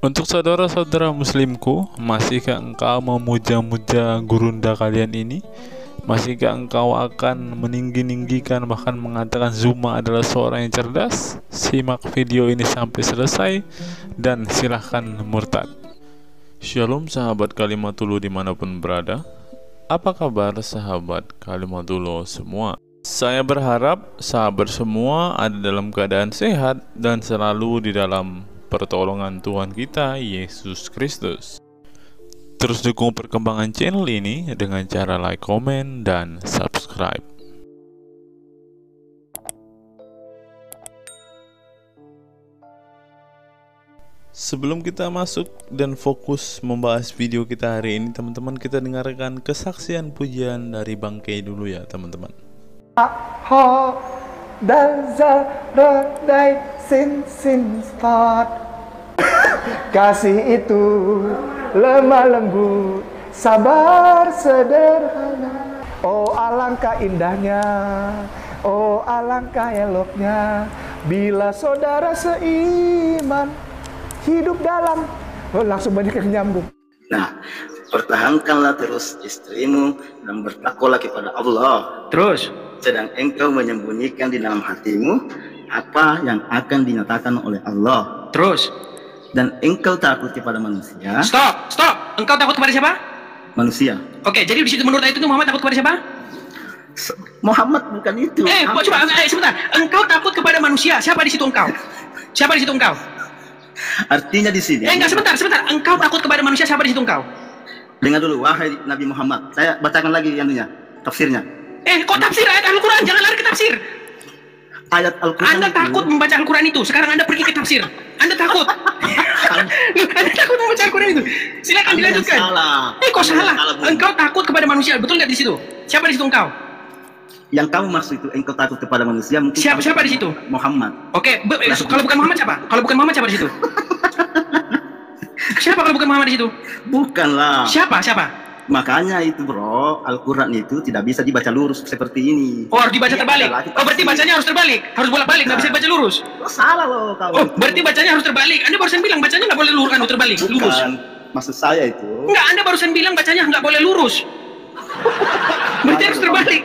Untuk saudara-saudara muslimku, masihkah engkau memuja-muja gurunda kalian ini? Masihkah engkau akan meninggi-ninggikan bahkan mengatakan Zuma adalah seorang yang cerdas? Simak video ini sampai selesai dan silahkan murtad. Shalom sahabat Kalimatullah dimanapun berada. Apa kabar sahabat Kalimatullah semua? Saya berharap sahabat semua ada dalam keadaan sehat dan selalu di dalam pertolongan Tuhan kita Yesus Kristus. Terus dukung perkembangan channel ini dengan cara like, komen, dan subscribe. Sebelum kita masuk dan fokus membahas video kita hari ini, teman-teman, kita dengarkan kesaksian pujian dari Bang Kay dulu ya, teman-teman. Sin start. Kasih itu lemah lembut, sabar sederhana. Oh alangkah indahnya, oh alangkah eloknya, bila saudara seiman hidup dalam. Oh, langsung banyak yang nyambung. Nah, pertahankanlah terus istrimu dan bertakwalah kepada Allah. Terus, sedang engkau menyembunyikan di dalam hatimu apa yang akan dinyatakan oleh Allah. terus. Dan engkau takut kepada manusia. Stop. Engkau takut kepada siapa? Manusia. Oke, jadi di situ menurut ayat itu Muhammad takut kepada siapa? Muhammad bukan itu. Coba sebentar. Engkau takut kepada manusia. Siapa di situ engkau? Siapa di situ engkau? Artinya di sini. Enggak, sebentar. Engkau takut kepada manusia. Siapa di situ engkau? Dengar dulu, wahai Nabi Muhammad. Saya bacakan lagi anunya, tafsirnya. Kok tafsir ayat Al-Quran? Jangan lari ke tafsir. Ayat Al-Quran. Anda takut membaca Al-Quran itu. Sekarang Anda pergi ke tafsir. Anda takut. Anda takut membaca Al-Quran itu. Silakan dilanjutkan. Kok salah? Engkau takut kepada manusia. Betul nggak di situ? Siapa di situ engkau? Yang kamu maksud itu engkau takut kepada manusia. Siapa di situ? Muhammad. Oke, kalau bukan Muhammad siapa? Kalau bukan Muhammad siapa di situ? Siapa kalau bukan Muhammad di situ? Bukanlah. Siapa? Makanya itu bro, Al-Quran itu tidak bisa dibaca lurus seperti ini. Oh, harus dibaca terbalik. Oh, berarti bacanya harus terbalik. Harus bolak-balik, nggak bisa dibaca lurus. Oh, salah loh kamu. Oh, berarti bacanya harus terbalik. Anda barusan bilang bacanya nggak boleh lurus, terbalik, lurus. Bukan, maksud saya itu. Enggak, Anda barusan bilang bacanya nggak boleh lurus. Berarti harus terbalik.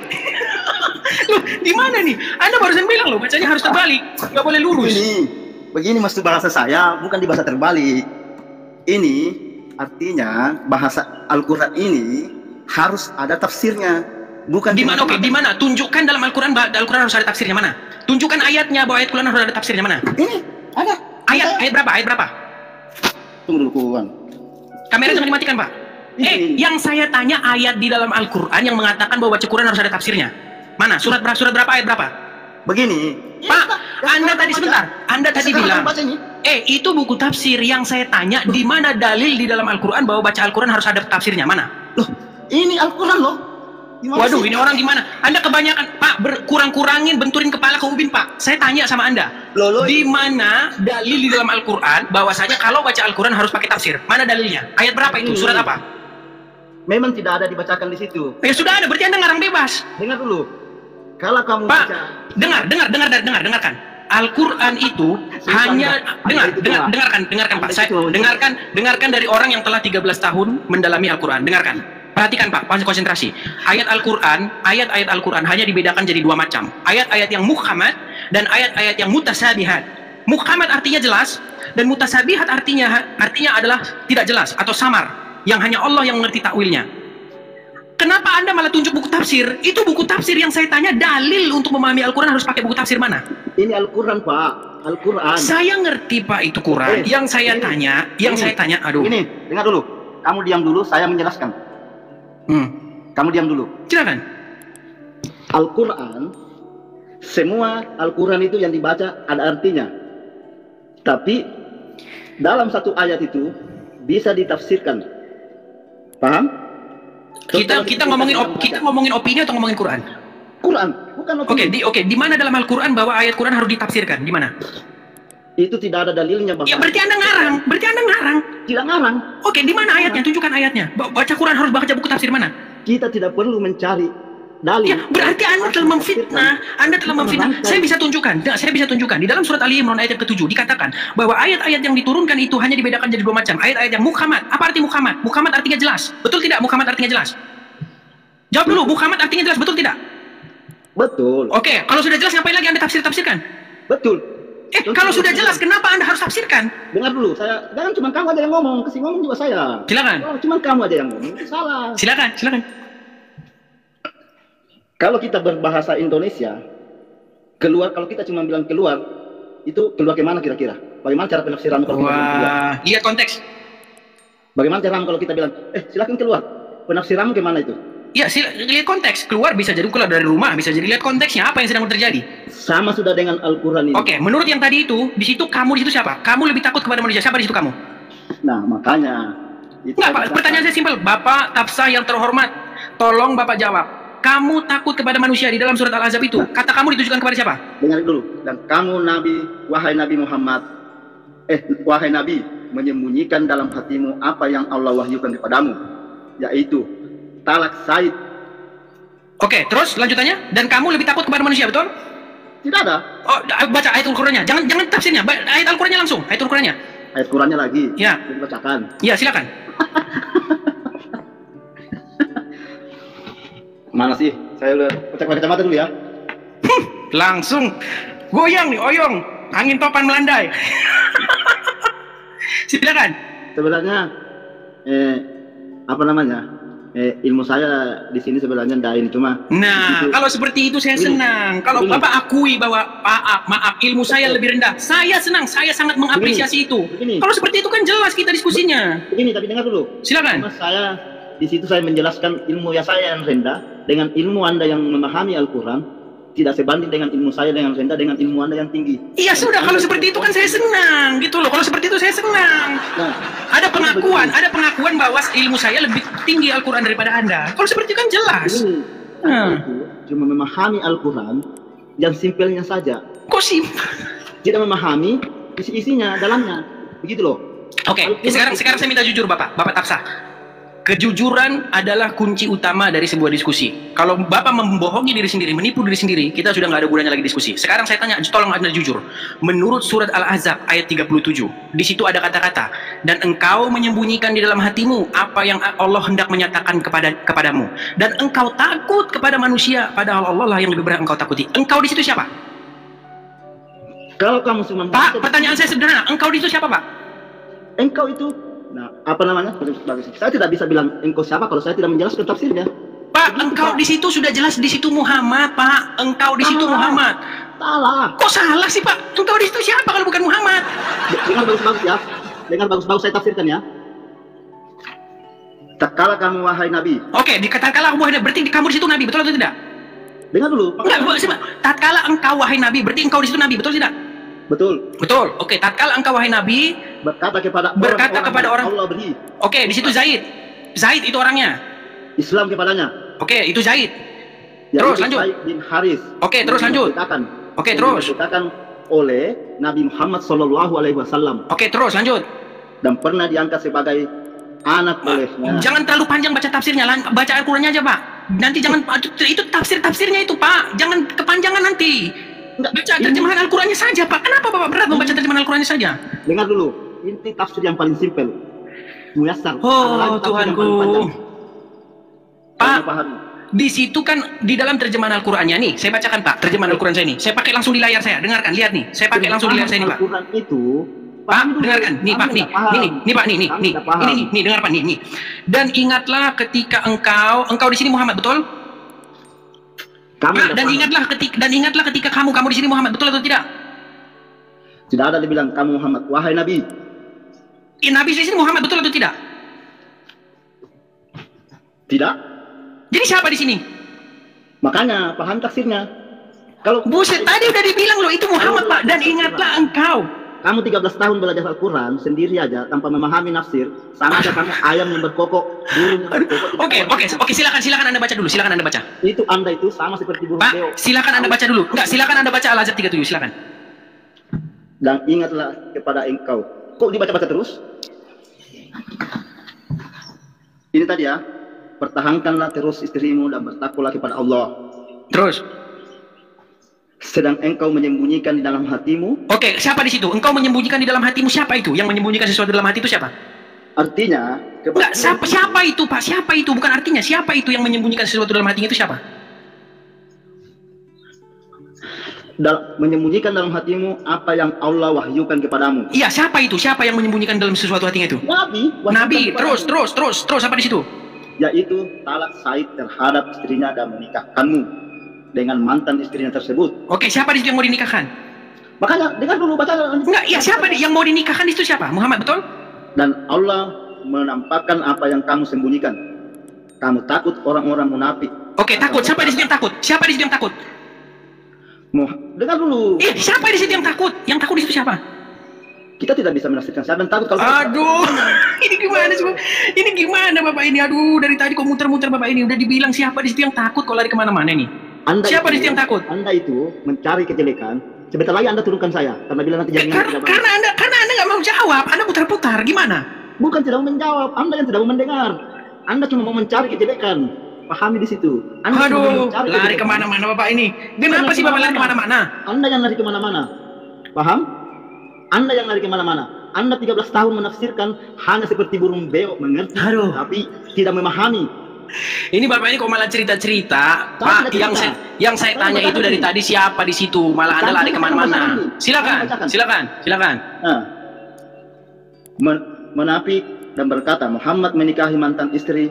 Loh, di mana nih? Anda barusan bilang loh, bacanya harus terbalik, nggak boleh lurus. Begini maksud bahasa saya, bukan dibaca terbalik. Ini artinya bahasa Al-Quran ini harus ada tafsirnya, bukan di mana? Oke, di mana? Tunjukkan dalam Al-Quran harus ada tafsirnya mana? Tunjukkan ayatnya bahwa ayat Quran harus ada tafsirnya mana? Ini ada. Ayat berapa? Tunggu dulu kawan. Kamera jangan dimatikan, Pak. Yang saya tanya ayat di dalam Al-Quran yang mengatakan bahwa baca Quran harus ada tafsirnya. Mana? Surat berapa? Ayat berapa? Begini. Pak, Anda tadi sebentar. Anda tadi bilang. Itu buku tafsir yang saya tanya, di mana dalil di dalam Al-Quran bahwa baca Al-Quran harus ada tafsirnya, mana? Loh, ini Al-Quran loh. Waduh, ini orang gimana? Anda kebanyakan, Pak, kurang-kurangin benturin kepala ke ubin, Pak. Saya tanya sama Anda, di mana dalil di dalam Al-Quran bahwasanya kalau baca Al-Quran harus pakai tafsir? Mana dalilnya? Ayat berapa itu? Surat apa? Memang tidak ada dibacakan di situ. Ya sudah ada, berarti Anda ngarang bebas. Dengar dulu. Kalau kamu Pak, baca, dengarkan. Al-Quran itu hanya dengarkan Pak. Saya dengarkan dari orang yang telah 13 tahun mendalami Al-Quran. Dengarkan. Perhatikan Pak, konsentrasi. Ayat Al-Quran hanya dibedakan jadi dua macam. Ayat-ayat yang muhkamat dan ayat-ayat yang mutasabihat. Muhkamat artinya jelas dan mutasabihat artinya adalah tidak jelas atau samar, yang hanya Allah yang mengerti takwilnya. Kenapa Anda malah tunjuk buku tafsir? Itu buku tafsir yang saya tanya, dalil untuk memahami Al-Quran harus pakai buku tafsir mana? Ini Al-Quran Pak, Al-Quran. Saya ngerti Pak itu Quran. Yang saya tanya, aduh. Ini, dengar dulu. Kamu diam dulu, saya menjelaskan. Kamu diam dulu. Silakan. Al-Quran, semua Al-Quran itu yang dibaca ada artinya. Tapi dalam satu ayat itu bisa ditafsirkan. Paham? Kita ngomongin opini atau ngomongin Quran? Quran, bukan opini. Oke, di mana dalam Al-Quran bahwa ayat Quran harus ditafsirkan? Di mana? Itu tidak ada dalilnya, Bang. Ya berarti Anda ngarang. Tidak ngarang. Oke, di mana ayatnya? Tunjukkan ayatnya. Baca Quran harus baca buku tafsir mana? Kita tidak perlu mencari dalil. Ya, berarti Anda telah memfitnah. Anda telah memfitnah. Saya bisa tunjukkan. Saya bisa tunjukkan. Di dalam surat Ali Imran ayat yang ke-7 dikatakan bahwa ayat-ayat yang diturunkan itu hanya dibedakan jadi dua macam. Ayat-ayat yang Muhammad. Apa arti Muhammad? Muhammad artinya jelas. Betul tidak? Muhammad artinya jelas. Jawab dulu. Muhammad artinya jelas. Betul tidak? Betul. Oke. Kalau sudah jelas, ngapain lagi Anda tafsir-tafsirkan? Betul. Kalau sudah jelas, kenapa Anda harus tafsirkan? Dengar dulu, jangan cuma kamu aja yang ngomong, kasih ngomong juga saya. Silakan. Oh, cuma kamu aja yang ngomong, itu salah. Silakan. Kalau kita berbahasa Indonesia, kalau kita cuma bilang keluar, itu keluar kemana kira-kira? Bagaimana cara penafsiranmu kalau kita bilang keluar? Wah, lihat konteks. Bagaimana caramu kalau kita bilang, silakan keluar, penafsiranmu kemana itu? Ya, lihat konteks. Keluar bisa jadi keluar dari rumah, bisa jadi lihat konteksnya apa yang sedang terjadi. Sama sudah dengan Al-Quran ini. Oke, menurut yang tadi itu, di situ kamu, di situ siapa? Kamu lebih takut kepada manusia. Siapa di situ kamu? Nah, makanya. Enggak, Pak, pertanyaan saya simpel. Bapak Tafsah yang terhormat, tolong Bapak jawab. Kamu takut kepada manusia di dalam surat Al-Ahzab itu? Kata kamu ditujukan kepada siapa? Dengar dulu. Dan kamu Nabi, wahai Nabi Muhammad, wahai Nabi, menyembunyikan dalam hatimu apa yang Allah wahyukan kepadamu, yaitu talak Said. Oke, terus lanjutannya. Dan kamu lebih takut kepada manusia, betul? Tidak ada. Oh, baca ayat Al-Qurannya. Jangan tafsirnya. Ayat Al-Qurannya langsung. Ayat Al-Qurannya. Ayat Qurannya lagi. Ya. Dibacakan. Ya, silakan. Mana sih? Saya lihat cek pakai kacamata dulu ya. Langsung goyang nih, oyong. Angin topan melandai. Silakan. Sebenarnya apa namanya? Ilmu saya di sini sebenarnya tidak ini, cuma kalau seperti itu saya senang. Kalau Bapak akui bahwa maaf ilmu saya lebih rendah, saya senang, saya sangat mengapresiasi itu. Kalau seperti itu kan jelas kita diskusinya. Begini, tapi dengar dulu. Silakan. Mas, saya di situ saya menjelaskan ilmu saya yang rendah dengan ilmu Anda yang memahami Al-Quran tidak sebanding dengan ilmu saya dengan rendah dengan ilmu Anda yang tinggi. Iya sudah, kalau seperti itu kan saya senang gitu loh. Kalau seperti itu saya senang. Nah, ada pengakuan bahwa ilmu saya lebih tinggi Al-Quran daripada Anda. Kalau seperti itu kan jelas. Itu cuma memahami Al-Quran yang simpelnya saja. Kok simpel? Tidak memahami isi-isinya dalamnya. Begitu loh. Oke, sekarang saya minta jujur Bapak Tafsah. Kejujuran adalah kunci utama dari sebuah diskusi. Kalau Bapak membohongi diri sendiri, menipu diri sendiri, kita sudah nggak ada gunanya lagi diskusi. Sekarang saya tanya, tolong Anda jujur. Menurut surat Al-Ahzab ayat 37, di situ ada kata-kata, dan engkau menyembunyikan di dalam hatimu apa yang Allah hendak menyatakan kepadamu. Dan engkau takut kepada manusia, padahal Allah lah yang lebih berhak engkau takuti. Engkau di situ siapa? Kalau kamu cuma Pak, pertanyaan saya sederhana. Engkau di situ siapa, Pak? Engkau itu, apa namanya? Saya tidak bisa bilang engkau siapa kalau saya tidak menjelaskan tafsirnya. Pak, engkau di situ sudah jelas, di situ Muhammad, Pak. Engkau di situ Muhammad. Salah. Kok salah sih, Pak? Engkau di situ siapa kalau bukan Muhammad? Dengar bagus-bagus ya. Dengar bagus-bagus saya tafsirkan ya. Tatkala kamu wahai Nabi. Oke, dikatakanlah wahai Nabi, berarti kamu di situ Nabi, betul atau tidak? Dengar dulu. Enggak, tatkala engkau wahai Nabi, berarti engkau di situ Nabi, betul tidak? Betul. Betul. Oke, tatkala engkau wahai Nabi berkata kepada orang Allah beri. Oke, di situ Zaid. Zaid itu orangnya. Islam kepadanya. Oke, itu Zaid. Ya, terus itu lanjut. Zaid bin Haris. Oke, terus lanjut. Oke, terus. Dikatakan oleh Nabi Muhammad SAW. Oke, terus lanjut. Dan pernah diangkat sebagai anak olehnya. Jangan terlalu panjang baca tafsirnya, baca Al-Qurannya aja, Pak. Nanti jangan itu tafsirnya itu, Pak. Jangan kepanjangan nanti. Baca terjemahan Al-Qurannya saja, Pak. Kenapa Bapak berat membaca terjemahan Al-Qurannya saja? Dengar dulu. Ini tafsir yang paling simpel. Muyassar. Oh, Tuhanku. Pak, di situ kan di dalam terjemahan Al-Qurannya nih, saya bacakan Pak, terjemahan Al-Quran saya ini. Saya pakai langsung di layar saya. Dengarkan, lihat nih. Saya pakai langsung di layar saya ini, Pak. Al-Quran itu Pak, dengarkan. Nih, Pak, nih. Nih, Pak, nih. Ini, dengar Pak, nih. Dan ingatlah ketika engkau di sini Muhammad, betul? Pak, dan ingatlah ketika kamu di sini Muhammad, betul atau tidak? Tidak ada dibilang kamu Muhammad, wahai Nabi. Nabi di sini Muhammad, betul atau tidak? Tidak. Jadi siapa di sini? Makanya paham tafsirnya. Kalau buset, tadi udah dibilang loh itu Muhammad, Pak. Dan ingatlah engkau. Kamu 13 tahun belajar Al-Quran sendiri aja tanpa memahami nafsir, sama aja kamu ayam yang berkokok, burung yang berkokok. Oke, silakan Anda baca dulu, silakan Anda baca. Itu Anda itu sama seperti burung beo. Pak, silakan Anda baca dulu. Enggak, silakan Anda baca Al-Ahzab 37, silakan. Dan ingatlah kepada engkau. Kok dibaca-baca terus? Ini tadi ya. pertahankanlah terus istrimu dan bertakwalah kepada Allah. Terus. Sedang engkau menyembunyikan di dalam hatimu. Oke, siapa di situ? Engkau menyembunyikan di dalam hatimu, siapa itu? Yang menyembunyikan sesuatu dalam hati itu siapa? Artinya, Enggak, siapa itu, Pak? Siapa itu? Bukan artinya, siapa itu yang menyembunyikan sesuatu dalam hatinya itu siapa? Menyembunyikan dalam hatimu apa yang Allah wahyukan kepadamu. Iya, siapa itu? Siapa yang menyembunyikan dalam sesuatu hatinya itu? Nabi. Terus apa di situ? Yaitu talak Said terhadap istrinya dan menikahkanmu dengan mantan istrinya tersebut. Oke, siapa di situ yang mau dinikahkan? Makanya dengar dulu baca. Enggak, iya siapa yang mau dinikahkan itu siapa? Muhammad, betul? Dan Allah menampakkan apa yang kamu sembunyikan. Kamu takut orang-orang munafik. Oke, takut. Siapa di situ yang takut? Siapa di situ yang takut? Dengar dulu. Siapa di situ yang takut? Yang takut di situ siapa? Kita tidak bisa menafsirkan siapa yang takut kalau. Aduh, ini gimana sih? Ini gimana Bapak ini? Aduh, dari tadi kok muter-muter Bapak ini. Udah dibilang siapa di situ yang takut kok lari kemana-mana nih? Siapa di situ yang takut? Anda itu mencari kejelekan. Sebentar lagi Anda turunkan saya. Karena bila nanti jadinya karena Anda nggak mau jawab. Anda putar-putar. Gimana? Bukan tidak mau menjawab. Anda yang tidak mau mendengar. Anda cuma mau mencari kejelekan. Pahami di situ. Aduh, lari kemana-mana Bapak ini. Kenapa sih Bapak lari kemana-mana? Anda yang lari kemana-mana. Paham? Anda yang lari kemana-mana. Anda 13 tahun menafsirkan hanya seperti burung beo, mengerti, tapi tidak memahami. Ini Bapak ini kok malah cerita-cerita, Pak. Yang saya tanya itu dari tadi siapa di situ, malah Anda lari kemana-mana. Silakan. Menafik dan berkata Muhammad menikahi mantan istri.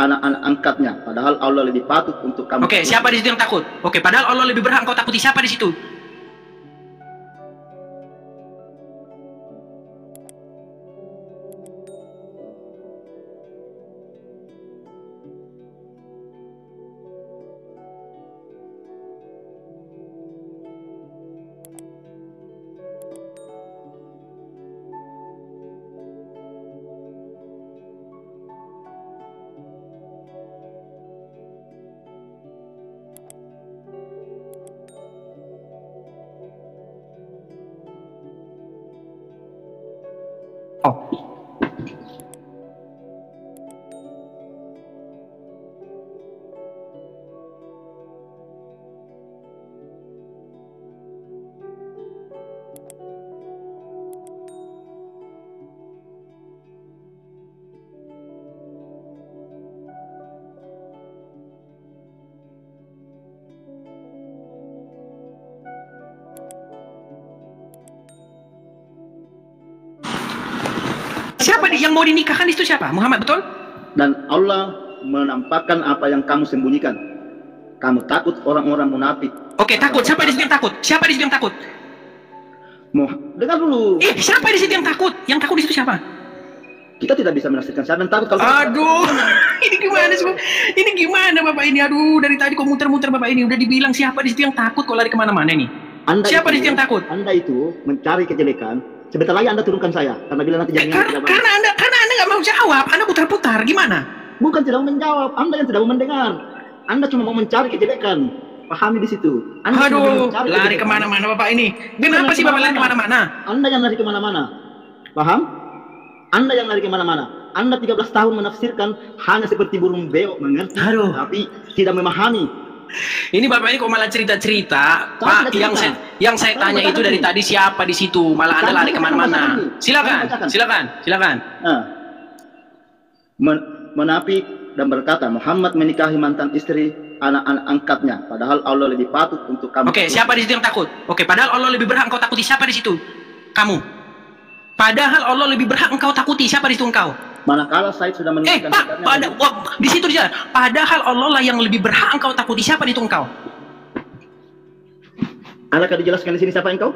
Anak-anak angkatnya, padahal Allah lebih patut untuk kamu. Oke, siapa di situ yang takut? Oke, padahal Allah lebih berhak engkau takuti. Siapa di situ? Siapa yang mau dinikahkan itu siapa? Muhammad, betul? Dan Allah menampakkan apa yang kamu sembunyikan. Kamu takut orang-orang munafik. Oke, takut. Siapa di situ yang takut? Siapa di situ yang takut? Dengar dulu. Siapa di situ yang takut? Yang takut di situ siapa? Kita tidak bisa menafsirkan siapa yang takut kalau. Aduh, ini gimana sih? Ini gimana Bapak ini? Aduh, dari tadi kok muter-muter Bapak ini. Udah dibilang siapa di situ yang takut kok lari kemana-mana nih? Siapa di situ yang takut? Anda itu mencari kejelekan. Sebentar lagi Anda turunkan saya. Karena bila nanti jadinya karena Anda nggak mau jawab. Anda putar-putar. Gimana? Bukan tidak mau menjawab. Anda yang tidak mau mendengar. Anda cuma mau mencari kejelekan. Pahami di situ. Aduh, lari kemana-mana Bapak ini. Kenapa sih Bapak lari kemana-mana? Anda yang lari kemana-mana. Paham? Anda yang lari kemana-mana. Anda 13 tahun menafsirkan hanya seperti burung beo, mengerti, tapi tidak memahami. Ini Bapak ini kok malah cerita-cerita, Pak. Yang saya tanya itu dari tadi siapa di situ, malah Anda lari kemana-mana. Silakan. Menafik dan berkata Muhammad menikahi mantan istri, anak-anak angkatnya, padahal Allah lebih patut untuk kamu. Oke, siapa di situ yang takut? Oke, padahal Allah lebih berhak engkau takuti. Siapa di situ? Kamu. Padahal Allah lebih berhak engkau takuti. Siapa di situ engkau? Manakala Said sudah meninggalkan di situ dia. Padahal Allah lah yang lebih berhak engkau takuti. Siapa di situ engkau? Adakah dijelaskan di sini siapa engkau?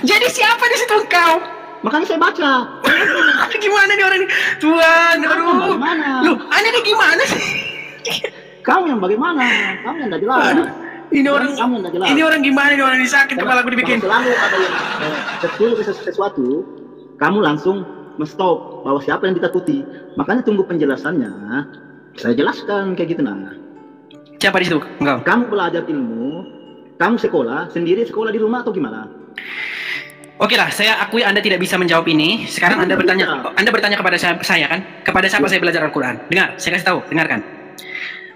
Jadi siapa di situ engkau? Makanya saya baca. Gimana nih orang ini? Tuhan, aduh. Bagaimana? Loh, Anda ini gimana sih? Kamu yang bagaimana? Kamu yang tidak jelas. Ini orang, Kamu nggak jelas. ini orang gimana? Ini orang sakit kepala aku dibikin. Kalau selalu ada yang betul sesuatu, kamu langsung stop bahwa siapa yang ditakuti. Makanya tunggu penjelasannya. Saya jelaskan kayak gitu nah. Siapa di situ? Engkau. Kamu belajar ilmu, kamu sekolah sendiri, sekolah di rumah atau gimana? Oke lah, saya akui Anda tidak bisa menjawab ini. Sekarang Anda bertanya kepada saya kan? Kepada siapa saya belajar Al-Quran? Dengar, saya kasih tahu, dengarkan.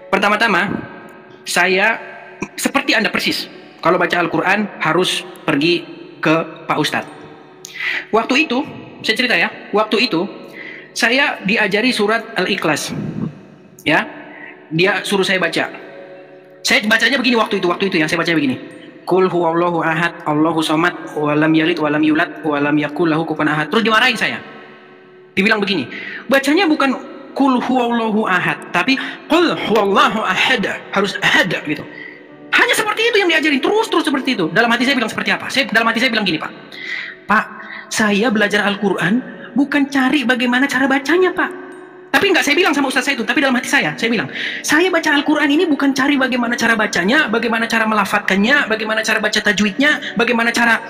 Pertama-tama, saya seperti Anda persis. Kalau baca Al-Quran harus pergi ke Pak Ustadz. Waktu itu, saya cerita ya. Waktu itu, saya diajari surat Al-Ikhlas. Ya, dia suruh saya baca. Saya bacanya begini waktu itu yang saya baca begini. Qul huwallahu ahad, Allahu somad, wa lam yalid wa lam yulad, wa lam yakul lahu kufuwan ahad. Terus dimarahin saya. Dibilang begini, bacanya bukan Qul huwallahu ahad, tapi Qul huwallahu ahad. Harus ahad gitu. Hanya seperti itu yang diajarin, terus seperti itu. Dalam hati saya bilang seperti apa? Dalam hati saya bilang gini, Pak, saya belajar Al-Quran bukan cari bagaimana cara bacanya, Pak. Tapi nggak saya bilang sama ustaz saya itu, tapi dalam hati saya bilang, saya baca Al-Quran ini bukan cari bagaimana cara bacanya, bagaimana cara melafatkannya, bagaimana cara baca tajwidnya, bagaimana cara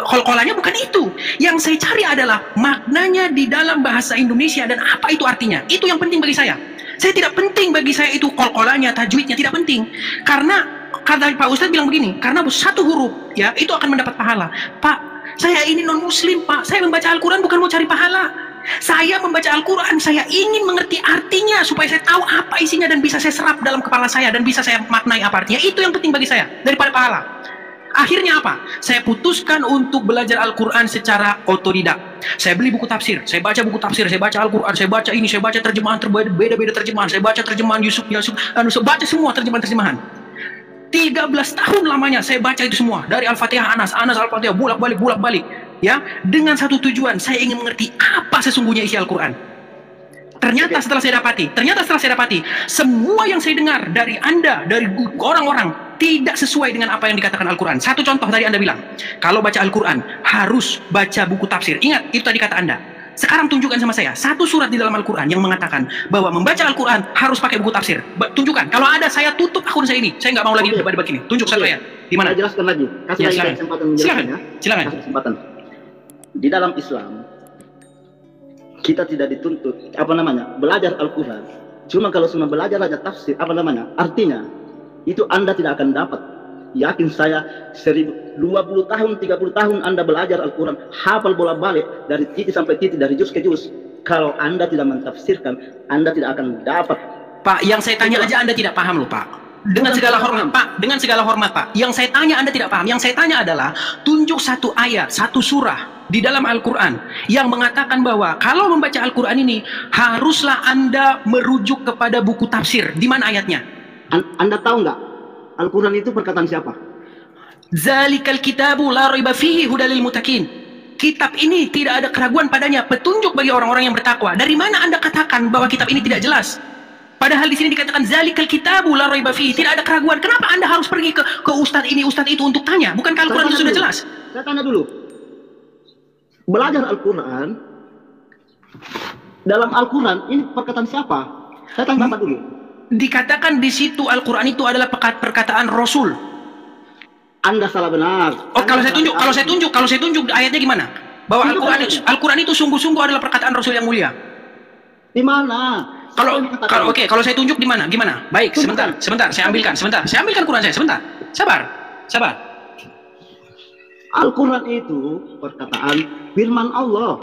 kol-kolannya, bukan itu. Yang saya cari adalah maknanya di dalam bahasa Indonesia dan apa itu artinya. Itu yang penting bagi saya. Saya tidak penting bagi saya itu kol-kolannya, tajwidnya, tidak penting. Karena kata Pak Ustadz bilang begini, karena satu huruf ya itu akan mendapat pahala. Pak, saya ini non muslim, Pak. Saya membaca Al-Quran bukan mau cari pahala. Saya membaca Al-Quran, saya ingin mengerti artinya supaya saya tahu apa isinya dan bisa saya serap dalam kepala saya dan bisa saya maknai apa artinya. Itu yang penting bagi saya daripada pahala. Akhirnya apa? Saya putuskan untuk belajar Al-Quran secara otodidak. Saya beli buku tafsir, saya baca buku tafsir, saya baca Al-Quran, saya baca ini, saya baca terjemahan beda-beda terjemahan, saya baca terjemahan Yusuf, saya baca semua terjemahan-terjemahan. 13 tahun lamanya saya baca itu semua dari Al-Fatihah, Anas Al-Fatihah, bolak-balik ya, dengan satu tujuan, saya ingin mengerti apa sesungguhnya isi Al-Quran. Ternyata setelah saya dapati semua yang saya dengar dari Anda, dari orang-orang tidak sesuai dengan apa yang dikatakan Al-Quran. Satu contoh tadi Anda bilang, kalau baca Al-Quran harus baca buku tafsir. Ingat, itu tadi kata Anda. Sekarang tunjukkan sama saya satu surat di dalam Al-Quran yang mengatakan bahwa membaca Al-Quran harus pakai buku tafsir. Tunjukkan. Kalau ada, saya tutup akun saya ini. Saya nggak mau lagi debat ini. Tunjuk satu ya. Di mana? Saya jelaskan lagi. Kasih lagi kesempatan menjelaskan ya. Silakan. Kasih kesempatan. Di dalam Islam kita tidak dituntut belajar Al-Quran. Cuma kalau cuma belajar aja tafsir artinya itu Anda tidak akan dapat. Yakin saya 20 tahun, 30 tahun Anda belajar Al-Quran, hafal bolak-balik dari titik sampai titik, dari juz ke juz. Kalau Anda tidak mentafsirkan, Anda tidak akan dapat. Pak, yang saya tanya aja Anda tidak paham loh, Pak. Dengan segala hormat, Pak. Dengan segala hormat, Pak. Yang saya tanya Anda tidak paham. Yang saya tanya adalah tunjuk satu ayat, satu surah di dalam Al-Quran yang mengatakan bahwa kalau membaca Al-Quran ini haruslah Anda merujuk kepada buku tafsir. Di mana ayatnya? Anda tahu nggak? Al-Quran itu perkataan siapa? Zalikal kitabu la raiba fihi hudalil muttaqin. Kitab ini tidak ada keraguan padanya, petunjuk bagi orang-orang yang bertakwa. Dari mana Anda katakan bahwa kitab ini tidak jelas? Padahal di sini dikatakan zalikal kitabu la raiba fihi, tidak ada keraguan. Kenapa Anda harus pergi ke ustadz ini, ustadz itu untuk tanya? Bukankah Al-Quran itu sudah jelas? Saya tanya dulu. Belajar Al-Quran, dalam Al-Quran ini perkataan siapa? Saya tanya Bapak dulu. Dikatakan di situ Al-Quran itu adalah perkataan Rasul. Anda salah benar. Oh, kalau saya tunjuk ayatnya gimana? Bahwa Al-Quran itu sungguh-sungguh adalah perkataan Rasul yang mulia. Di mana? Kalau saya tunjuk di mana? Gimana? Baik, sebentar, saya ambilkan Quran saya, sebentar. Sabar. Al-Quran itu perkataan firman Allah.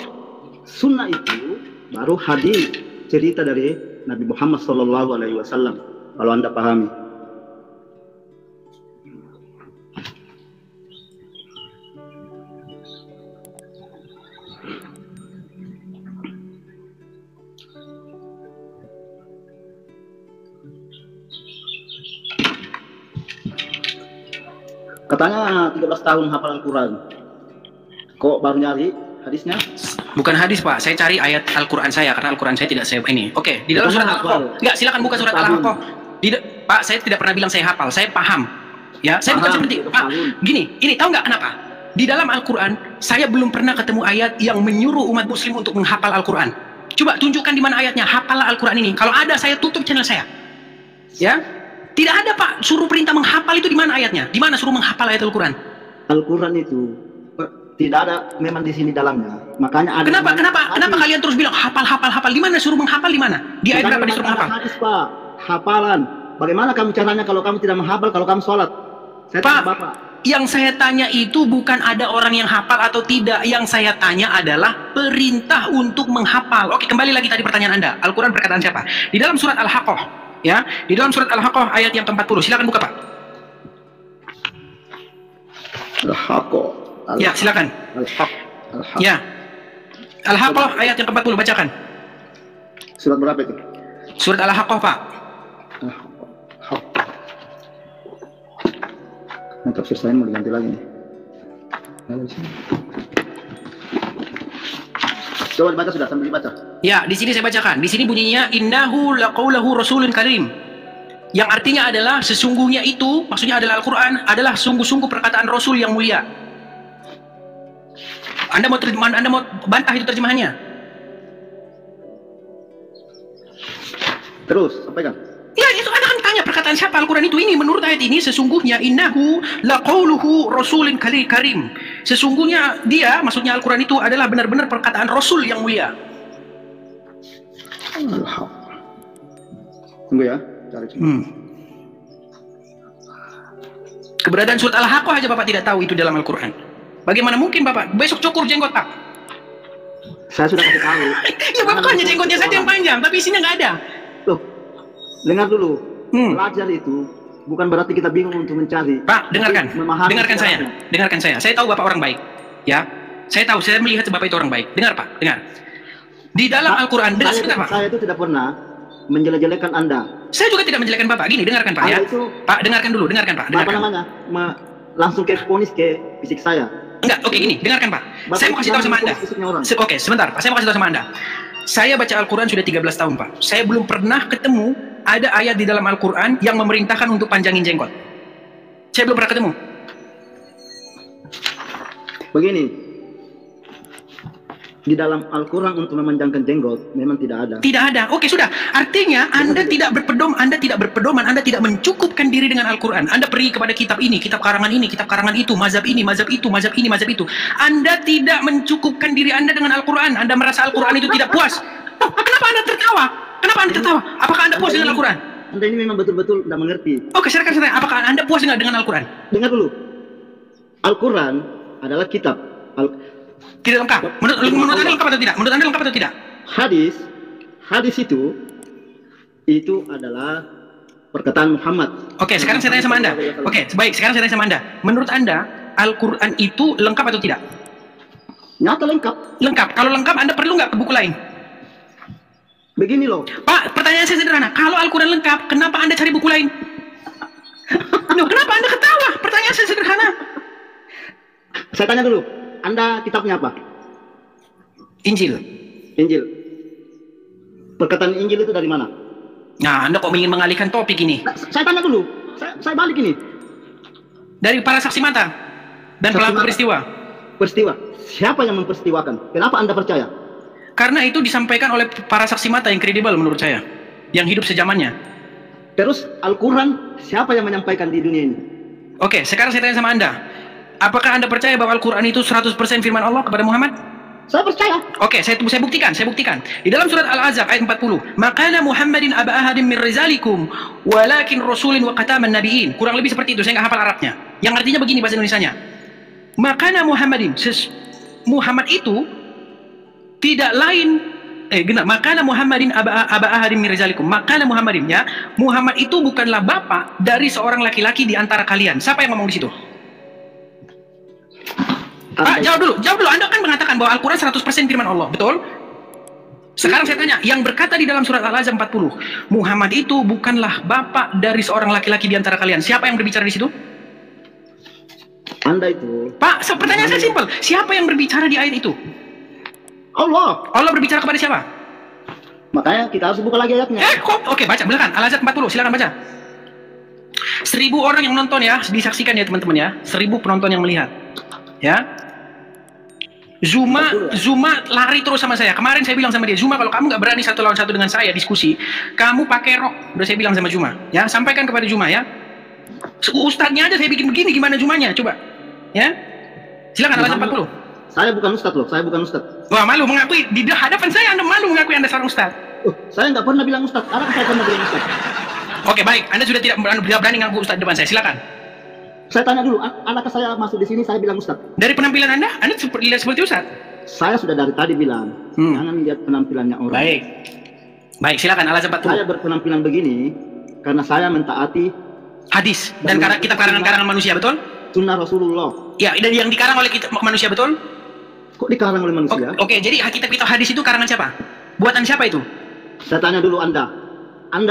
Sunnah itu baru hadis, cerita dari Nabi Muhammad SAW. Kalau Anda pahami. Katanya 13 tahun hafal Al-Quran. Kok baru nyari hadisnya? Bukan hadis, Pak. Saya cari ayat Al-Quran saya karena Al-Quran saya tidak saya ini. Oke, di dalam surat Al-Ahqaf. Enggak, silakan buka surat Al-Ahqaf. Pak, saya tidak pernah bilang saya hafal. Saya paham. Ya, saya bukan seperti Pak. Gini, ini tahu nggak kenapa? Di dalam Al-Quran, saya belum pernah ketemu ayat yang menyuruh umat muslim untuk menghafal Al-Quran. Coba tunjukkan di mana ayatnya. Hafalah Al-Quran ini. Kalau ada, saya tutup channel saya. Ya. Tidak ada Pak, suruh perintah menghafal itu di mana ayatnya? Di mana suruh menghafal ayat Al-Quran? Al-Quran itu tidak ada memang di sini dalamnya. Makanya ada. Kenapa kalian terus bilang hafal? Di mana suruh menghafal di mana? Di ayat berapa disuruh menghafal? Hadis Pak, hafalan. Bagaimana kamu caranya kalau kamu tidak menghafal, kalau kamu sholat? Saya tanya Bapak. Yang saya tanya itu bukan ada orang yang hafal atau tidak. Yang saya tanya adalah perintah untuk menghafal. Oke, kembali lagi tadi pertanyaan Anda. Al-Quran perkataan siapa? Di dalam surat Al-Haqqah, ya, di dalam surat Al-Haqqah ayat yang ke-40. Silakan buka Pak. Al-Haqqah. Ya, silakan. Ya, Al-Haqqah ayat yang ke-40, bacakan. Surat berapa itu? Surat Al-Haqqah Pak. Nah, tafsir saya mau diganti lagi nih. Coba dibaca, sudah sambil dibaca. Ya, di sini saya bacakan. Di sini bunyinya innahu laqaulahu rasulun karim. Yang artinya adalah sesungguhnya itu, maksudnya adalah Al-Qur'an, adalah sungguh-sungguh perkataan Rasul yang mulia. Anda mau bantah itu terjemahannya? Terus, sampaikan. Ya, itu Anda kan tanya perkataan siapa Al-Quran itu. Ini menurut ayat ini sesungguhnya innahu laqauluhu rasulin karim. Sesungguhnya dia, maksudnya Al-Quran itu adalah benar-benar perkataan Rasul yang mulia. Tunggu ya, cari. Keberadaan surat Al-Haqqah aja Bapak tidak tahu itu dalam Al-Quran. Bagaimana mungkin Bapak besok cukur jenggot Pak? Saya sudah kasih tahu. Ya Bapak hanya jenggotnya saja yang panjang, tapi isinya nggak ada. Loh, dengar dulu. Belajar itu bukan berarti kita bingung untuk mencari. Pak, dengarkan saya. Saya tahu Bapak orang baik, ya. Saya tahu, saya melihat Bapak itu orang baik. Dengar Pak, dengar. Di dalam Al-Quran, saya itu tidak pernah menjelek-jelekan Anda. Saya juga tidak menjelekkan Bapak. Gini, dengarkan Pak ya. Pak, dengarkan dulu, dengarkan Pak. Apa namanya? Langsung ke ponis ke fisik saya. Enggak, oke gini, dengarkan Pak. Saya mau kasih tahu sama Anda. Oke, sebentar Pak, saya mau kasih tahu sama Anda. Saya baca Al-Quran sudah 13 tahun Pak. Saya belum pernah ketemu ada ayat di dalam Al-Quran yang memerintahkan untuk panjangin jenggot. Saya belum pernah ketemu. Begini, di dalam Al-Quran untuk memanjangkan jenggot memang tidak ada. Tidak ada. Oke, sudah. Artinya Anda tidak berpedoman, Anda tidak mencukupkan diri dengan Al-Quran. Anda pergi kepada kitab ini, kitab karangan itu, mazhab ini, mazhab itu, mazhab ini, mazhab itu. Anda tidak mencukupkan diri Anda dengan Al-Quran. Anda merasa Al-Quran itu tidak puas. Oh, kenapa Anda tertawa? Apakah Anda puas dengan Al-Quran? Anda ini memang betul-betul tidak mengerti. Oke, silakan. Apakah Anda puas dengan Al-Quran? Dengar dulu. Al-Quran adalah kitab. Tidak lengkap. Menurut Anda lengkap atau tidak? Hadis itu adalah perkataan Muhammad. Oke, sekarang saya tanya sama Anda. Oke, baik, sekarang saya tanya sama Anda. Menurut Anda, Al-Quran itu lengkap atau tidak? Nyata lengkap. Lengkap. Kalau lengkap, Anda perlu nggak ke buku lain? Begini loh. Pak, pertanyaan saya sederhana. Kalau Al-Quran lengkap, kenapa Anda cari buku lain? Loh, kenapa Anda ketawa? Pertanyaan saya sederhana. Saya tanya dulu. Anda kitabnya apa? Injil. Perkataan Injil itu dari mana? Nah, Anda kok ingin mengalihkan topik ini? Nah, saya tanya dulu. Saya balik ini. Dari para saksi mata dan pelaku peristiwa. Peristiwa. Siapa yang memperistiwakan? Kenapa Anda percaya? Karena itu disampaikan oleh para saksi mata yang kredibel menurut saya, yang hidup sejamannya. Terus Al-Quran siapa yang menyampaikan di dunia ini? Oke, sekarang saya tanya sama Anda. Apakah Anda percaya bahwa Al-Quran itu 100% firman Allah kepada Muhammad? Saya percaya. Oke, saya buktikan. Di dalam surat Al-Ahzab ayat 40, "Maqala Muhammadin aba ahadin min rizalikum, walakin rasulin wa khataman nabiyyin." Kurang lebih seperti itu, saya nggak hafal Arabnya. Yang artinya begini bahasa Indonesianya. Maqala Muhammadin, Muhammad itu tidak lain Maqala Muhammadin aba ahadin min rizalikum. Maqala Muhammadin, ya. Muhammad itu bukanlah bapak dari seorang laki-laki di antara kalian. Siapa yang ngomong di situ? Pak, jawab dulu. Anda kan mengatakan bahwa Al-Quran 100% firman Allah, betul? Sekarang saya tanya, yang berkata di dalam surat Al-Ahzab 40, Muhammad itu bukanlah bapak dari seorang laki-laki di antara kalian. Siapa yang berbicara di situ? Anda itu. Pak, pertanyaan saya simpel. Siapa yang berbicara di ayat itu? Allah. Allah berbicara kepada siapa? Makanya kita harus buka lagi ayatnya. Oke, baca, silakan. Al-Ahzab 40, silakan baca. 1000 orang yang nonton ya, disaksikan ya teman-teman ya. 1000 penonton yang melihat. Ya. Zuma lari terus sama saya. Kemarin saya bilang sama dia, Zuma kalau kamu nggak berani 1 lawan 1 dengan saya diskusi, kamu pakai rok. Udah saya bilang sama Zuma, ya sampaikan kepada Zuma ya. Ustadznya aja saya bikin begini, gimana Zumanya? Coba, ya. Silakan alasan 40. Saya bukan ustadz loh, saya bukan ustadz. Wah, malu mengakui di hadapan saya Anda malu mengakui Anda seorang ustadz. Saya nggak pernah bilang ustadz. Adakah saya pernah bilang ustadz? Oke baik, Anda sudah tidak berani ngaku ustadz depan saya. Silakan. Saya tanya dulu, adakah saya masuk di sini saya bilang ustadz? Dari penampilan Anda lihat seperti ustadz. Saya sudah dari tadi bilang, jangan lihat penampilannya orang. Baik, silakan alasan 40. Saya berpenampilan begini karena saya mentaati hadis dan kitab karangan manusia, betul? Sunnah Rasulullah. Ya, dan yang dikarang oleh kita manusia, betul? Kok dikarang oleh manusia? Oke, jadi kitab hadis itu karangan siapa? Buatan siapa itu? Saya tanya dulu Anda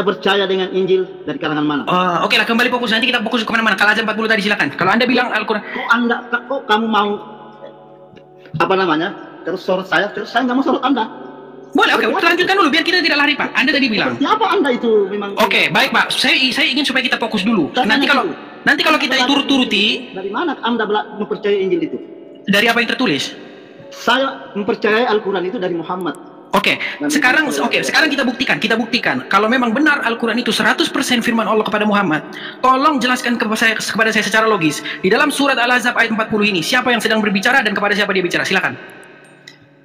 percaya dengan Injil dari karangan mana? Oke lah, kembali fokus, nanti kita fokus kemana-mana. Kalau azan 40 tadi silakan. Kalau Anda bilang Al-Quran, kok kamu mau terus sorot saya, terus saya nggak mau sorot Anda. Boleh, oke, lanjutkan dulu biar kita tidak lari Pak. Anda tadi bilang. Siapa Anda itu memang? Oke, baik Pak. Saya ingin supaya kita fokus dulu. Nanti kalau kita turut-turuti. Dari mana Anda mempercayai Injil itu? Dari apa yang tertulis? Saya mempercayai Al-Quran itu dari Muhammad. Sekarang kita buktikan kalau memang benar Al-Quran itu 100% firman Allah kepada Muhammad. Tolong jelaskan kepada saya secara logis. Di dalam surat Al-Ahzab ayat 40 ini, siapa yang sedang berbicara dan kepada siapa dia bicara? Silakan.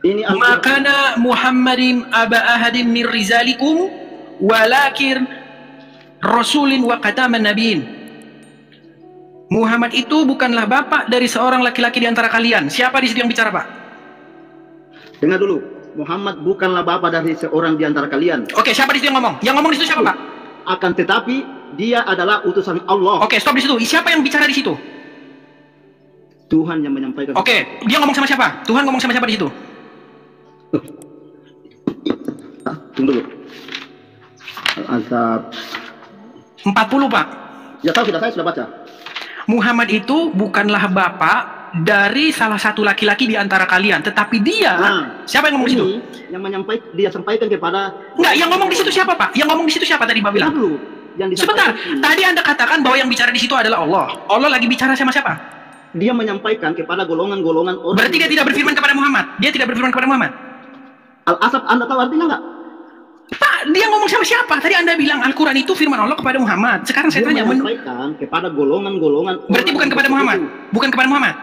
Ini Makana Muhammadin aba ahadin min rizalikum walakin rasulin wa khataman nabiyyin. Muhammad itu bukanlah bapak dari seorang laki-laki di antara kalian. Siapa di situ yang bicara, Pak? Dengar dulu. Muhammad bukanlah bapak dari seorang di antara kalian. Oke, siapa di situ yang ngomong? Yang ngomong di situ siapa, Pak? Akan tetapi dia adalah utusan Allah. Oke, stop di situ. Siapa yang bicara di situ? Tuhan yang menyampaikan. Oke, dia ngomong sama siapa? Tuhan ngomong sama siapa di situ? Tunggu dulu. Al-Ahzab 40, Pak. Ya tahu, saya sudah baca. Muhammad itu bukanlah bapak dari salah satu laki-laki di antara kalian, tetapi dia siapa yang ngomong di situ? Yang dia sampaikan kepada. Enggak, yang ngomong di situ siapa, Pak? Yang ngomong di situ siapa tadi, Pak bilang? Sebentar, tadi Anda katakan bahwa yang bicara di situ adalah Allah. Allah lagi bicara sama siapa? Dia menyampaikan kepada golongan-golongan orang. Berarti dia tidak berfirman kepada Muhammad. Dia tidak berfirman kepada Muhammad. Al-Ahzab Anda tahu artinya enggak? Pak, dia ngomong sama siapa? Tadi Anda bilang Al-Quran itu firman Allah kepada Muhammad. Sekarang saya tanya, menyampaikan kepada golongan-golongan. Berarti bukan kepada Muhammad. Bukan kepada Muhammad.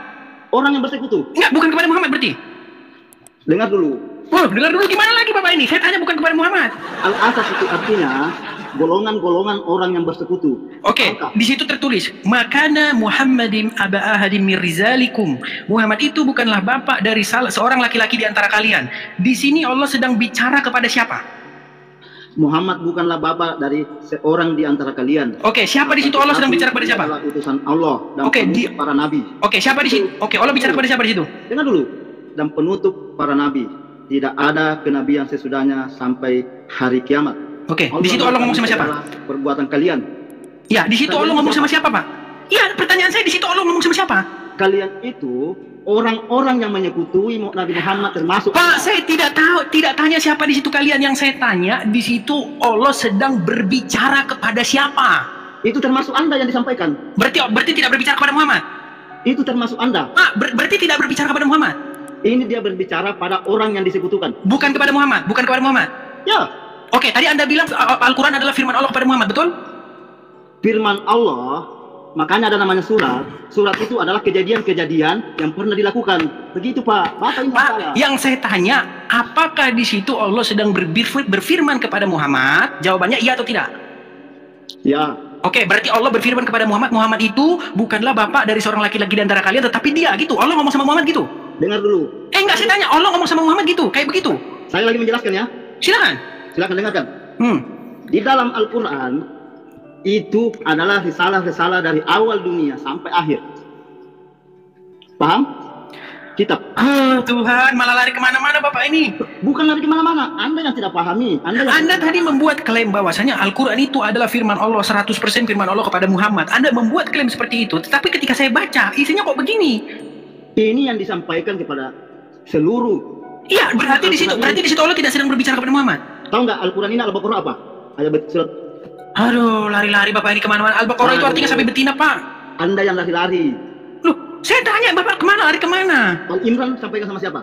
Orang yang bersekutu. Enggak, bukan kepada Muhammad berarti. Dengar dulu. Dengar dulu gimana lagi Bapak ini? Saya tanya bukan kepada Muhammad. Al-Ahzab itu artinya golongan-golongan orang yang bersekutu. Oke, di situ tertulis, makana Muhammadin aba ahadin min rizalikum. Muhammad itu bukanlah bapak dari seorang laki-laki di antara kalian. Di sini Allah sedang bicara kepada siapa? Muhammad bukanlah bapak dari seorang di antara kalian. Oke, siapa di situ Allah sedang bicara kepada siapa? Adalah utusan Allah dan penutup para nabi. Oke, siapa di situ? Oke, Allah bicara kepada siapa di situ? Dengar dulu. Dan penutup para nabi. Tidak ada kenabian sesudahnya sampai hari kiamat. Oke, di situ Allah ngomong sama siapa? Perbuatan kalian. Ya, di situ Allah ngomong sama siapa, Pak? Iya, pertanyaan saya di situ Allah ngomong sama siapa? Kalian itu orang-orang yang menyekutui Nabi Muhammad termasuk. Pak, saya tidak tahu, tidak tanya siapa di situ kalian. Yang saya tanya di situ Allah sedang berbicara kepada siapa? Itu termasuk Anda yang disampaikan. Berarti tidak berbicara kepada Muhammad. Itu termasuk Anda. Pak, berarti tidak berbicara kepada Muhammad. Ini dia berbicara pada orang yang disekutukan. Bukan kepada Muhammad, bukan kepada Muhammad. Ya. Oke, tadi Anda bilang Al-Quran adalah firman Allah kepada Muhammad, betul? Firman Allah, makanya ada namanya surat. Surat itu adalah kejadian-kejadian yang pernah dilakukan. Begitu, Pak. Bapak ini masalah. Yang saya tanya, apakah di situ Allah sedang berfirman kepada Muhammad? Jawabannya iya atau tidak? Ya. Oke, berarti Allah berfirman kepada Muhammad. Muhammad itu bukanlah bapak dari seorang laki-laki di antara kalian, tetapi dia gitu. Allah ngomong sama Muhammad gitu. Dengar dulu. Enggak, saya tanya, Allah ngomong sama Muhammad gitu, kayak begitu. Saya lagi menjelaskan ya. Silakan. Silakan dengarkan. Di dalam Al-Quran itu adalah risalah-risalah dari awal dunia sampai akhir. Paham? Kitab. Tuhan, malah lari kemana-mana Bapak ini. Bukan lari kemana-mana. Anda yang tidak pahami. Anda tadi membuat klaim bahwasanya Al-Quran itu adalah firman Allah, 100% firman Allah kepada Muhammad. Anda membuat klaim seperti itu. Tetapi ketika saya baca, isinya kok begini. Ini yang disampaikan kepada seluruh. Iya, berarti di situ Allah tidak sedang berbicara kepada Muhammad. Tahu nggak Al-Quran ini Al-Baqarah apa? Ayat surat. Aduh, lari-lari Bapak ini kemana-mana. Al-Baqarah itu artinya sampai betina, Pak. Anda yang lari-lari. Loh, Saya tanya Bapak kemana, lari kemana? Al Imran sampaikan sama siapa?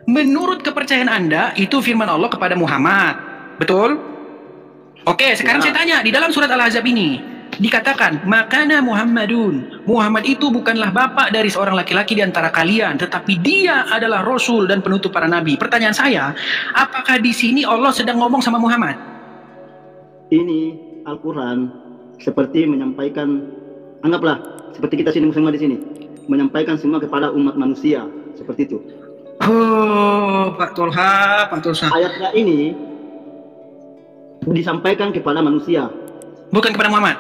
Menurut kepercayaan Anda, itu firman Allah kepada Muhammad. Betul? Oke, sekarang saya tanya, di dalam surat Al-Ahzab ini, dikatakan, makana Muhammadun. Muhammad itu bukanlah bapak dari seorang laki-laki di antara kalian, tetapi dia adalah Rasul dan penutup para nabi. Pertanyaan saya, apakah di sini Allah sedang ngomong sama Muhammad? Ini Al-Quran seperti menyampaikan, anggaplah, seperti kita sini semua di sini, menyampaikan semua kepada umat manusia, seperti itu. Oh, Pak Tolha. Ayatnya ini disampaikan kepada manusia, Bukan kepada Muhammad.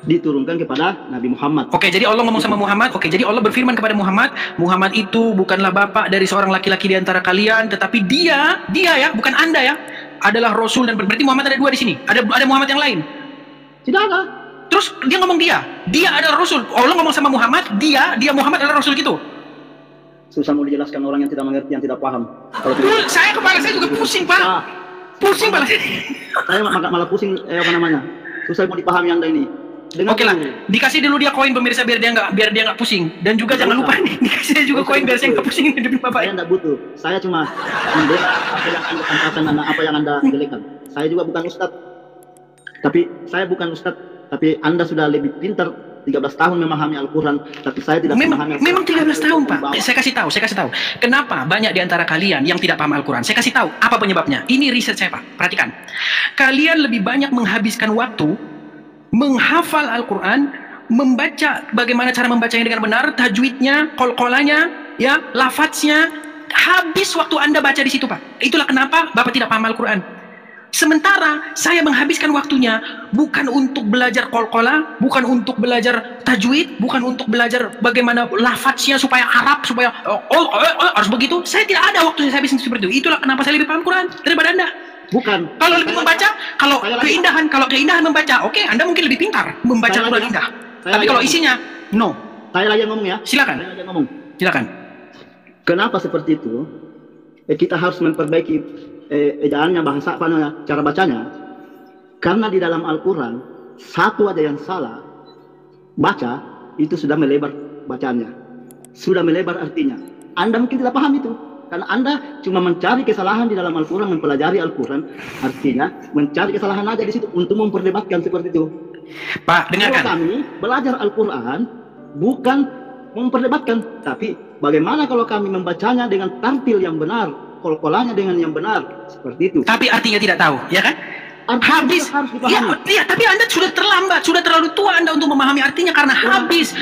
diturunkan kepada Nabi Muhammad. Oke, jadi Allah ngomong sama Muhammad. Oke, jadi Allah berfirman kepada Muhammad, Muhammad itu bukanlah bapak dari seorang laki-laki di antara kalian, tetapi dia ya, bukan Anda ya, adalah Rasul dan berarti Muhammad ada dua di sini. Ada Muhammad yang lain. Tidak ada. Terus dia ngomong dia adalah Rasul. Allah ngomong sama Muhammad, dia Muhammad adalah Rasul gitu. Susah mau dijelaskan orang yang tidak mengerti, yang tidak paham. Kalau Kepala saya juga pusing, Pak. Pusing kepala saya. saya malah pusing, susah mau dipahami Anda ini. Oke lah, dikasih dulu dia koin pemirsa biar dia nggak pusing. Dan juga jangan lupa nih, dikasih juga koin biar saya nggak pusing hidupin Bapak. Saya nggak butuh. Saya cuma membela apa yang Anda katakan, apa yang Anda jelekan. Saya juga bukan ustadz. Tapi Anda sudah lebih pintar, 13 tahun memahami Al-Quran, tapi saya tidak memahami Al-Quran. Memang 13 tahun, Pak. Saya kasih tahu. Kenapa banyak di antara kalian yang tidak paham Al-Quran? Saya kasih tahu apa penyebabnya. Ini riset saya, Pak. Perhatikan. Kalian lebih banyak menghabiskan waktu menghafal Al-Quran, membaca bagaimana cara membacanya dengan benar, tajwidnya, qalqalanya, ya, lafadznya. Habis waktu Anda baca di situ, Pak. Itulah kenapa Bapak tidak paham Al-Quran. Sementara saya menghabiskan waktunya bukan untuk belajar qalqalah, bukan untuk belajar tajwid, bukan untuk belajar bagaimana lafadznya supaya Arab, supaya harus begitu. Saya tidak ada waktu saya habisin seperti itu. Itulah kenapa saya lebih paham Quran daripada Anda. Bukan. Kalau lebih membaca, kalau keindahan membaca, oke, Anda mungkin lebih pintar membaca Quran indah. Tapi kalau isinya, no. Saya lagi yang ngomong ya. Silakan. Kenapa seperti itu? Kita harus memperbaiki ejaannya, bahasa apa namanya, cara bacanya. Karena di dalam Al-Quran satu aja yang salah baca itu sudah melebar bacaannya, sudah melebar artinya. Anda mungkin tidak paham itu karena Anda cuma mencari kesalahan di dalam Al-Quran, mempelajari Al-Quran, artinya mencari kesalahan aja di situ untuk memperdebatkan seperti itu. Pak, dengarkan. Kalau kami belajar Al-Quran bukan memperdebatkan, tapi bagaimana kalau kami membacanya dengan tartil yang benar, qalqalahnya dengan yang benar, seperti itu. Tapi artinya tidak tahu, ya kan? Habis, ya, tapi Anda sudah terlambat, sudah terlalu tua Anda untuk memahami artinya karena habis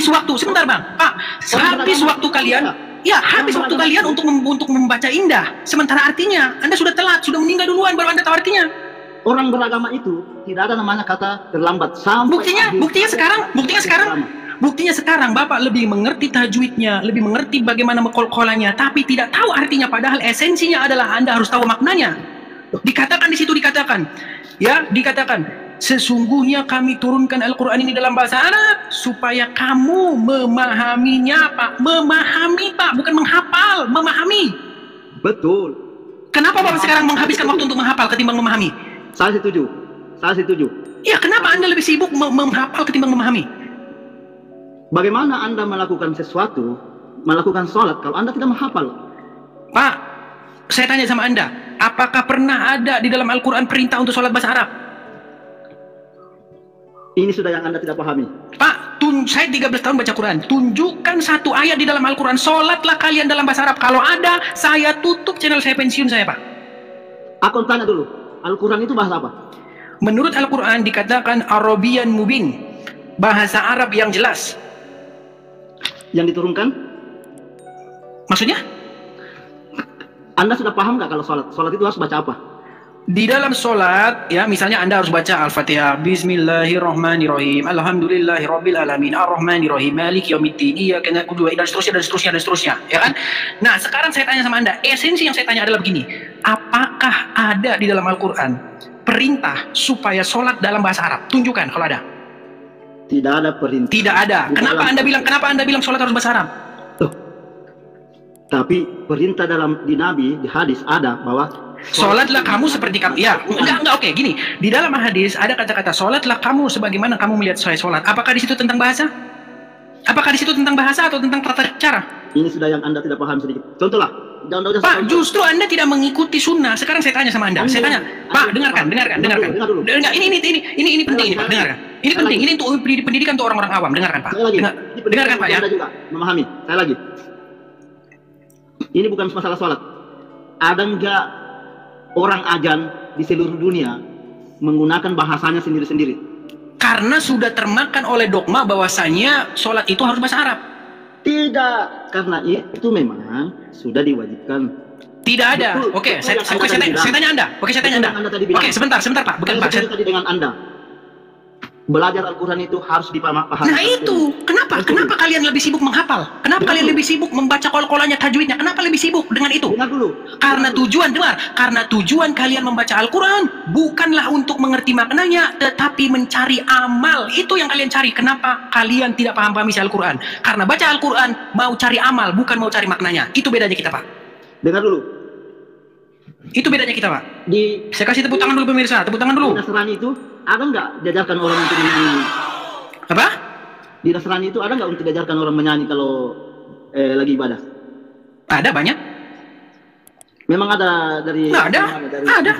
waktu. Sebentar Bang, Pak, habis waktu kalian, ya habis waktu kalian untuk membaca indah. Sementara artinya Anda sudah telat, sudah meninggal duluan baru Anda tahu artinya. Orang beragama itu tidak ada namanya kata terlambat. Buktinya sekarang Bapak lebih mengerti tajwidnya, lebih mengerti bagaimana qalqalahnya, tapi tidak tahu artinya. Padahal esensinya adalah Anda harus tahu maknanya. Dikatakan di situ, dikatakan sesungguhnya kami turunkan Al-Quran ini dalam bahasa Arab supaya kamu memahaminya, Pak. Memahami, Pak, bukan menghafal, memahami. Betul. Kenapa Bapak sekarang menghabiskan waktu untuk menghafal ketimbang memahami? Saya setuju. Ya, kenapa Anda lebih sibuk menghafal ketimbang memahami? Bagaimana Anda melakukan sesuatu, melakukan sholat kalau Anda tidak menghafal? Pak, saya tanya sama Anda, apakah pernah ada di dalam Al-Quran perintah untuk sholat bahasa Arab? Ini sudah yang Anda tidak pahami. Pak, saya 13 tahun baca Quran. Tunjukkan satu ayat di dalam Al-Quran, sholatlah kalian dalam bahasa Arab. Kalau ada, saya tutup channel saya, pensiun saya, Pak. Aku tanya dulu, Al-Quran itu bahasa apa? Menurut Al-Quran dikatakan Arabian mubin, bahasa Arab yang jelas. Yang diturunkan? Maksudnya? Anda sudah paham nggak kalau sholat? Sholat itu harus baca apa? Di dalam sholat, ya misalnya Anda harus baca Al-Fatihah, Bismillahirrahmanirrahim, Alhamdulillahirabbil alamin, Ar-Rahmanirrahim, Maliki yaumiddin, Iyyaka na'budu wa iyyaka nasta'in, dan seterusnya, ya kan? Nah, sekarang saya tanya sama Anda, esensi yang saya tanya adalah begini, apakah ada di dalam Al-Quran perintah supaya sholat dalam bahasa Arab? Tunjukkan kalau ada. Tidak ada perintah. Tidak ada. Kenapa Anda bilang sholat harus bahasa Arab? Tapi perintah di Nabi, di hadis ada bahwa sholatlah kamu seperti kamu. Ya, enggak, oke, gini. Di dalam hadis ada kata-kata sholatlah kamu sebagaimana kamu melihat saya sholat. Apakah di situ tentang bahasa? Apakah di situ tentang bahasa atau tentang tata cara? Ini sudah yang Anda tidak paham sedikit. Contohlah, jangan Pak, justru Anda tidak mengikuti sunnah. Sekarang saya tanya sama Anda. Saya tanya, Pak, dengarkan. Dengar, ini penting ini, Pak. Dengarkan. Ini penting. Ini untuk pendidikan untuk orang-orang awam. Dengarkan, Pak. Dengarkan, Pak, ya. Anda juga memahami. Saya lagi. Ini bukan masalah sholat. Ada enggak orang ajan di seluruh dunia menggunakan bahasanya sendiri-sendiri? Karena sudah termakan oleh dogma bahwasanya sholat itu harus bahasa Arab. Tidak, karena itu memang sudah diwajibkan. Tidak ada. Oke, saya tanya Anda. Oke, sebentar, Pak. Bukan Pak. Saya tadi dengan Anda. Belajar Al-Quran itu harus dipahami. Nah itu, kenapa kalian lebih sibuk menghafal? Kenapa kalian lebih sibuk membaca kol-kolannya, tajwidnya? Kenapa lebih sibuk dengan itu? Dengar dulu. Karena tujuan kalian membaca Al-Quran bukanlah untuk mengerti maknanya, tetapi mencari amal. Itu yang kalian cari. Kenapa kalian tidak paham isi Al-Quran? Karena baca Al-Quran mau cari amal, bukan mau cari maknanya. Itu bedanya kita, Pak. Dengar dulu. Itu bedanya kita, Pak. Saya kasih tepuk tangan dulu pemirsa, tepuk tangan dulu. Di Nasrani itu ada nggak diajarkan orang untuk menyanyi? Apa? Di Nasrani itu ada nggak untuk diajarkan orang menyanyi kalau lagi ibadah? Ada banyak. Memang ada dari. Ada. Ada.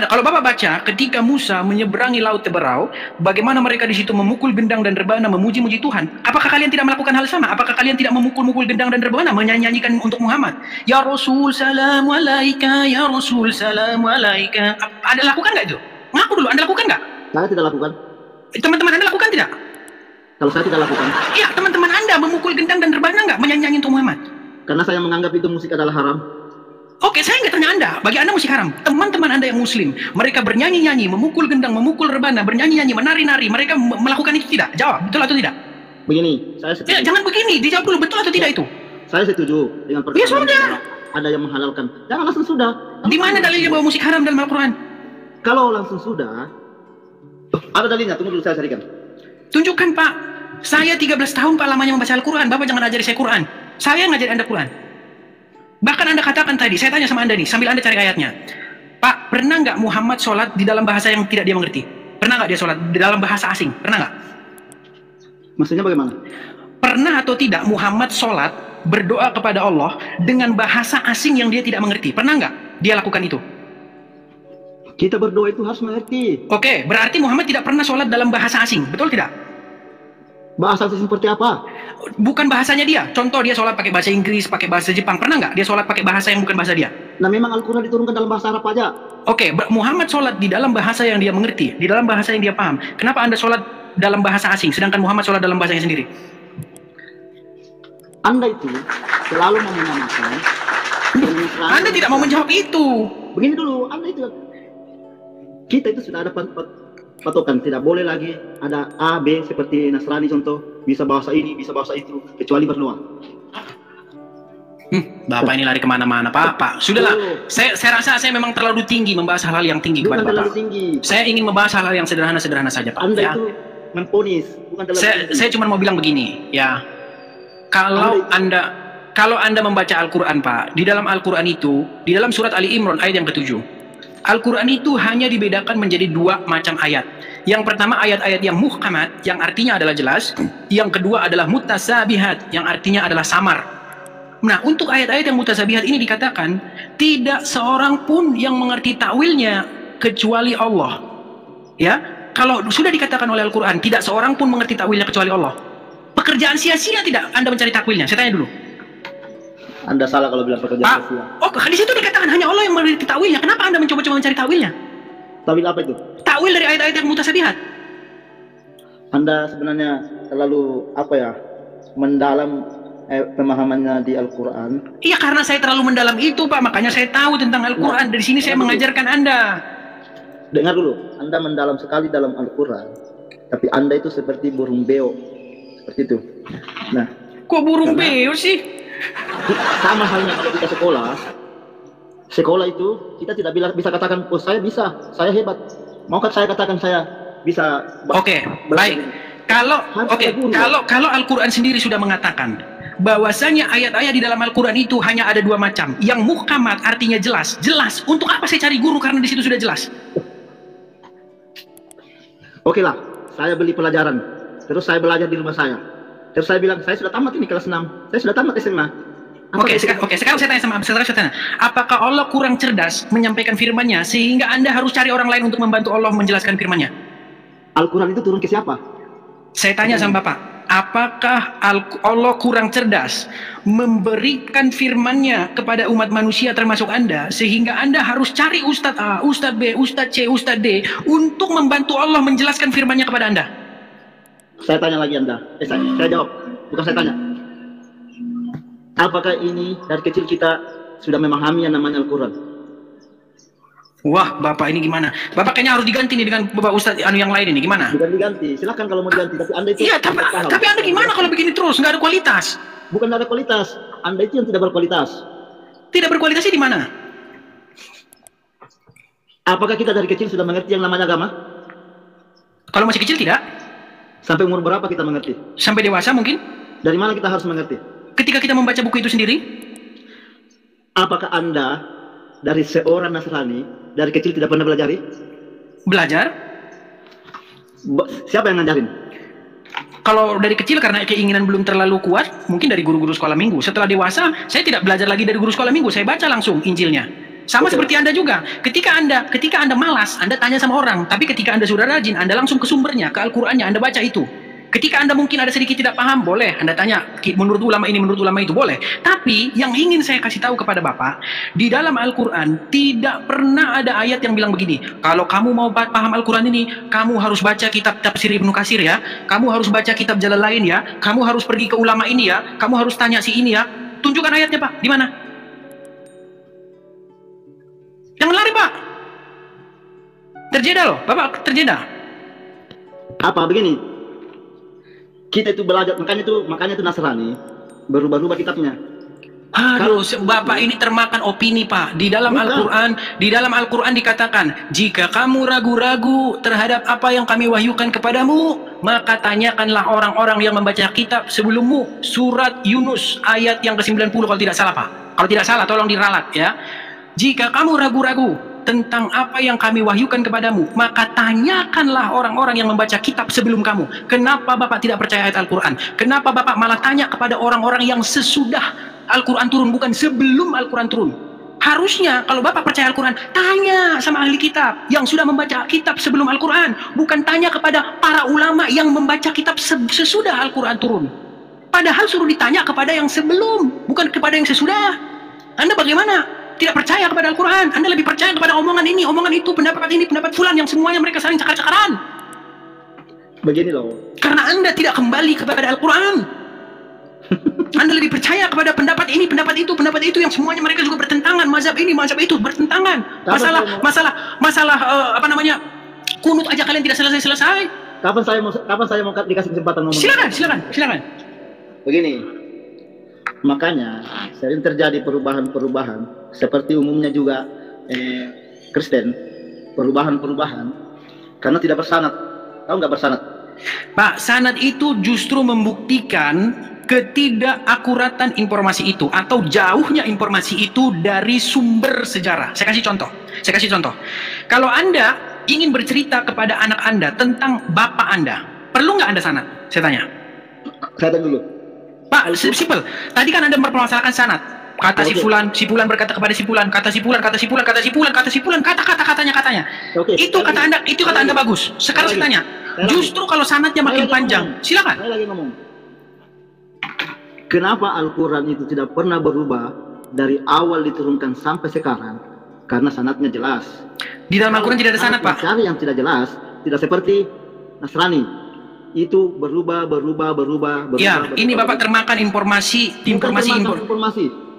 Kalau Bapak baca, ketika Musa menyeberangi laut Teberau, bagaimana mereka di situ memukul gendang dan rebana, memuji-muji Tuhan. Apakah kalian tidak melakukan hal sama? Apakah kalian tidak memukul-mukul gendang dan rebana, menyanyikan untuk Muhammad? Ya Rasul salamu alaika, ya Rasul salamu alaika. Anda lakukan nggak itu? Ngaku dulu, Anda lakukan nggak? Saya tidak lakukan. Teman-teman Anda lakukan tidak? Kalau saya tidak lakukan. Iya, teman-teman Anda memukul gendang dan rebana nggak, menyanyi untuk Muhammad? Karena saya menganggap itu musik adalah haram. Oke, saya nggak tanya Anda. Bagi Anda musik haram. Teman-teman Anda yang Muslim, mereka bernyanyi-nyanyi, memukul gendang, memukul rebana, bernyanyi-nyanyi, menari-nari. Mereka melakukan itu tidak? Jawab, betul atau tidak? Begini, saya setuju. Ya, jangan begini, dijawab dulu, betul atau tidak itu? Saya setuju dengan perkataan. Ya sudah. Ada yang menghalalkan. Jangan langsung sudah. Di mana dalilnya bahwa musik haram dalam Al-Quran? Kalau langsung sudah, ada dalilnya. Tunggu dulu saya carikan. Tunjukkan, Pak. Saya 13 tahun Pak lamanya membaca Al-Quran. Bapak jangan ajari saya Quran. Saya yang ngajari Anda Quran. Bahkan Anda katakan tadi, saya tanya sama Anda nih, sambil Anda cari ayatnya. Pak, pernah nggak Muhammad sholat di dalam bahasa yang tidak dia mengerti? Pernah nggak dia sholat di dalam bahasa asing? Pernah nggak? Maksudnya bagaimana? Pernah atau tidak Muhammad sholat berdoa kepada Allah dengan bahasa asing yang dia tidak mengerti? Pernah nggak dia lakukan itu? Kita berdoa itu harus mengerti. Oke, berarti Muhammad tidak pernah sholat dalam bahasa asing, betul tidak? Bahasa asing seperti apa? Bukan bahasanya dia. Contoh dia sholat pakai bahasa Inggris, pakai bahasa Jepang. Pernah nggak dia sholat pakai bahasa yang bukan bahasa dia? Nah memang Al-Quran diturunkan dalam bahasa Arab aja. Oke, Muhammad sholat di dalam bahasa yang dia mengerti, di dalam bahasa yang dia paham. Kenapa Anda sholat dalam bahasa asing, sedangkan Muhammad sholat dalam bahasanya sendiri? Anda itu selalu mau menyamakan. Anda tidak mau menjawab itu. Begini dulu, Anda itu. Kita itu sudah ada patokan, tidak boleh lagi ada A, B seperti Nasrani contoh, bisa bahasa ini, bisa bahasa itu, kecuali berdoa. Bapak ini lari kemana-mana, Pak. Sudahlah, saya rasa saya memang terlalu tinggi membahas hal-hal yang tinggi kepada Bapak. Saya ingin membahas hal-hal yang sederhana-sederhana saja, Pak. Anda ya. itu memponis, bukan terlalu tinggi. Saya cuma mau bilang begini, ya. Kalau Anda membaca Al-Quran, Pak, di dalam Al-Quran itu, di dalam surat Ali Imran ayat yang ke-7, Al-Quran itu hanya dibedakan menjadi 2 macam ayat. Yang pertama ayat-ayat yang muhkamat, yang artinya adalah jelas. Yang kedua adalah mutasabihat, yang artinya adalah samar. Nah, untuk ayat-ayat yang mutasabihat ini dikatakan, tidak seorang pun yang mengerti takwilnya kecuali Allah. Ya, kalau sudah dikatakan oleh Al-Quran, tidak seorang pun mengerti takwilnya kecuali Allah. Pekerjaan sia-sia tidak Anda mencari takwilnya? Saya tanya dulu. Anda salah kalau bilang pekerjaan sia-sia. Oh, di situ dikatakan hanya Allah yang mengerti takwilnya. Kenapa Anda mencoba-coba mencari takwilnya? Takwil apa itu? Takwil dari ayat-ayat yang mutasabihat. Anda sebenarnya terlalu mendalam pemahamannya di Al-Quran. Iya, karena saya terlalu mendalam itu, Pak. Makanya saya tahu tentang Al-Quran. Dari sini saya mengajarkan Anda. Dengar dulu, Anda mendalam sekali dalam Al-Quran, tapi Anda itu seperti burung beo, seperti itu. Nah, kok burung beo sih? Sama halnya kalau kita sekolah itu kita tidak bisa katakan, oh saya bisa, saya hebat. Maukah saya katakan saya bisa? Oke, baik. Kalau Al-Quran sendiri sudah mengatakan bahwasanya ayat-ayat di dalam Al-Quran itu hanya ada 2 macam. Yang muhkamat artinya jelas. Jelas. Untuk apa saya cari guru karena di situ sudah jelas? Oke lah, saya beli pelajaran. Terus saya belajar di rumah saya. Terus saya bilang, saya sudah tamat ini kelas 6. Saya sudah tamat SMA. Sekarang saya tanya apakah Allah kurang cerdas menyampaikan firman-Nya sehingga Anda harus cari orang lain untuk membantu Allah menjelaskan firman-Nya? Al-Quran itu turun ke siapa? Saya tanya sama Bapak, apakah Allah kurang cerdas memberikan firman-Nya kepada umat manusia termasuk Anda sehingga Anda harus cari Ustadz A, Ustadz B, Ustadz C, Ustadz D untuk membantu Allah menjelaskan firman-Nya kepada Anda? Saya tanya lagi Anda. Saya jawab, bukan saya tanya. Apakah ini dari kecil kita sudah memahami yang namanya Al-Quran? Wah, Bapak ini gimana? Bapak kayaknya harus diganti nih dengan Bapak Ustadz yang lain ini, gimana? Bukan diganti, silahkan kalau mau diganti. Tapi Anda itu... Iya, tapi Anda gimana kalau begini terus? Nggak ada kualitas. Bukan nggak ada kualitas, Anda itu yang tidak berkualitas. Tidak berkualitasnya di mana? Apakah kita dari kecil sudah mengerti yang namanya agama? Kalau masih kecil tidak. Sampai umur berapa kita mengerti? Sampai dewasa mungkin. Dari mana kita harus mengerti? Ketika kita membaca buku itu sendiri. Apakah Anda dari seorang Nasrani dari kecil tidak pernah belajar? Belajar? Siapa yang ngajarin? Kalau dari kecil karena keinginan belum terlalu kuat, mungkin dari guru-guru sekolah minggu. Setelah dewasa, saya tidak belajar lagi dari guru sekolah minggu, saya baca langsung Injilnya. Sama seperti Anda juga. Ketika Anda malas, Anda tanya sama orang. Tapi ketika Anda sudah rajin, Anda langsung ke sumbernya, ke Al-Qur'annya, Anda baca itu. Ketika Anda mungkin ada sedikit tidak paham, boleh Anda tanya, menurut ulama ini, menurut ulama itu, boleh. Tapi yang ingin saya kasih tahu kepada Bapak, di dalam Al-Quran tidak pernah ada ayat yang bilang begini, kalau kamu mau paham Al-Quran ini, kamu harus baca kitab Tafsir Ibnu Katsir ya, kamu harus baca kitab Jalalain ya, kamu harus pergi ke ulama ini ya, kamu harus tanya si ini ya. Tunjukkan ayatnya Pak, di mana? Jangan lari Pak. Terjeda loh, Bapak terjeda. Apa begini? Kita itu belajar, makanya itu Nasrani berubah-ubah kitabnya. Aduh, Bapak ini termakan opini Pak. Di dalam Al-Quran dikatakan, jika kamu ragu-ragu terhadap apa yang kami wahyukan kepadamu, maka tanyakanlah orang-orang yang membaca kitab sebelummu. Surat Yunus ayat yang ke-90 kalau tidak salah Pak. Kalau tidak salah tolong diralat ya. Jika kamu ragu-ragu tentang apa yang kami wahyukan kepadamu, maka tanyakanlah orang-orang yang membaca kitab sebelum kamu. Kenapa Bapak tidak percaya ayat Al-Quran? Kenapa Bapak malah tanya kepada orang-orang yang sesudah Al-Quran turun, bukan sebelum Al-Quran turun? Harusnya kalau Bapak percaya Al-Quran, tanya sama ahli kitab yang sudah membaca kitab sebelum Al-Quran, bukan tanya kepada para ulama yang membaca kitab sesudah Al-Quran turun. Padahal suruh ditanya kepada yang sebelum, bukan kepada yang sesudah. Anda bagaimana? Tidak percaya kepada Al-Quran, Anda lebih percaya kepada omongan ini, omongan itu, pendapat ini, pendapat fulan, yang semuanya mereka saling cakar-cakaran. Begini loh. Karena Anda tidak kembali kepada Al-Quran. Anda lebih percaya kepada pendapat ini, pendapat itu, yang semuanya mereka juga bertentangan, mazhab ini, mazhab itu bertentangan. Masalah kunut aja kalian tidak selesai. Kapan saya mau dikasih kesempatan ngomong? Silakan. Begini. Makanya sering terjadi perubahan-perubahan seperti umumnya juga Kristen, perubahan-perubahan karena tidak bersanad. Tahu nggak bersanad? Pak, sanad itu justru membuktikan ketidakakuratan informasi itu atau jauhnya informasi itu dari sumber sejarah. Saya kasih contoh. Kalau Anda ingin bercerita kepada anak Anda tentang bapak Anda, perlu nggak Anda sanad? Saya tanya. Saya tanya dulu. Pak, simpel. Tadi kan Anda mempermasalahkan sanad. Kata si fulan berkata kepada si fulan, kata katanya. Itu kata Anda bagus. Sekarang saya tanya, justru kalau sanadnya makin panjang, silakan. Saya lagi ngomong. Kenapa Al-Quran itu tidak pernah berubah dari awal diturunkan sampai sekarang? Karena sanadnya jelas. Di dalam Al-Quran tidak ada sanad, Pak. Cari yang tidak jelas, tidak seperti Nasrani. Itu berubah. Ya, ini Bapak termakan informasi.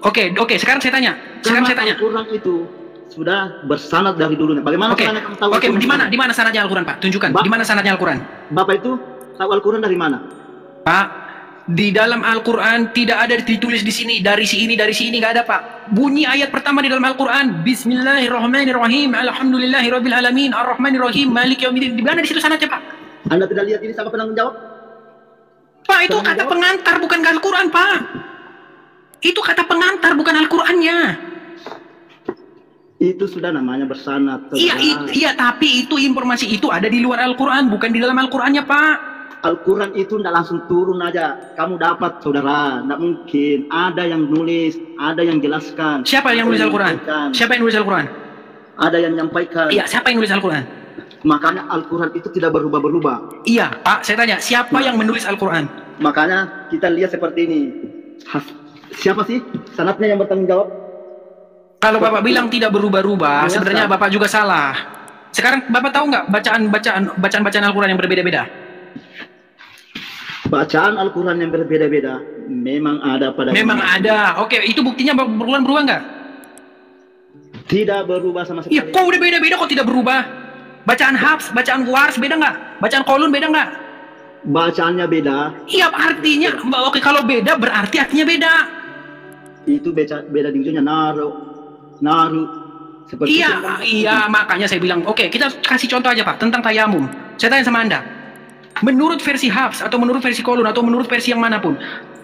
Oke, sekarang saya tanya. Al-Quran itu sudah bersanad dari dulunya. Bagaimana caranya kamu tahu? Oke, di mana sanadnya Al-Quran, Pak? Tunjukkan. Di mana sanadnya Al-Quran? Bapak itu tahu Al-Quran dari mana? Pak, di dalam Al-Quran tidak ada ditulis di sini dari sini nggak ada Pak. Bunyi ayat pertama di dalam Al-Quran, Bismillahirrahmanirrahim, Alhamdulillahirabbil alamin, Arrahmanirrahim, Maliki yaumiddin. Di mana di situ sanadnya Pak? Anda tidak lihat ini sama penanggung jawab? Pak, itu kata pengantar bukan Al-Quran Pak. Itu kata pengantar bukan Al-Qurannya. Itu sudah namanya bersanad. Iya, tapi itu informasi itu ada di luar Al-Quran, bukan di dalam Al-Qurannya Pak. Al-Quran itu tidak langsung turun aja kamu dapat, saudara. Tidak mungkin. Ada yang nulis, ada yang jelaskan. Siapa yang nulis Al-Quran? Siapa yang nulis Al-Quran? Ada yang menyampaikan. Iya, siapa yang nulis Al-Quran? Makanya Al-Quran itu tidak berubah-berubah. Iya, Pak, saya tanya, siapa yang menulis Al-Quran? Makanya kita lihat seperti ini. Siapa sih sanadnya yang bertanggung jawab? Kalau Bapak bilang tidak berubah-ubah, sebenarnya Bapak juga salah. Sekarang Bapak tahu nggak bacaan Al-Quran yang berbeda-beda? Bacaan Al-Quran yang berbeda-beda memang ada pada. Memang ada. Oke, itu buktinya berubah nggak? Tidak berubah sama sekali. Iya, kok udah beda-beda kok tidak berubah? Bacaan Hafs, bacaan Wars beda nggak? Bacaan Qalun beda nggak? Bacaannya beda. Iya, artinya, oke, kalau beda berarti artinya beda. Itu beda di ujungnya naru. Seperti iya, makanya saya bilang, oke, kita kasih contoh aja Pak tentang tayamum. Saya tanya sama Anda, menurut versi Hafs atau menurut versi Qalun atau menurut versi yang manapun,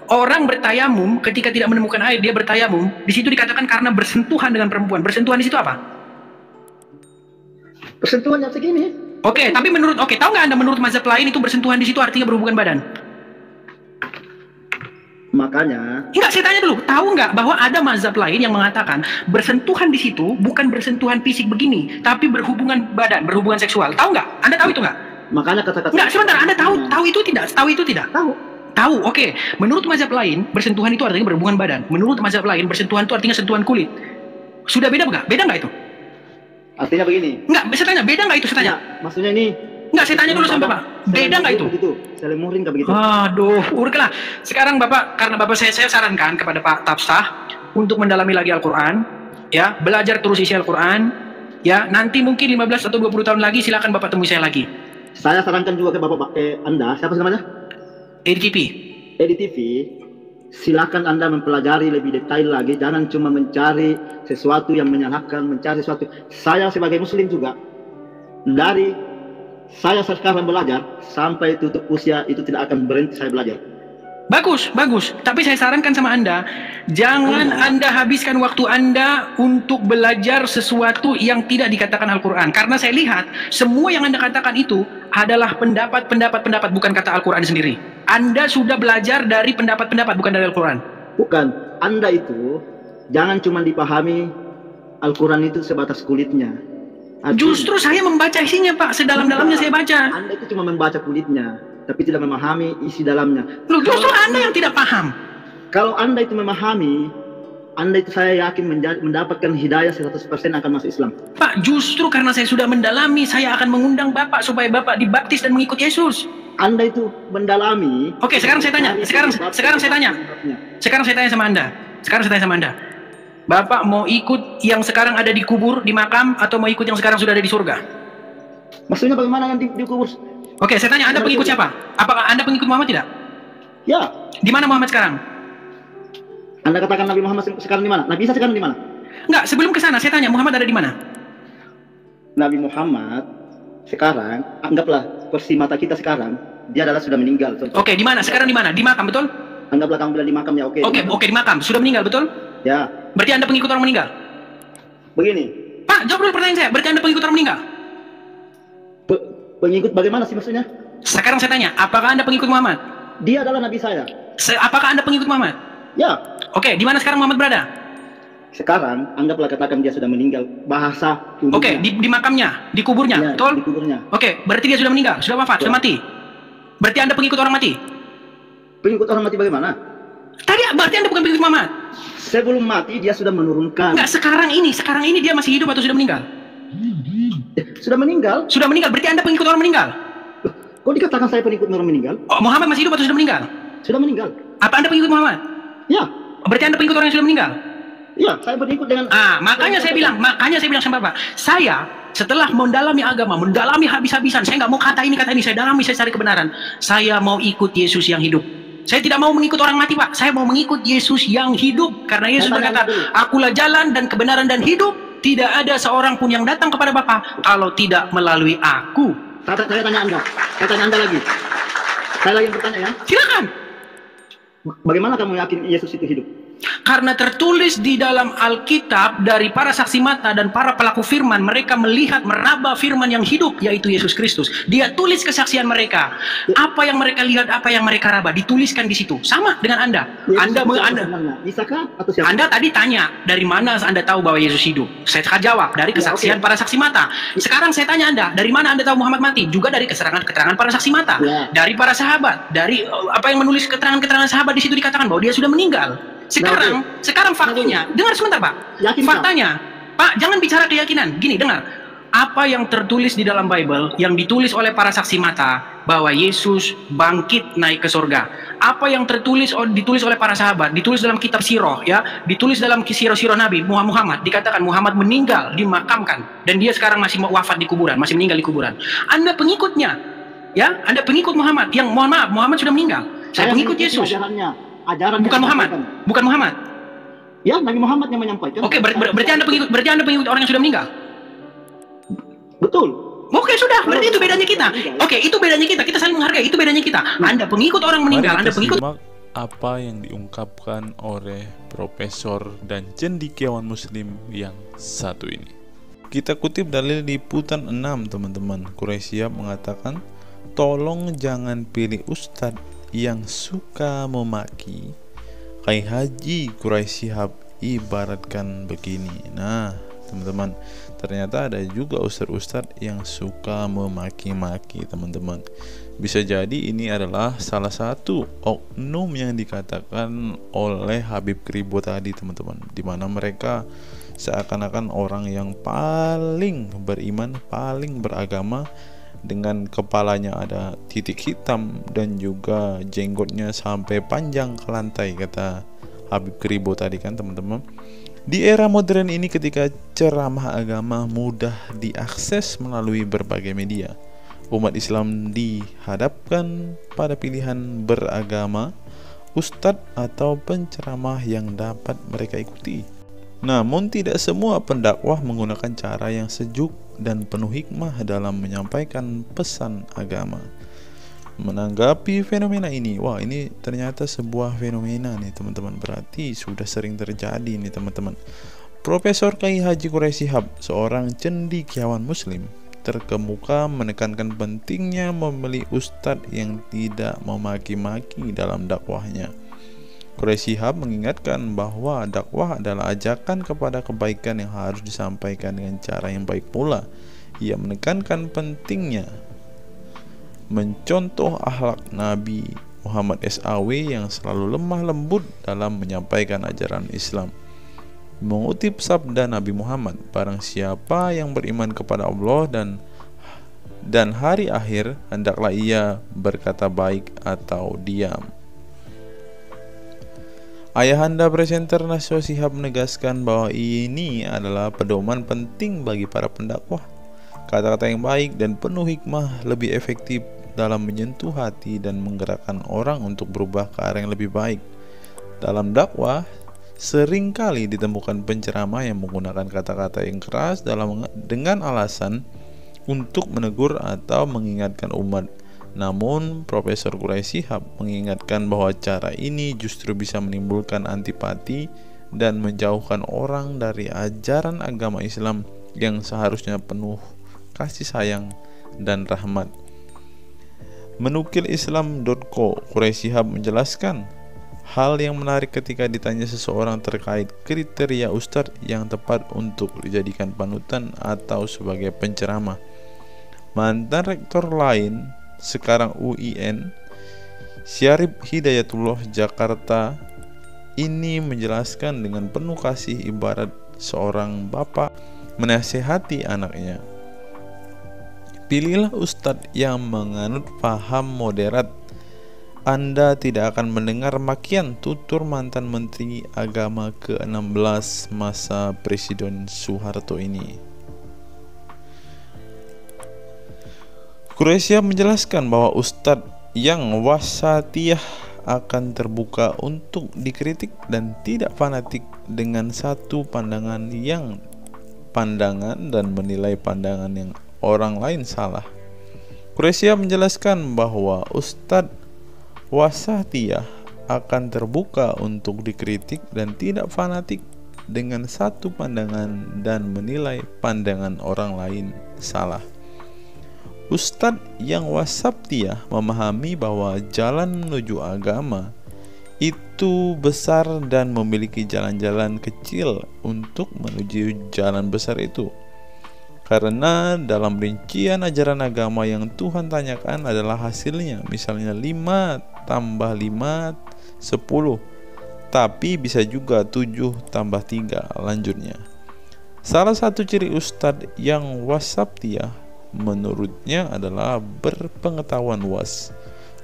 orang bertayamum ketika tidak menemukan air dia bertayamum, di situ dikatakan karena bersentuhan dengan perempuan. Bersentuhan di situ apa? Persentuhannya segini. Oke, tapi tahu nggak Anda menurut mazhab lain itu bersentuhan di situ artinya berhubungan badan? Makanya. Enggak, saya tanya dulu, tahu nggak bahwa ada mazhab lain yang mengatakan bersentuhan di situ bukan bersentuhan fisik begini, tapi berhubungan badan, berhubungan seksual. Tahu nggak? Anda tahu itu nggak? Makanya kata-kata. Nggak, sebentar, Anda tahu itu tidak? Tahu itu tidak? Tahu, oke. Menurut mazhab lain, bersentuhan itu artinya berhubungan badan. Menurut mazhab lain, bersentuhan itu artinya sentuhan kulit. Sudah beda nggak? Beda nggak itu? Artinya begini. Enggak, saya tanya, beda nggak itu? Saya tanya. Ya, maksudnya ini. Enggak, saya tanya dulu sama Bapak. Beda nggak itu? Begitu. Saling muhrim nggak begitu? Aduh, urutlah. Sekarang Bapak, karena Bapak saya sarankan kepada Pak Tafsah untuk mendalami lagi Al-Quran, ya, belajar terus isi Al-Quran, ya, nanti mungkin 15 atau 20 tahun lagi silakan Bapak temui saya lagi. Saya sarankan juga ke Bapak Anda, siapa namanya? EDTV, silakan Anda mempelajari lebih detail lagi, jangan cuma mencari sesuatu yang menyalahkan, mencari sesuatu. Saya sebagai muslim juga, dari saya sekarang belajar sampai tutup usia itu tidak akan berhenti saya belajar. Bagus, bagus. Tapi saya sarankan sama Anda, jangan Anda habiskan waktu Anda untuk belajar sesuatu yang tidak dikatakan Al-Quran. Karena saya lihat, semua yang Anda katakan itu adalah pendapat, bukan kata Al-Quran sendiri. Anda sudah belajar dari pendapat, bukan dari Al-Quran. Bukan, Anda itu jangan cuma dipahami Al-Quran itu sebatas kulitnya. Justru saya membaca isinya Pak, sedalam-dalamnya saya baca. Anda itu cuma membaca kulitnya, tapi tidak memahami isi dalamnya. Loh, justru Anda yang tidak paham. Kalau Anda itu memahami, Anda itu saya yakin mendapatkan hidayah 100% akan masuk Islam. Pak, justru karena saya sudah mendalami, saya akan mengundang Bapak supaya Bapak dibaptis dan mengikut Yesus. Anda itu mendalami. Oke, sekarang saya tanya. Sekarang saya tanya. Sekarang saya tanya sama Anda. Bapak mau ikut yang sekarang ada di kubur, di makam, atau mau ikut yang sekarang sudah ada di surga? Maksudnya bagaimana yang di kubur? Oke, saya tanya, Anda pengikut siapa? Apakah Anda pengikut Muhammad tidak? Ya. Di mana Muhammad sekarang? Anda katakan Nabi Muhammad sekarang di mana? Nabi Isa sekarang di mana? Enggak, sebelum ke sana saya tanya, Muhammad ada di mana? Nabi Muhammad sekarang, anggaplah versi mata kita sekarang, dia adalah sudah meninggal. Oke, di mana? Sekarang di mana? Di makam, betul? Anggaplah kamu bilang di makam ya, oke. Oke, di makam. Sudah meninggal, betul? Ya. Berarti Anda pengikut orang meninggal? Begini. Pak, jawab dulu pertanyaan saya. Berarti Anda pengikut orang meninggal? Pengikut bagaimana sih maksudnya? Sekarang saya tanya, apakah Anda pengikut Muhammad? Dia adalah Nabi saya. Apakah Anda pengikut Muhammad? Ya. Oke, di mana sekarang Muhammad berada? Sekarang, anggaplah katakan dia sudah meninggal. Bahasa umumnya. Oke, di makamnya, di kuburnya, ya, betul? Di kuburnya. Oke, berarti dia sudah meninggal, sudah wafat, sudah mati. Berarti Anda pengikut orang mati? Pengikut orang mati bagaimana? Tadi berarti Anda bukan pengikut Muhammad? Sebelum mati dia sudah menurunkan. Enggak, sekarang ini dia masih hidup atau sudah meninggal? Sudah meninggal. Sudah meninggal, berarti Anda pengikut orang meninggal? Kok dikatakan saya pengikut orang meninggal? Oh, Muhammad masih hidup atau sudah meninggal? Sudah meninggal. Apa Anda pengikut Muhammad? Ya. Berarti Anda pengikut orang yang sudah meninggal? Ya, saya pengikut dengan. Makanya saya bilang sama Bapak, saya setelah mendalami agama, mendalami habis-habisan, saya nggak mau kata ini, saya dalami, saya cari kebenaran. Saya mau ikut Yesus yang hidup. Saya tidak mau mengikut orang mati, Pak. Saya mau mengikut Yesus yang hidup. Karena Yesus berkata, akulah jalan dan kebenaran dan hidup. Tidak ada seorang pun yang datang kepada Bapa kalau tidak melalui aku. Saya tanya Anda. Saya tanya Anda lagi. Saya lagi bertanya ya. Silakan. Bagaimana kamu yakin Yesus itu hidup? Karena tertulis di dalam Alkitab dari para saksi mata dan para pelaku firman, mereka melihat meraba firman yang hidup, yaitu Yesus Kristus. Dia tulis kesaksian mereka. Apa yang mereka lihat, apa yang mereka raba, dituliskan di situ. Sama dengan Anda. Anda tadi tanya, dari mana Anda tahu bahwa Yesus hidup? Saya jawab, dari kesaksian para saksi mata. Sekarang saya tanya Anda, dari mana Anda tahu Muhammad mati? Juga dari keterangan para saksi mata. Dari para sahabat. Dari apa yang menulis keterangan-keterangan sahabat, di situ dikatakan bahwa dia sudah meninggal. Sekarang faktanya, dengar sebentar Pak. Faktanya, Pak, jangan bicara keyakinan. Gini, dengar. Apa yang tertulis di dalam Bible, yang ditulis oleh para saksi mata, bahwa Yesus bangkit naik ke surga. Apa yang ditulis oleh para sahabat, ditulis dalam kitab Sirah, ya, ditulis dalam sirah Nabi Muhammad, dikatakan Muhammad meninggal, dimakamkan, dan dia sekarang masih wafat di kuburan, masih meninggal di kuburan. Anda pengikutnya, ya, Anda pengikut Muhammad, yang mohon maaf, Muhammad sudah meninggal. Saya pengikut Yesus. Bukan Muhammad. Ya, Nabi Muhammad yang menyampaikan. Oke, berarti Anda pengikut orang yang sudah meninggal. Betul. Oke, sudah. Berarti itu bedanya kita. Oke, itu bedanya kita. Kita saling menghargai. Itu bedanya kita. Anda pengikut orang meninggal, Anda pengikut. Simak apa yang diungkapkan oleh profesor dan cendekiawan muslim yang satu ini. Kita kutip dalil liputan 6, teman-teman. Quraisy Shihab mengatakan, "Tolong jangan pilih ustadz yang suka memaki." Kiai Haji Quraisy Shihab ibaratkan begini. Nah, teman-teman, ternyata ada juga ustadz-ustadz yang suka memaki-maki, teman-teman. Bisa jadi ini adalah salah satu oknum yang dikatakan oleh Habib Kribo tadi, teman-teman, di mana mereka seakan-akan orang yang paling beriman, paling beragama, dengan kepalanya ada titik hitam dan juga jenggotnya sampai panjang ke lantai, kata Habib Kribo tadi kan, teman-teman. Di era modern ini, ketika ceramah agama mudah diakses melalui berbagai media, umat Islam dihadapkan pada pilihan beragama, ustadz atau penceramah yang dapat mereka ikuti. Namun tidak semua pendakwah menggunakan cara yang sejuk dan penuh hikmah dalam menyampaikan pesan agama. Menanggapi fenomena ini, wah, ini ternyata sebuah fenomena nih, teman-teman. Berarti sudah sering terjadi nih, teman-teman. Profesor Kiai Haji Quraisy Shihab, seorang cendekiawan muslim, terkemuka menekankan pentingnya memilih ustadz yang tidak memaki-maki dalam dakwahnya. Quraisy Shihab mengingatkan bahwa dakwah adalah ajakan kepada kebaikan yang harus disampaikan dengan cara yang baik pula. Ia menekankan pentingnya mencontoh akhlak Nabi Muhammad SAW yang selalu lemah lembut dalam menyampaikan ajaran Islam. Mengutip sabda Nabi Muhammad, "Barang siapa yang beriman kepada Allah dan hari akhir, hendaklah ia berkata baik atau diam." Ayahanda presenter Naswa Shihab menegaskan bahwa ini adalah pedoman penting bagi para pendakwah. Kata-kata yang baik dan penuh hikmah lebih efektif dalam menyentuh hati dan menggerakkan orang untuk berubah ke arah yang lebih baik. Dalam dakwah, seringkali ditemukan penceramah yang menggunakan kata-kata yang keras dengan alasan untuk menegur atau mengingatkan umat. Namun, Profesor Quraisy Shihab mengingatkan bahwa cara ini justru bisa menimbulkan antipati dan menjauhkan orang dari ajaran agama Islam yang seharusnya penuh kasih sayang dan rahmat. Menukil Islam.co, Quraisy Shihab menjelaskan hal yang menarik ketika ditanya seseorang terkait kriteria ustadz yang tepat untuk dijadikan panutan atau sebagai penceramah. Mantan rektor lain, sekarang UIN, Syarif Hidayatullah Jakarta, ini menjelaskan dengan penuh kasih ibarat seorang bapak menasihati anaknya. Pilihlah ustadz yang menganut paham moderat. Anda tidak akan mendengar makian, tutur mantan Menteri Agama ke-16 masa Presiden Soeharto ini. Quraisy Shihab menjelaskan bahwa ustadz yang wasatiyah akan terbuka untuk dikritik dan tidak fanatik dengan satu pandangan dan menilai pandangan yang orang lain salah. Quraisy Shihab menjelaskan bahwa ustadz wasatiyah akan terbuka untuk dikritik dan tidak fanatik dengan satu pandangan dan menilai pandangan orang lain salah. Ustadz yang wasatiyah memahami bahwa jalan menuju agama itu besar dan memiliki jalan-jalan kecil untuk menuju jalan besar itu. Karena dalam rincian ajaran agama yang Tuhan tanyakan adalah hasilnya, misalnya 5 tambah 5 10, tapi bisa juga 7 tambah 3 lanjutnya. Salah satu ciri ustadz yang wasatiyah menurutnya adalah berpengetahuan luas.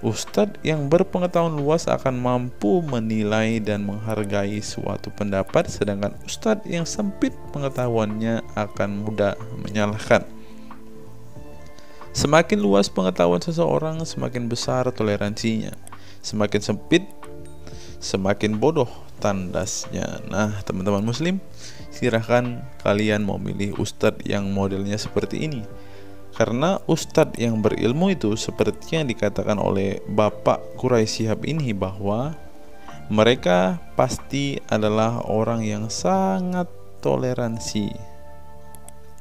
Ustadz yang berpengetahuan luas akan mampu menilai dan menghargai suatu pendapat, sedangkan ustadz yang sempit pengetahuannya akan mudah menyalahkan. Semakin luas pengetahuan seseorang, semakin besar toleransinya. Semakin sempit, semakin bodoh tandasnya. Nah, teman-teman muslim, silahkan kalian mau milih ustadz yang modelnya seperti ini. Karena ustadz yang berilmu itu seperti yang dikatakan oleh Bapak Quraisy Shihab ini, bahwa mereka pasti adalah orang yang sangat toleransi.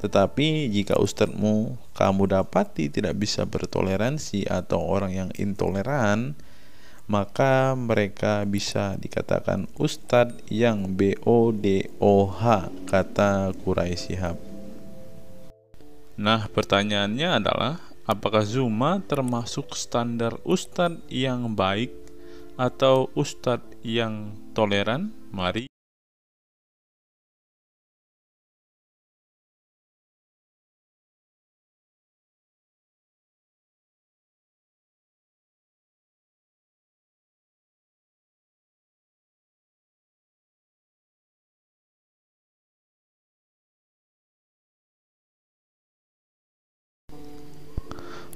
Tetapi jika ustadzmu kamu dapati tidak bisa bertoleransi atau orang yang intoleran, maka mereka bisa dikatakan ustadz yang BODOH, kata Quraisy Shihab. Nah, pertanyaannya adalah, apakah Zuma termasuk standar ustadz yang baik atau ustadz yang toleran? Mari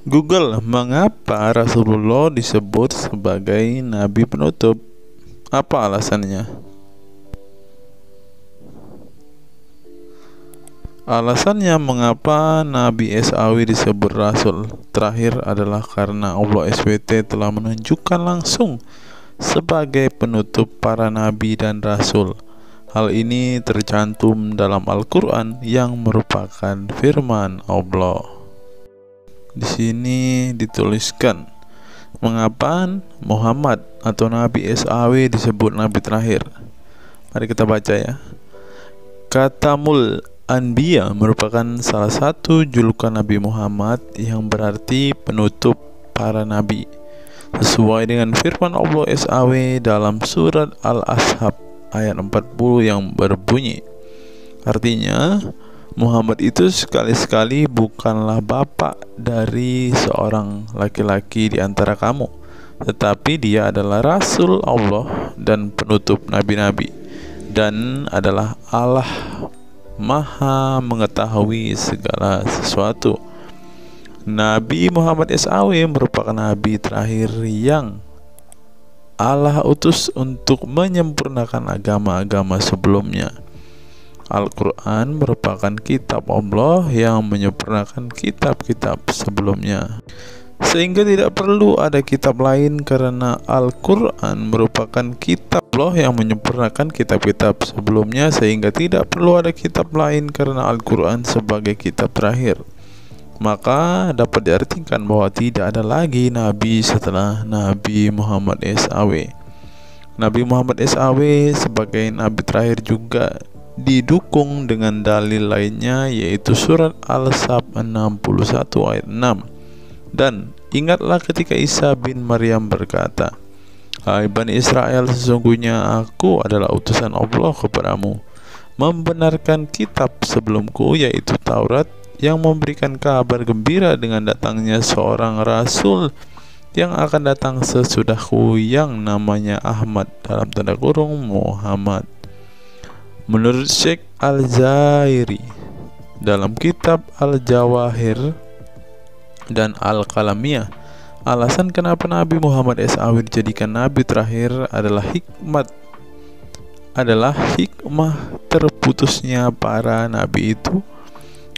Google, mengapa Rasulullah disebut sebagai nabi penutup? Apa alasannya? Alasannya mengapa Nabi SAW disebut Rasul terakhir adalah karena Allah SWT telah menunjukkan langsung sebagai penutup para nabi dan rasul. Hal ini tercantum dalam Al-Quran yang merupakan firman Allah. Di sini dituliskan, mengapa Muhammad atau Nabi SAW disebut Nabi terakhir? Mari kita baca ya. Katamul Anbiya merupakan salah satu julukan Nabi Muhammad yang berarti penutup para nabi, sesuai dengan firman Allah SAW dalam surat Al-Ashab ayat 40 yang berbunyi, artinya Muhammad itu sekali-sekali bukanlah bapak dari seorang laki-laki di antara kamu, tetapi dia adalah Rasul Allah dan penutup nabi-nabi, dan adalah Allah Maha mengetahui segala sesuatu. Nabi Muhammad SAW merupakan nabi terakhir yang Allah utus untuk menyempurnakan agama-agama sebelumnya. Al-Quran merupakan kitab Allah yang menyempurnakan kitab-kitab sebelumnya, sehingga tidak perlu ada kitab lain karena Al-Quran merupakan kitab Allah yang menyempurnakan kitab-kitab sebelumnya, sehingga tidak perlu ada kitab lain karena Al-Quran sebagai kitab terakhir. Maka dapat diartikan bahwa tidak ada lagi nabi setelah Nabi Muhammad SAW. Nabi Muhammad SAW sebagai nabi terakhir juga didukung dengan dalil lainnya, yaitu surat Al-Sab 61 ayat 6. Dan ingatlah ketika Isa bin Maryam berkata, "Hai Bani Israel, sesungguhnya aku adalah utusan Allah kepadamu, membenarkan kitab sebelumku, yaitu Taurat, yang memberikan kabar gembira dengan datangnya seorang Rasul yang akan datang sesudahku, yang namanya Ahmad dalam tanda kurung Muhammad." Menurut Syekh Al-Zairi dalam kitab Al-Jawahir dan Al-Qalamiyah, alasan kenapa Nabi Muhammad SAW dijadikan nabi terakhir adalah hikmah terputusnya para nabi itu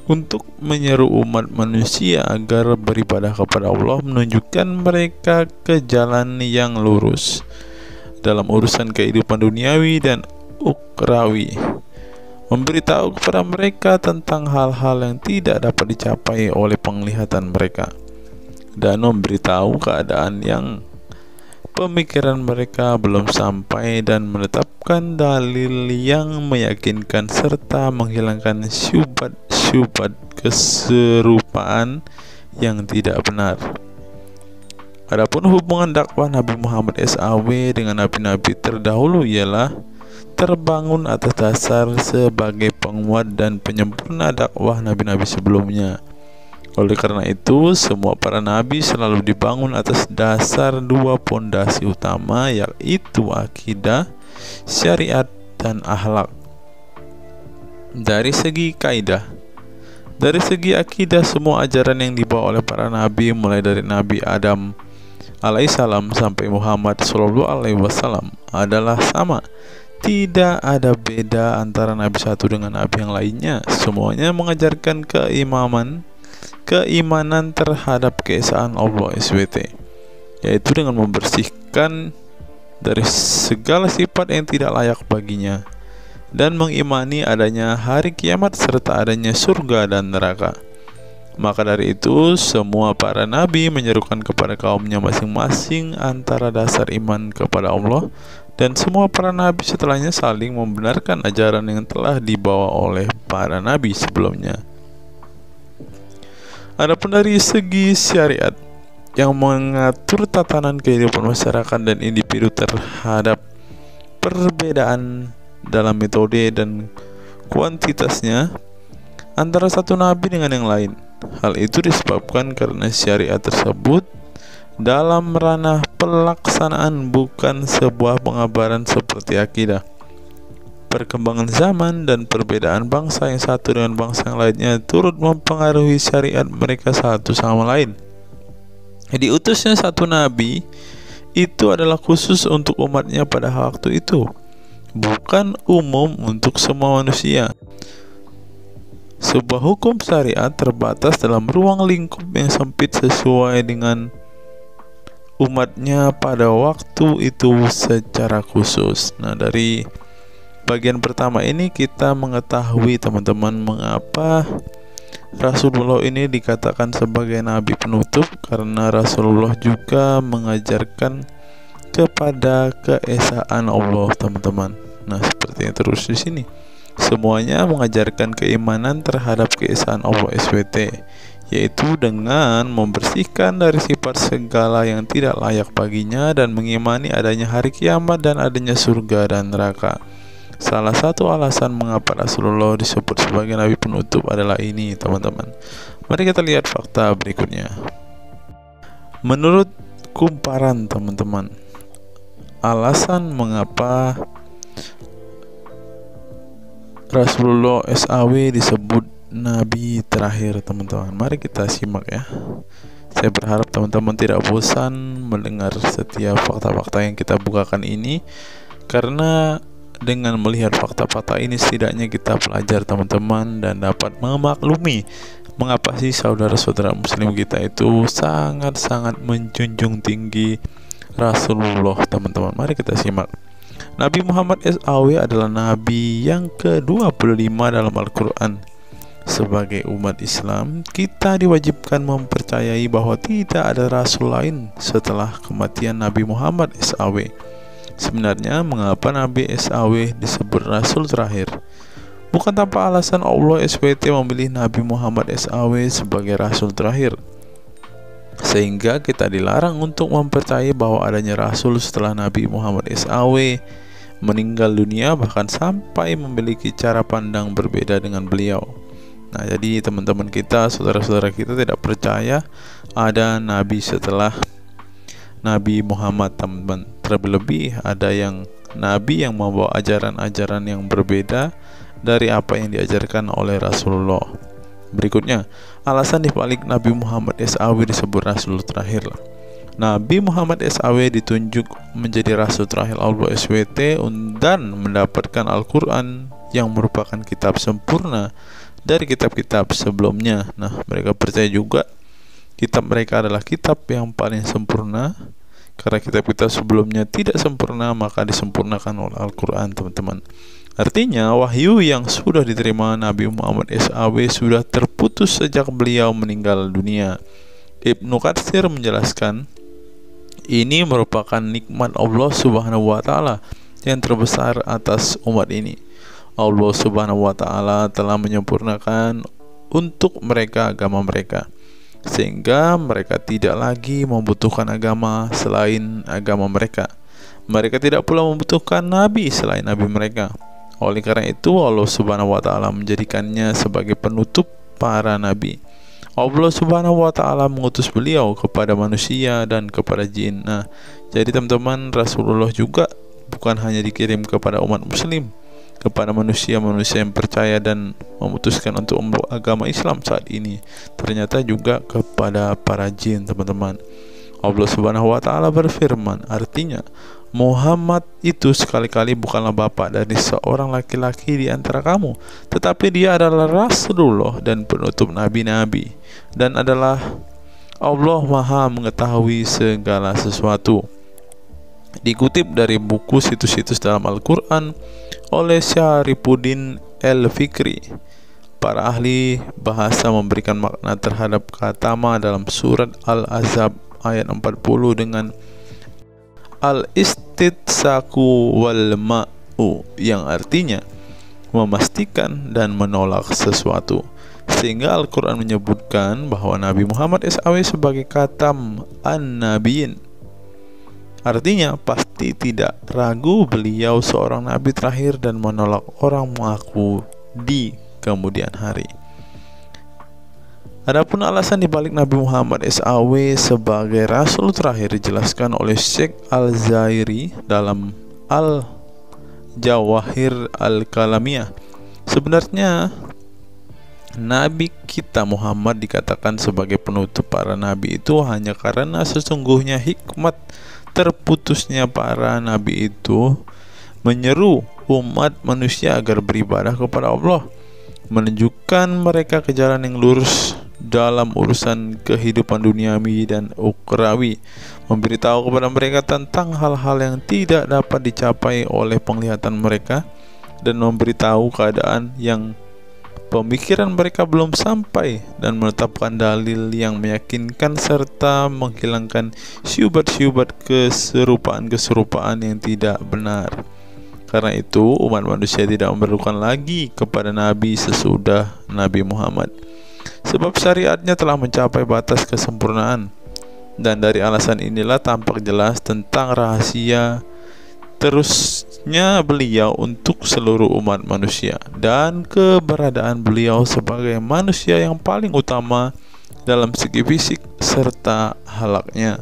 untuk menyeru umat manusia agar beribadah kepada Allah, menunjukkan mereka ke jalan yang lurus. dalam urusan kehidupan duniawi dan ukhrawi, memberitahu kepada mereka tentang hal-hal yang tidak dapat dicapai oleh penglihatan mereka, dan memberitahu keadaan yang pemikiran mereka belum sampai, dan menetapkan dalil yang meyakinkan serta menghilangkan syubhat keserupaan yang tidak benar. Adapun hubungan dakwah Nabi Muhammad SAW dengan nabi-nabi terdahulu ialah terbangun atas dasar sebagai penguat dan penyempurna dakwah nabi-nabi sebelumnya. Oleh karena itu, semua para nabi selalu dibangun atas dasar dua pondasi utama, yaitu akidah, syariat, dan akhlak. Dari segi kaidah, dari segi akidah, semua ajaran yang dibawa oleh para nabi, mulai dari Nabi Adam alaihissalam sampai Muhammad sallallahu alaihi wasallam, adalah sama. Tidak ada beda antara nabi satu dengan nabi yang lainnya. Semuanya mengajarkan keimanan terhadap keesaan Allah SWT, yaitu dengan membersihkan dari segala sifat yang tidak layak baginya, dan mengimani adanya hari kiamat serta adanya surga dan neraka. Maka dari itu, semua para nabi menyerukan kepada kaumnya masing-masing antara dasar iman kepada Allah, dan semua para nabi setelahnya saling membenarkan ajaran yang telah dibawa oleh para nabi sebelumnya. Adapun dari segi syariat yang mengatur tatanan kehidupan masyarakat dan individu terhadap perbedaan dalam metode dan kuantitasnya antara satu nabi dengan yang lain. Hal itu disebabkan karena syariat tersebut dalam ranah pelaksanaan, bukan sebuah pengabaran seperti akidah. Perkembangan zaman dan perbedaan bangsa yang satu dengan bangsa yang lainnya turut mempengaruhi syariat mereka satu sama lain. Diutusnya satu nabi itu adalah khusus untuk umatnya pada waktu itu, bukan umum untuk semua manusia. Sebuah hukum syariat terbatas dalam ruang lingkup yang sempit sesuai dengan umatnya pada waktu itu secara khusus. Nah, dari bagian pertama ini kita mengetahui, teman-teman, mengapa Rasulullah ini dikatakan sebagai nabi penutup, karena Rasulullah juga mengajarkan kepada keesaan Allah, teman-teman. Nah, seperti yang terus di sini. Semuanya mengajarkan keimanan terhadap keesaan Allah SWT, yaitu dengan membersihkan dari sifat segala yang tidak layak baginya, dan mengimani adanya hari kiamat dan adanya surga dan neraka. Salah satu alasan mengapa Rasulullah disebut sebagai nabi penutup adalah ini, teman-teman. Mari kita lihat fakta berikutnya. Menurut kumparan, teman-teman, alasan mengapa Rasulullah SAW disebut nabi terakhir, teman-teman, mari kita simak ya. Saya berharap teman-teman tidak bosan mendengar setiap fakta-fakta yang kita bukakan ini, karena dengan melihat fakta-fakta ini setidaknya kita belajar, teman-teman, dan dapat memaklumi mengapa sih saudara-saudara muslim kita itu sangat-sangat menjunjung tinggi Rasulullah, teman-teman. Mari kita simak. Nabi Muhammad SAW adalah nabi yang ke-25 dalam Al-Quran. Sebagai umat Islam, kita diwajibkan mempercayai bahwa tidak ada rasul lain setelah kematian Nabi Muhammad SAW. Sebenarnya, mengapa Nabi SAW disebut rasul terakhir? Bukan tanpa alasan Allah SWT memilih Nabi Muhammad SAW sebagai rasul terakhir, sehingga kita dilarang untuk mempercayai bahwa adanya rasul setelah Nabi Muhammad SAW meninggal dunia, bahkan sampai memiliki cara pandang berbeda dengan beliau. Nah, jadi teman-teman kita, saudara-saudara kita tidak percaya ada nabi setelah Nabi Muhammad, teman-teman. Terlebih ada yang nabi yang membawa ajaran-ajaran yang berbeda dari apa yang diajarkan oleh Rasulullah. Berikutnya, alasan dibalik Nabi Muhammad SAW disebut rasul terakhir. Nabi Muhammad SAW ditunjuk menjadi rasul terakhir Allah SWT dan mendapatkan Al-Quran yang merupakan kitab sempurna dari kitab-kitab sebelumnya. Nah, mereka percaya juga kitab mereka adalah kitab yang paling sempurna, Karena kitab-kitab sebelumnya tidak sempurna, maka disempurnakan oleh Al-Quran, teman-teman. Artinya, wahyu yang sudah diterima Nabi Muhammad SAW sudah terputus sejak beliau meninggal dunia. Ibnu Katsir menjelaskan, ini merupakan nikmat Allah Subhanahu wa Ta'ala yang terbesar atas umat ini. Allah Subhanahu wa Ta'ala telah menyempurnakan untuk mereka agama mereka, sehingga mereka tidak lagi membutuhkan agama selain agama mereka. Mereka tidak pula membutuhkan nabi selain nabi mereka. Oleh karena itu, Allah Subhanahu wa Ta'ala menjadikannya sebagai penutup para nabi. Allah Subhanahu wa Ta'ala mengutus beliau kepada manusia dan kepada jin. Nah, jadi teman-teman, Rasulullah juga bukan hanya dikirim kepada umat muslim, kepada manusia-manusia yang percaya dan memutuskan untuk memeluk agama Islam saat ini, ternyata juga kepada para jin, teman-teman. Allah Subhanahu wa Ta'ala berfirman, artinya Muhammad itu sekali-kali bukanlah bapak dari seorang laki-laki di antara kamu, tetapi dia adalah Rasulullah dan penutup nabi-nabi, dan adalah Allah Maha mengetahui segala sesuatu. Dikutip dari buku situs-situs dalam Al-Quran oleh Syarifuddin Al-Fikri, para ahli bahasa memberikan makna terhadap kata ma dalam surat Al-Ahzab ayat 40 dengan al-istitsaku wal ma'u, yang artinya memastikan dan menolak sesuatu. Sehingga Al-Quran menyebutkan bahwa Nabi Muhammad SAW sebagai khatam an-nabiyin, artinya pasti tidak ragu beliau seorang nabi terakhir dan menolak orang mengaku di kemudian hari. Adapun alasan dibalik Nabi Muhammad SAW sebagai Rasul terakhir dijelaskan oleh Syekh Al-Zairi dalam Al-Jawahir Al-Kalamiyah. Sebenarnya Nabi kita Muhammad dikatakan sebagai penutup para nabi itu hanya karena sesungguhnya hikmat terputusnya para nabi itu menyeru umat manusia agar beribadah kepada Allah, menunjukkan mereka ke jalan yang lurus dalam urusan kehidupan duniawi dan ukhrawi, memberitahu kepada mereka tentang hal-hal yang tidak dapat dicapai oleh penglihatan mereka, dan memberitahu keadaan yang pemikiran mereka belum sampai, dan menetapkan dalil yang meyakinkan serta menghilangkan syubhat-syubhat keserupaan-keserupaan yang tidak benar. Karena itu, umat manusia tidak memerlukan lagi kepada nabi sesudah Nabi Muhammad, sebab syariatnya telah mencapai batas kesempurnaan. Dan dari alasan inilah tampak jelas tentang rahasia terusnya beliau untuk seluruh umat manusia, dan keberadaan beliau sebagai manusia yang paling utama dalam segi fisik serta halaknya.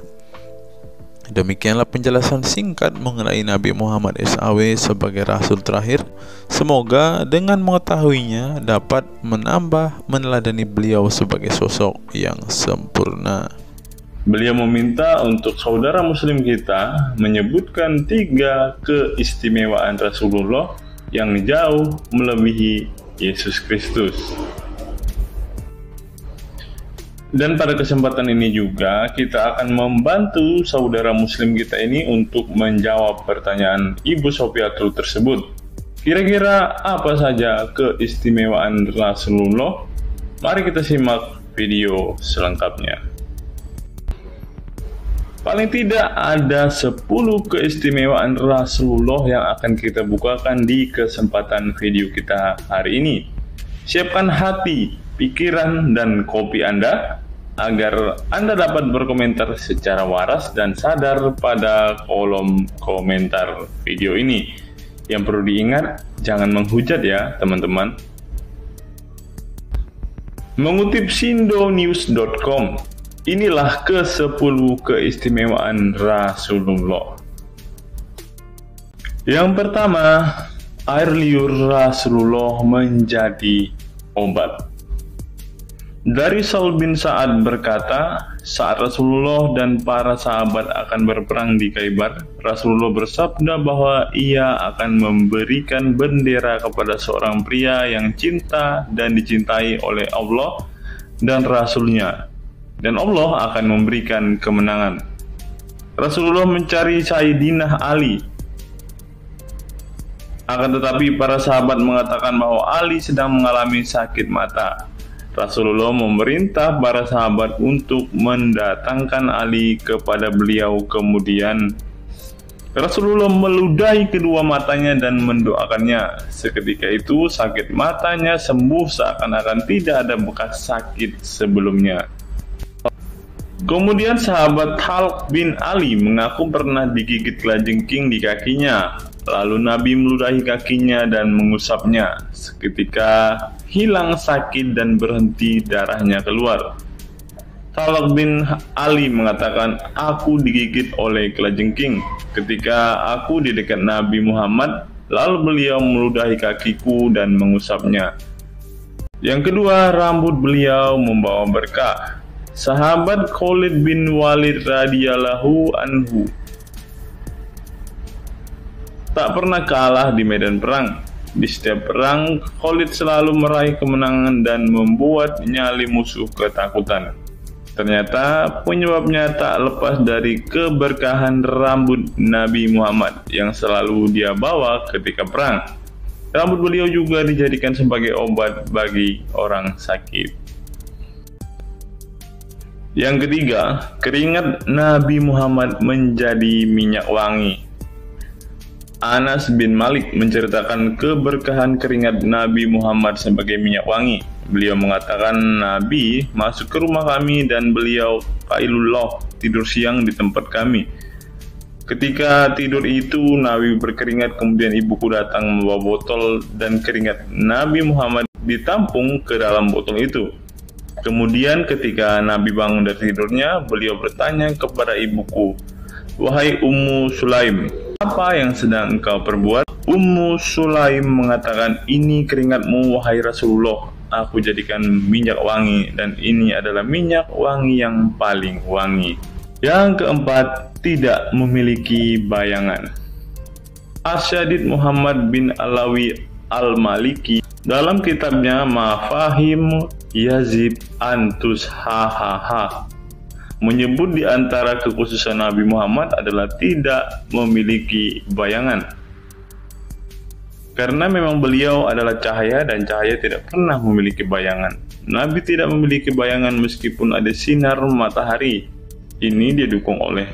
Demikianlah penjelasan singkat mengenai Nabi Muhammad SAW sebagai Rasul terakhir. Semoga dengan mengetahuinya dapat menambah meneladani beliau sebagai sosok yang sempurna. Beliau meminta untuk saudara muslim kita menyebutkan 3 keistimewaan Rasulullah yang jauh melebihi Yesus Kristus. Dan pada kesempatan ini juga kita akan membantu saudara muslim kita ini untuk menjawab pertanyaan Ibu Sofiatul tersebut. Kira-kira apa saja keistimewaan Rasulullah? Mari kita simak video selengkapnya. Paling tidak ada 10 keistimewaan Rasulullah yang akan kita bukakan di kesempatan video kita hari ini. Siapkan hati, pikiran, dan kopi Anda agar Anda dapat berkomentar secara waras dan sadar pada kolom komentar video ini. Yang perlu diingat, jangan menghujat ya teman-teman. Mengutip sindonews.com, inilah ke-10 keistimewaan Rasulullah. Yang pertama, air liur Rasulullah menjadi obat. Dari Saul bin Sa'ad berkata, saat Rasulullah dan para sahabat akan berperang di Khaybar, Rasulullah bersabda bahwa ia akan memberikan bendera kepada seorang pria yang cinta dan dicintai oleh Allah dan Rasul-Nya, dan Allah akan memberikan kemenangan. Rasulullah mencari Sayyidina Ali. Akan tetapi para sahabat mengatakan bahwa Ali sedang mengalami sakit mata. Rasulullah memerintah para sahabat untuk mendatangkan Ali kepada beliau. Kemudian Rasulullah meludahi kedua matanya dan mendoakannya. Seketika itu sakit matanya sembuh seakan-akan tidak ada bekas sakit sebelumnya. Kemudian sahabat Khalid bin Ali mengaku pernah digigit kalajengking di kakinya. Lalu Nabi meludahi kakinya dan mengusapnya. Seketika hilang sakit dan berhenti darahnya keluar. Khalid bin Ali mengatakan, aku digigit oleh kalajengking ketika aku di dekat Nabi Muhammad, lalu beliau meludahi kakiku dan mengusapnya. Yang kedua, rambut beliau membawa berkah. Sahabat Khalid bin Walid radhiyallahu anhu tak pernah kalah di medan perang. Di setiap perang, Khalid selalu meraih kemenangan dan membuat nyali musuh ketakutan. Ternyata penyebabnya tak lepas dari keberkahan rambut Nabi Muhammad yang selalu dia bawa ketika perang. Rambut beliau juga dijadikan sebagai obat bagi orang sakit. Yang ketiga, keringat Nabi Muhammad menjadi minyak wangi. Anas bin Malik menceritakan keberkahan keringat Nabi Muhammad sebagai minyak wangi. Beliau mengatakan, Nabi masuk ke rumah kami dan beliau qailullah, tidur siang di tempat kami. Ketika tidur itu Nabi berkeringat, kemudian ibuku datang membawa botol dan keringat Nabi Muhammad ditampung ke dalam botol itu. Kemudian ketika Nabi bangun dari tidurnya, beliau bertanya kepada ibuku, wahai Ummu Sulaim, apa yang sedang engkau perbuat? Ummu Sulaim mengatakan, ini keringatmu wahai Rasulullah, aku jadikan minyak wangi dan ini adalah minyak wangi yang paling wangi. Yang keempat, tidak memiliki bayangan. Asyadid Muhammad bin Alawi Al-Maliki dalam kitabnya Mafahim Yazid Antus Hahaha menyebut di antara kekhususan Nabi Muhammad adalah tidak memiliki bayangan. Karena memang beliau adalah cahaya dan cahaya tidak pernah memiliki bayangan. Nabi tidak memiliki bayangan meskipun ada sinar matahari. Ini didukung oleh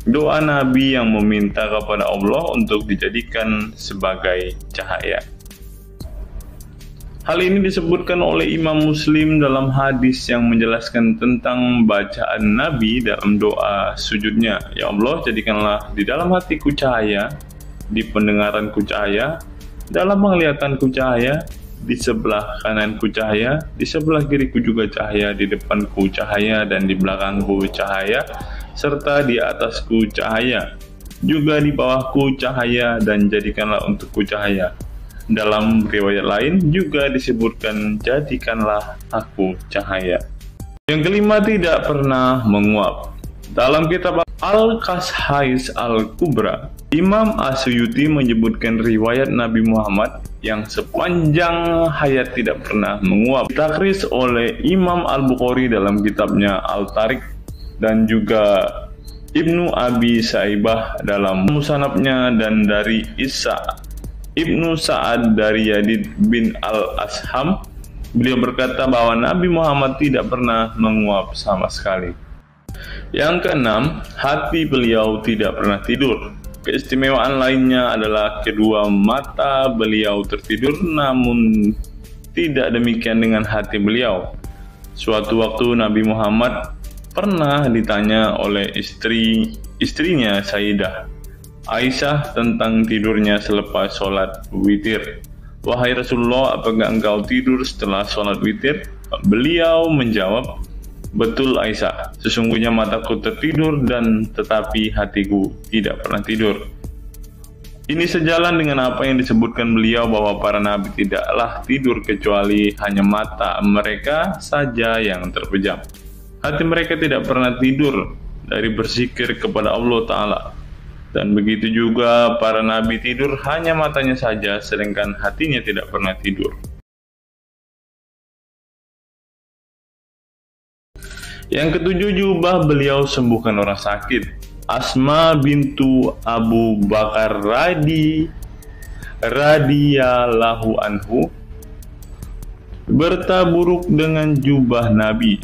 doa Nabi yang meminta kepada Allah untuk dijadikan sebagai cahaya. Hal ini disebutkan oleh Imam Muslim dalam hadis yang menjelaskan tentang bacaan Nabi dalam doa sujudnya. Ya Allah, jadikanlah di dalam hatiku cahaya, di pendengaranku cahaya, dalam penglihatanku cahaya, di sebelah kananku cahaya, di sebelah kiriku juga cahaya, di depanku cahaya, dan di belakangku cahaya, serta di atasku cahaya, juga di bawahku cahaya, dan jadikanlah untukku cahaya. Dalam riwayat lain juga disebutkan, jadikanlah aku cahaya. Yang kelima, tidak pernah menguap. Dalam kitab Al-Qashais Al-Kubra, Imam Asyuyuti menyebutkan riwayat Nabi Muhammad yang sepanjang hayat tidak pernah menguap. Ditakris oleh Imam Al-Bukhari dalam kitabnya Al-Tariq dan juga Ibnu Abi Saibah dalam Musannafnya, dan dari Isa Ibnu Sa'ad dari Yazid bin Al-Asham, beliau berkata bahwa Nabi Muhammad tidak pernah menguap sama sekali. Yang keenam, hati beliau tidak pernah tidur. Keistimewaan lainnya adalah kedua mata beliau tertidur, namun tidak demikian dengan hati beliau. Suatu waktu Nabi Muhammad pernah ditanya oleh istrinya Sayyidah Aisyah tentang tidurnya selepas sholat witir. Wahai Rasulullah, apakah engkau tidur setelah sholat witir? Beliau menjawab, betul Aisyah, sesungguhnya mataku tertidur dan tetapi hatiku tidak pernah tidur. Ini sejalan dengan apa yang disebutkan beliau bahwa para nabi tidaklah tidur kecuali hanya mata mereka saja yang terpejam. Hati mereka tidak pernah tidur dari berzikir kepada Allah Ta'ala. Dan begitu juga para nabi tidur hanya matanya saja, sedangkan hatinya tidak pernah tidur. Yang ketujuh, jubah beliau sembuhkan orang sakit. Asma bintu Abu Bakar radhiyallahu anhu bertaburuk dengan jubah Nabi.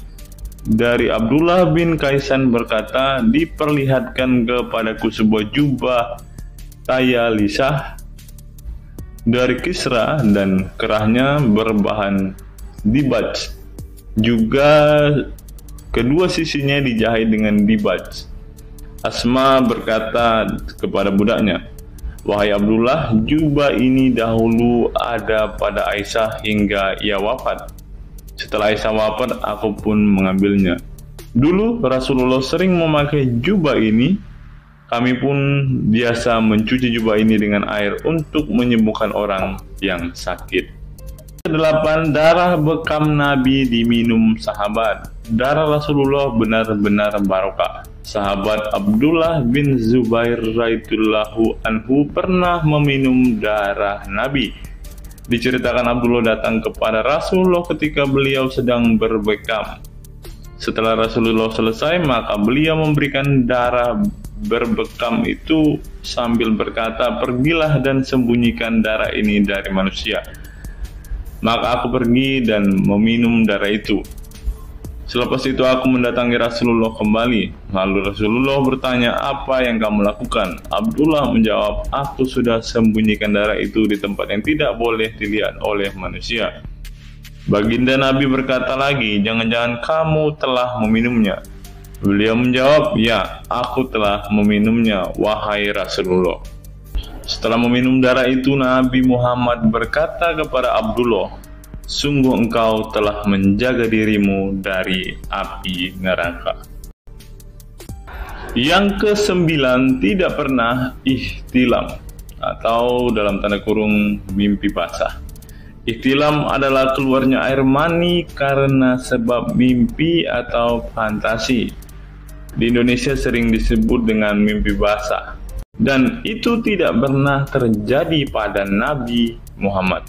Dari Abdullah bin Kaisan berkata, diperlihatkan kepadaku sebuah jubah tayalisah dari Kisra dan kerahnya berbahan dibaj. Juga kedua sisinya dijahit dengan dibaj. Asma berkata kepada budaknya, "Wahai Abdullah, jubah ini dahulu ada pada Aisyah hingga ia wafat. Setelah Aisyah wafat, aku pun mengambilnya. Dulu Rasulullah sering memakai jubah ini. Kami pun biasa mencuci jubah ini dengan air untuk menyembuhkan orang yang sakit." 8. Darah bekam Nabi diminum sahabat. Darah Rasulullah benar-benar barokah. Sahabat Abdullah bin Zubair radhiyallahu anhu pernah meminum darah Nabi. Diceritakan Abdullah datang kepada Rasulullah ketika beliau sedang berbekam. Setelah Rasulullah selesai, maka beliau memberikan darah berbekam itu sambil berkata, "Pergilah dan sembunyikan darah ini dari manusia." Maka aku pergi dan meminum darah itu. Selepas itu aku mendatangi Rasulullah kembali. Lalu Rasulullah bertanya, "Apa yang kamu lakukan?" Abdullah menjawab, "Aku sudah sembunyikan darah itu di tempat yang tidak boleh dilihat oleh manusia." Baginda Nabi berkata lagi, "Jangan-jangan kamu telah meminumnya?" Beliau menjawab, "Ya, aku telah meminumnya, wahai Rasulullah." Setelah meminum darah itu, Nabi Muhammad berkata kepada Abdullah, "Sungguh engkau telah menjaga dirimu dari api neraka." Yang ke-9, tidak pernah ihtilam atau dalam tanda kurung mimpi basah. Ihtilam adalah keluarnya air mani karena sebab mimpi atau fantasi. Di Indonesia sering disebut dengan mimpi basah. Dan itu tidak pernah terjadi pada Nabi Muhammad.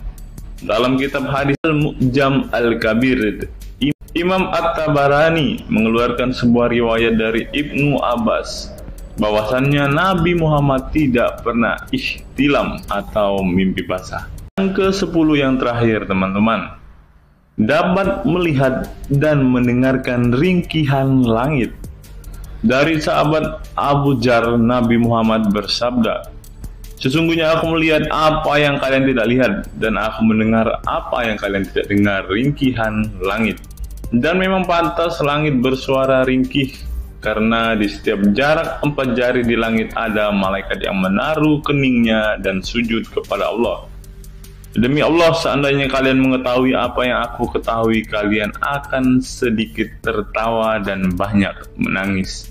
Dalam kitab hadis Al-Mu'jam Al-Kabir, Imam At-Tabarani mengeluarkan sebuah riwayat dari Ibnu Abbas bahwasannya Nabi Muhammad tidak pernah ihtilam atau mimpi basah. Yang ke-10 yang terakhir, teman-teman, dapat melihat dan mendengarkan ringkihan langit. Dari sahabat Abu Dzar, Nabi Muhammad bersabda, "Sesungguhnya aku melihat apa yang kalian tidak lihat, dan aku mendengar apa yang kalian tidak dengar, ringkihan langit. Dan memang pantas langit bersuara ringkih, karena di setiap jarak 4 jari di langit ada malaikat yang menaruh keningnya dan sujud kepada Allah. Demi Allah, seandainya kalian mengetahui apa yang aku ketahui, kalian akan sedikit tertawa dan banyak menangis."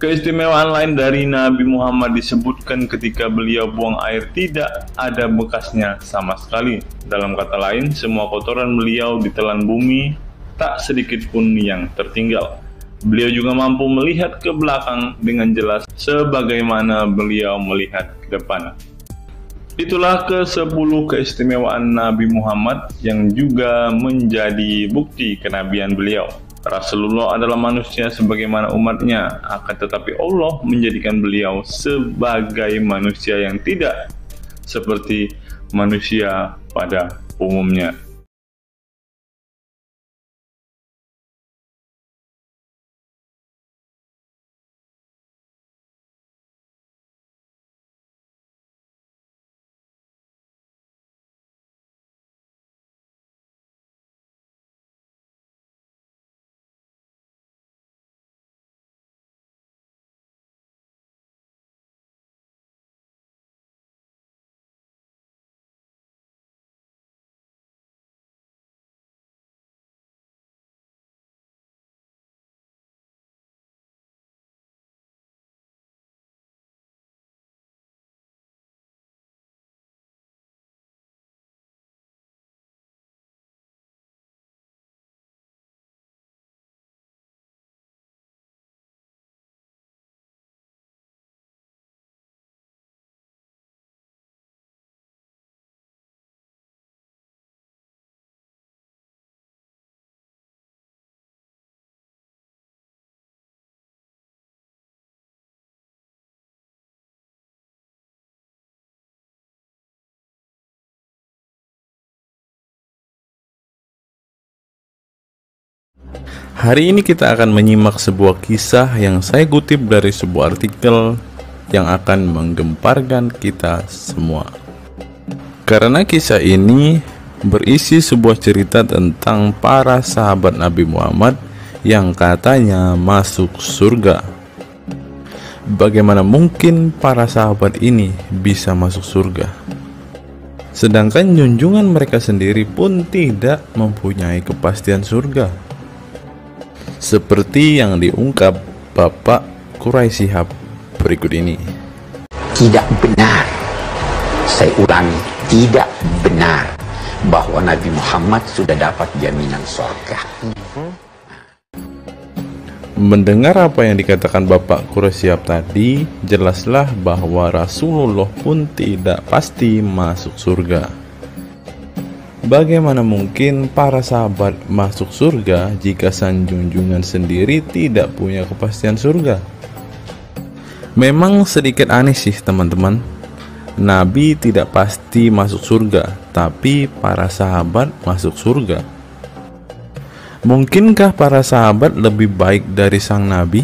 Keistimewaan lain dari Nabi Muhammad disebutkan ketika beliau buang air tidak ada bekasnya sama sekali. Dalam kata lain, semua kotoran beliau ditelan bumi, tak sedikit pun yang tertinggal. Beliau juga mampu melihat ke belakang dengan jelas sebagaimana beliau melihat ke depan. Itulah ke-10 keistimewaan Nabi Muhammad yang juga menjadi bukti kenabian beliau. Rasulullah adalah manusia sebagaimana umatnya, akan tetapi Allah menjadikan beliau sebagai manusia yang tidak seperti manusia pada umumnya. Hari ini kita akan menyimak sebuah kisah yang saya kutip dari sebuah artikel yang akan menggemparkan kita semua. Karena kisah ini berisi sebuah cerita tentang para sahabat Nabi Muhammad yang katanya masuk surga. Bagaimana mungkin para sahabat ini bisa masuk surga? Sedangkan junjungan mereka sendiri pun tidak mempunyai kepastian surga. Seperti yang diungkap Bapak Quraisy Shihab berikut ini. Tidak benar, saya ulangi, tidak benar bahwa Nabi Muhammad sudah dapat jaminan surga. Mendengar apa yang dikatakan Bapak Quraisy Shihab tadi, jelaslah bahwa Rasulullah pun tidak pasti masuk surga. Bagaimana mungkin para sahabat masuk surga jika sang junjungan sendiri tidak punya kepastian surga? Memang sedikit aneh sih teman-teman. Nabi tidak pasti masuk surga, tapi para sahabat masuk surga. Mungkinkah para sahabat lebih baik dari sang Nabi?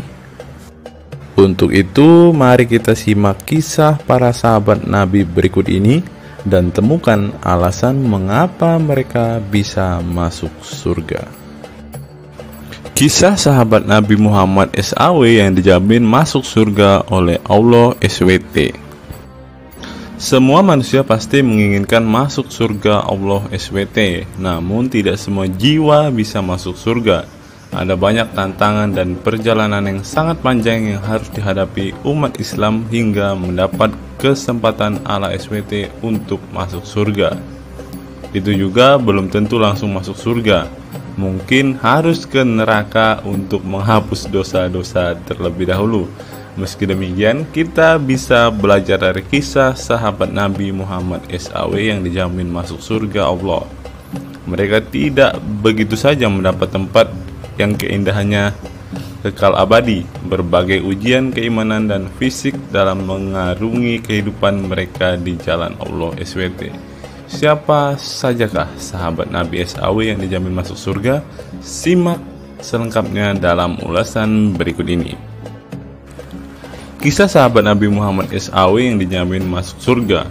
Untuk itu, mari kita simak kisah para sahabat Nabi berikut ini dan temukan alasan mengapa mereka bisa masuk surga. Kisah sahabat Nabi Muhammad SAW yang dijamin masuk surga oleh Allah SWT. Semua manusia pasti menginginkan masuk surga Allah SWT, namun tidak semua jiwa bisa masuk surga. Ada banyak tantangan dan perjalanan yang sangat panjang yang harus dihadapi umat Islam hingga mendapat kesempatan ala SWT untuk masuk surga. Itu juga belum tentu langsung masuk surga. Mungkin harus ke neraka untuk menghapus dosa-dosa terlebih dahulu. Meski demikian, kita bisa belajar dari kisah sahabat Nabi Muhammad SAW yang dijamin masuk surga Allah. Mereka tidak begitu saja mendapat tempat yang keindahannya kekal abadi. Berbagai ujian keimanan dan fisik dalam mengarungi kehidupan mereka di jalan Allah SWT. Siapa sajakah sahabat Nabi SAW yang dijamin masuk surga? Simak selengkapnya dalam ulasan berikut ini. Kisah sahabat Nabi Muhammad SAW yang dijamin masuk surga.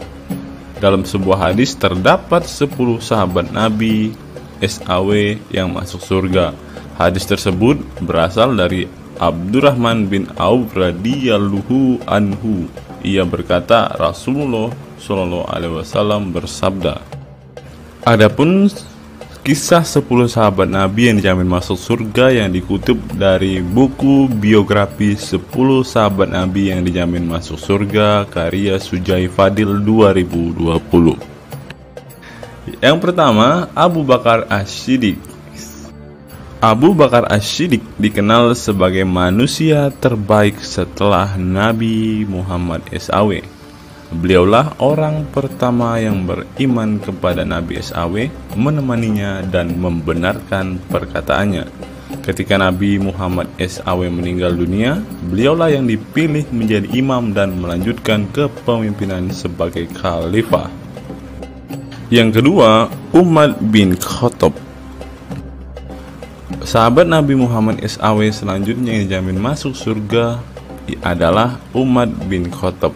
Dalam sebuah hadis terdapat 10 sahabat Nabi SAW yang masuk surga. Hadis tersebut berasal dari Abdurrahman bin Auf radhiyallahu anhu. Ia berkata, Rasulullah SAW bersabda. Adapun kisah 10 sahabat Nabi yang dijamin masuk surga yang dikutip dari buku biografi 10 sahabat Nabi yang dijamin masuk surga karya Sujai Fadil 2020. Yang pertama, Abu Bakar As-Siddiq. Abu Bakar As-Siddiq dikenal sebagai manusia terbaik setelah Nabi Muhammad SAW. Beliaulah orang pertama yang beriman kepada Nabi SAW, menemaninya dan membenarkan perkataannya. Ketika Nabi Muhammad SAW meninggal dunia, beliaulah yang dipilih menjadi imam dan melanjutkan kepemimpinan sebagai khalifah. Yang kedua, Umar bin Khattab. Sahabat Nabi Muhammad SAW selanjutnya yang dijamin masuk surga adalah Umar bin Khattab.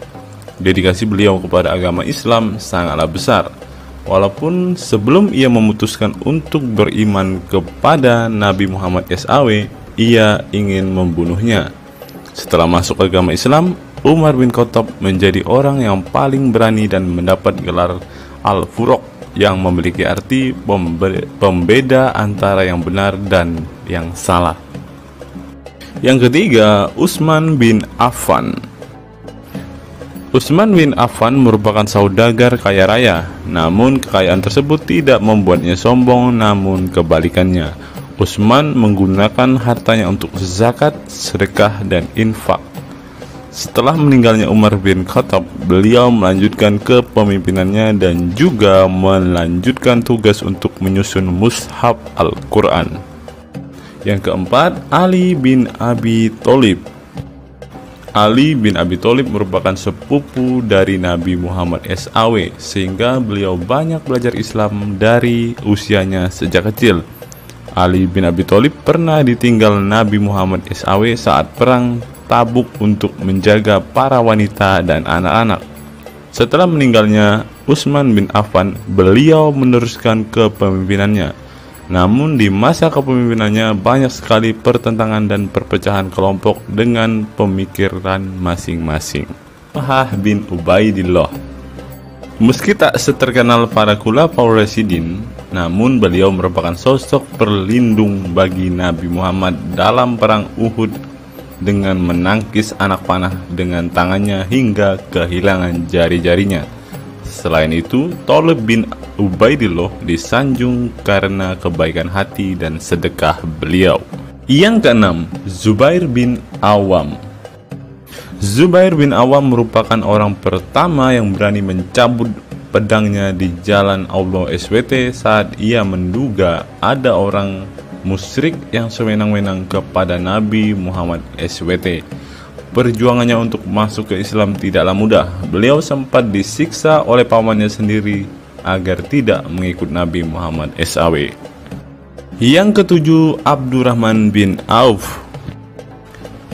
Dedikasi beliau kepada agama Islam sangatlah besar. Walaupun sebelum ia memutuskan untuk beriman kepada Nabi Muhammad SAW, ia ingin membunuhnya. Setelah masuk agama Islam, Umar bin Khattab menjadi orang yang paling berani dan mendapat gelar Al-Furuq, yang memiliki arti pembeda antara yang benar dan yang salah. Yang ketiga, Utsman bin Affan. Utsman bin Affan merupakan saudagar kaya raya, namun kekayaan tersebut tidak membuatnya sombong, namun kebalikannya. Utsman menggunakan hartanya untuk zakat, sedekah, dan infak. Setelah meninggalnya Umar bin Khattab, beliau melanjutkan kepemimpinannya dan juga melanjutkan tugas untuk menyusun mushaf Al-Quran. Yang keempat, Ali bin Abi Thalib. Ali bin Abi Thalib merupakan sepupu dari Nabi Muhammad SAW, sehingga beliau banyak belajar Islam dari usianya sejak kecil. Ali bin Abi Thalib pernah ditinggal Nabi Muhammad SAW saat perang Tabuk untuk menjaga para wanita dan anak-anak. Setelah meninggalnya Utsman bin Affan, beliau meneruskan kepemimpinannya. Namun di masa kepemimpinannya banyak sekali pertentangan dan perpecahan kelompok dengan pemikiran masing-masing. Talhah bin Ubaidillah. Meski tak seterkenal para khulafaur rasyidin, namun beliau merupakan sosok perlindung bagi Nabi Muhammad dalam perang Uhud dengan menangkis anak panah dengan tangannya hingga kehilangan jari-jarinya. Selain itu, Thalib bin Ubaidillah disanjung karena kebaikan hati dan sedekah beliau. Yang keenam, Zubair bin Awam. Zubair bin Awam merupakan orang pertama yang berani mencabut pedangnya di jalan Allah SWT saat ia menduga ada orang musyrik yang sewenang-wenang kepada Nabi Muhammad SWT. Perjuangannya untuk masuk ke Islam tidaklah mudah. Beliau sempat disiksa oleh pamannya sendiri agar tidak mengikut Nabi Muhammad SAW. Yang ketujuh, Abdurrahman bin Auf.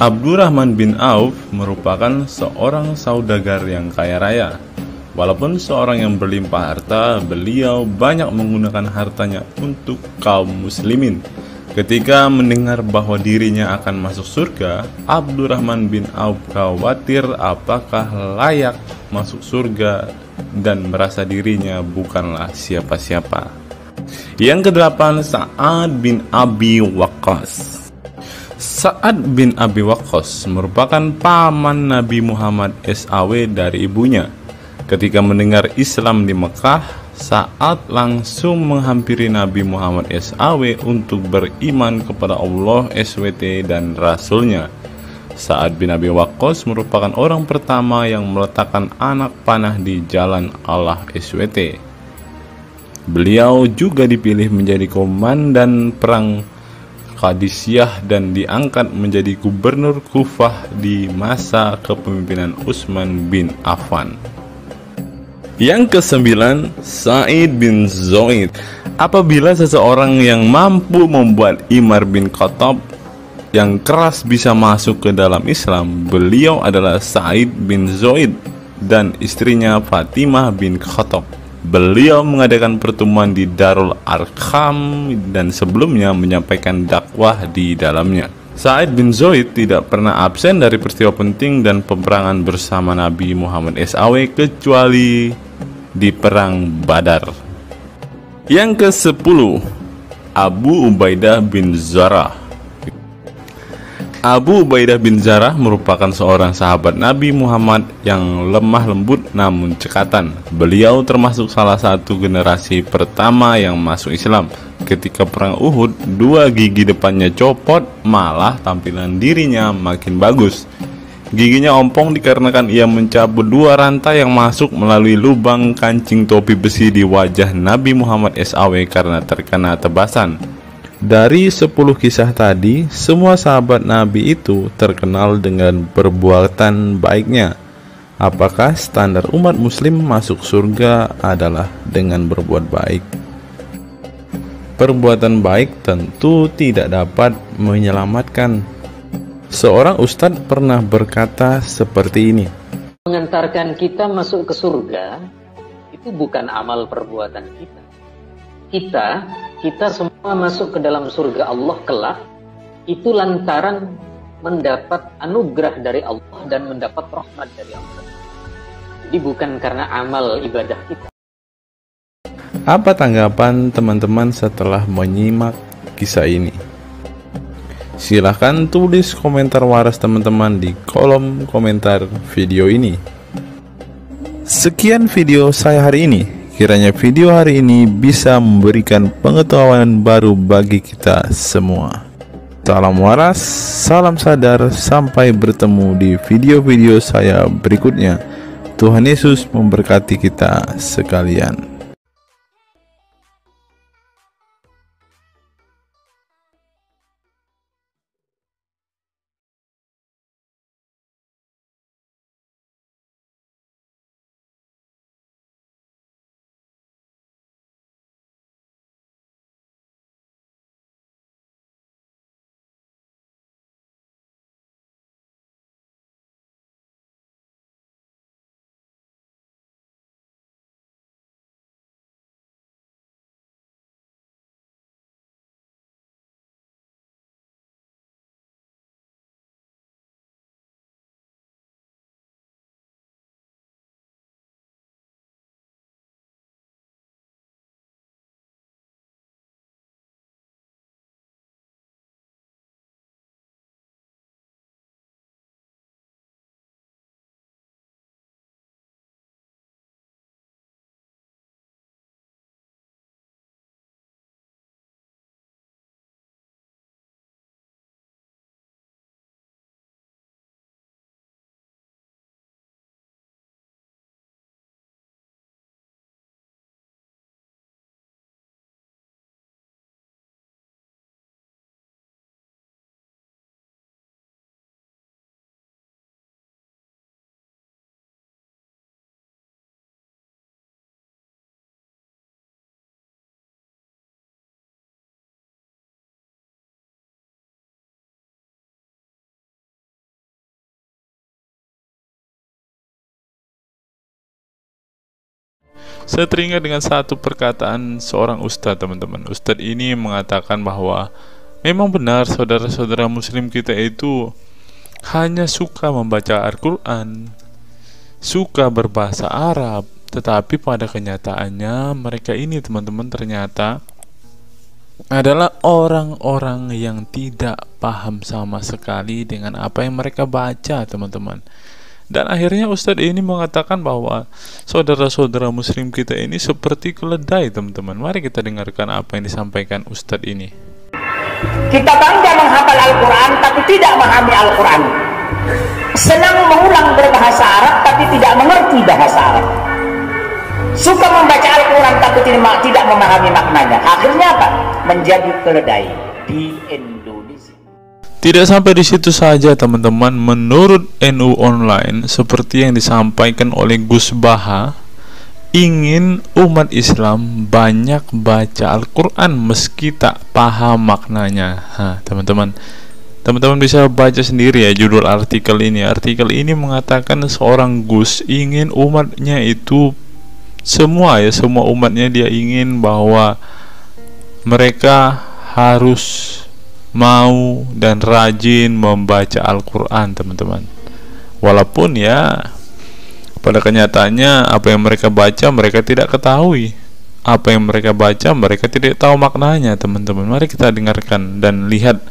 Abdurrahman bin Auf merupakan seorang saudagar yang kaya raya. Walaupun seorang yang berlimpah harta, beliau banyak menggunakan hartanya untuk kaum muslimin. Ketika mendengar bahwa dirinya akan masuk surga, Abdurrahman bin Auf khawatir apakah layak masuk surga dan merasa dirinya bukanlah siapa-siapa. Yang kedelapan, Sa'ad bin Abi Waqqas. Sa'ad bin Abi Waqqas merupakan paman Nabi Muhammad SAW dari ibunya. Ketika mendengar Islam di Mekah, Sa'ad langsung menghampiri Nabi Muhammad SAW untuk beriman kepada Allah SWT dan Rasulnya. Sa'ad bin Abi Waqqas merupakan orang pertama yang meletakkan anak panah di jalan Allah SWT. Beliau juga dipilih menjadi komandan perang Qadisiyah dan diangkat menjadi gubernur Kufah di masa kepemimpinan Utsman bin Affan. Yang kesembilan, Sa'id bin Zaid. Apabila seseorang yang mampu membuat Umar bin Khattab yang keras bisa masuk ke dalam Islam, beliau adalah Sa'id bin Zaid dan istrinya Fatimah bin Khattab. Beliau mengadakan pertemuan di Darul Arqam dan sebelumnya menyampaikan dakwah di dalamnya. Sa'id bin Zaid tidak pernah absen dari peristiwa penting dan peperangan bersama Nabi Muhammad SAW kecuali di perang Badar. Yang ke-10, Abu Ubaidah bin Zarah. Abu Ubaidah bin Zarah merupakan seorang sahabat Nabi Muhammad yang lemah lembut namun cekatan. Beliau termasuk salah satu generasi pertama yang masuk Islam. Ketika perang Uhud, 2 gigi depannya copot, malah tampilan dirinya makin bagus. Giginya ompong dikarenakan ia mencabut 2 rantai yang masuk melalui lubang kancing topi besi di wajah Nabi Muhammad SAW karena terkena tebasan. Dari 10 kisah tadi, semua sahabat Nabi itu terkenal dengan perbuatan baiknya. Apakah standar umat muslim masuk surga adalah dengan berbuat baik? Perbuatan baik tentu tidak dapat menyelamatkan. Seorang ustadz pernah berkata seperti ini. Mengantarkan kita masuk ke surga itu bukan amal perbuatan kita. Kita semua masuk ke dalam surga Allah kelak itu lantaran mendapat anugerah dari Allah dan mendapat rahmat dari Allah. Jadi bukan karena amal ibadah kita. Apa tanggapan teman-teman setelah menyimak kisah ini? Silahkan tulis komentar waras teman-teman di kolom komentar video ini. Sekian video saya hari ini. Kiranya video hari ini bisa memberikan pengetahuan baru bagi kita semua. Salam waras, salam sadar, sampai bertemu di video-video saya berikutnya. Tuhan Yesus memberkati kita sekalian. Saya teringat dengan satu perkataan seorang ustadz, teman-teman. Ustadz ini mengatakan bahwa memang benar saudara-saudara muslim kita itu hanya suka membaca Al-Quran, suka berbahasa Arab, tetapi pada kenyataannya mereka ini, teman-teman, ternyata adalah orang-orang yang tidak paham sama sekali dengan apa yang mereka baca, teman-teman. Dan akhirnya Ustadz ini mengatakan bahwa saudara-saudara muslim kita ini seperti keledai, teman-teman. Mari kita dengarkan apa yang disampaikan Ustadz ini. Kita bangga menghafal Al-Quran tapi tidak memahami Al-Quran. Senang mengulang berbahasa Arab tapi tidak mengerti bahasa Arab. Suka membaca Al-Quran tapi tidak memahami maknanya. Akhirnya apa? Menjadi keledai di Indonesia. Tidak sampai di situ saja, teman-teman. Menurut NU Online, seperti yang disampaikan oleh Gus Baha, ingin umat Islam banyak baca Al-Quran meski tak paham maknanya. Teman-teman bisa baca sendiri ya judul artikel ini. Artikel ini mengatakan seorang Gus ingin umatnya itu semua umatnya dia ingin bahwa mereka harus mau dan rajin membaca Al-Quran, teman-teman. Walaupun ya pada kenyataannya apa yang mereka baca mereka tidak ketahui. Apa yang mereka baca mereka tidak tahu maknanya, teman-teman. Mari kita dengarkan dan lihat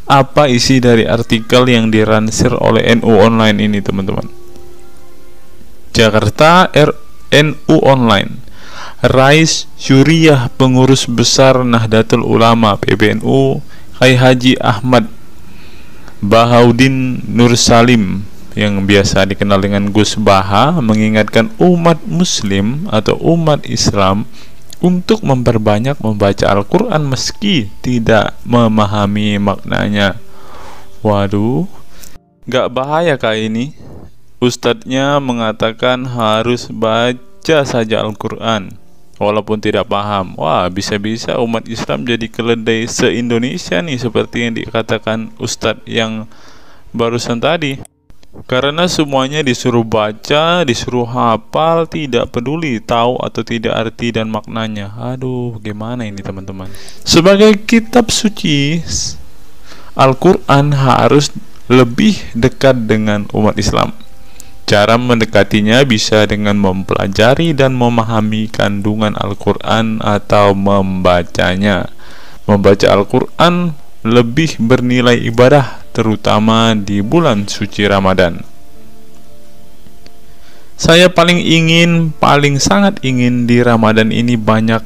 apa isi dari artikel yang diransir oleh NU Online ini, teman-teman. Jakarta, NU Online. Rais Syuriah Pengurus Besar Nahdlatul Ulama PBNU Kiai Haji Ahmad Bahaudin Nur Salim yang biasa dikenal dengan Gus Baha mengingatkan umat muslim atau umat Islam untuk memperbanyak membaca Al-Quran meski tidak memahami maknanya. Waduh, gak bahaya kah ini? Ustadznya mengatakan harus baca saja Al-Quran walaupun tidak paham. Wah, bisa-bisa umat Islam jadi keledai se-Indonesia nih, seperti yang dikatakan Ustadz yang barusan tadi. Karena semuanya disuruh baca, disuruh hafal, tidak peduli tahu atau tidak arti dan maknanya. Aduh, gimana ini, teman-teman? Sebagai kitab suci, Al-Quran harus lebih dekat dengan umat Islam. Cara mendekatinya bisa dengan mempelajari dan memahami kandungan Al-Quran atau membacanya. Membaca Al-Quran lebih bernilai ibadah, terutama di bulan suci Ramadan. Saya paling sangat ingin di Ramadan ini banyak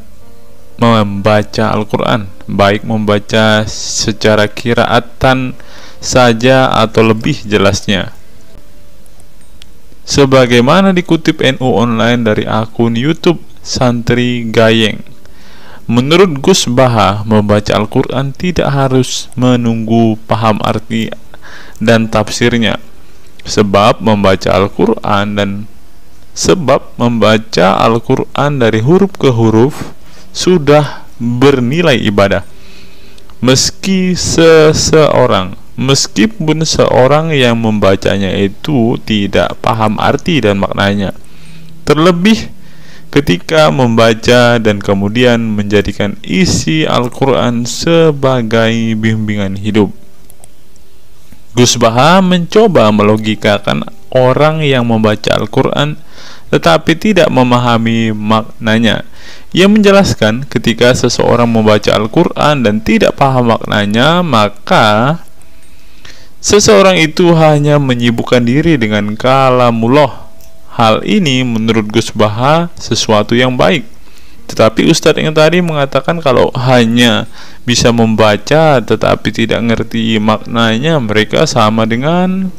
membaca Al-Quran, baik membaca secara qiraatan saja atau lebih jelasnya. Sebagaimana dikutip NU Online dari akun YouTube Santri Gayeng, menurut Gus Baha, membaca Al-Quran tidak harus menunggu paham arti dan tafsirnya, sebab membaca Al-Quran dari huruf ke huruf sudah bernilai ibadah. Meskipun seorang yang membacanya itu tidak paham arti dan maknanya, terlebih ketika membaca dan kemudian menjadikan isi Al-Quran sebagai bimbingan hidup. Gus Baha mencoba melogikakan orang yang membaca Al-Quran tetapi tidak memahami maknanya. Ia menjelaskan ketika seseorang membaca Al-Quran dan tidak paham maknanya, maka seseorang itu hanya menyibukkan diri dengan kalamullah. Hal ini menurut Gus Baha sesuatu yang baik. Tetapi Ustadz yang tadi mengatakan kalau hanya bisa membaca tetapi tidak ngerti maknanya, mereka sama dengan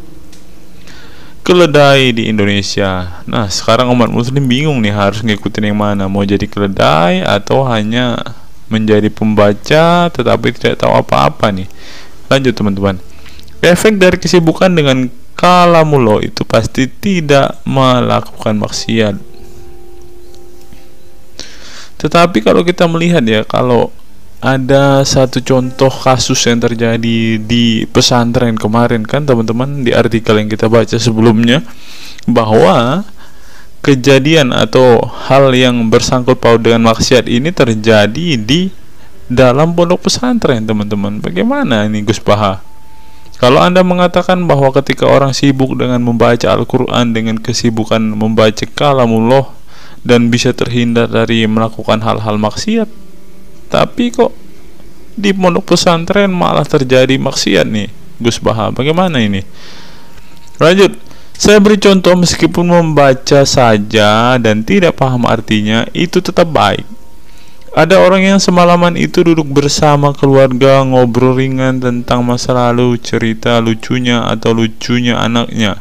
keledai di Indonesia. Nah, sekarang umat muslim bingung nih harus ngikutin yang mana, mau jadi keledai atau hanya menjadi pembaca tetapi tidak tahu apa-apa nih. Lanjut, teman-teman. Efek dari kesibukan dengan kalamullah itu pasti tidak melakukan maksiat. Tetapi kalau kita melihat ya, kalau ada satu contoh kasus yang terjadi di pesantren kemarin kan, teman-teman, di artikel yang kita baca sebelumnya, bahwa kejadian atau hal yang bersangkut paut dengan maksiat ini terjadi di dalam pondok pesantren, teman-teman. Bagaimana ini Gus Baha? Kalau Anda mengatakan bahwa ketika orang sibuk dengan membaca Al-Quran dengan kesibukan membaca kalamullah dan bisa terhindar dari melakukan hal-hal maksiat, tapi kok di pondok pesantren malah terjadi maksiat nih Gus Baha, bagaimana ini? Lanjut, saya beri contoh, meskipun membaca saja dan tidak paham artinya, itu tetap baik. Ada orang yang semalaman itu duduk bersama keluarga, ngobrol ringan tentang masa lalu, cerita lucunya atau lucunya anaknya.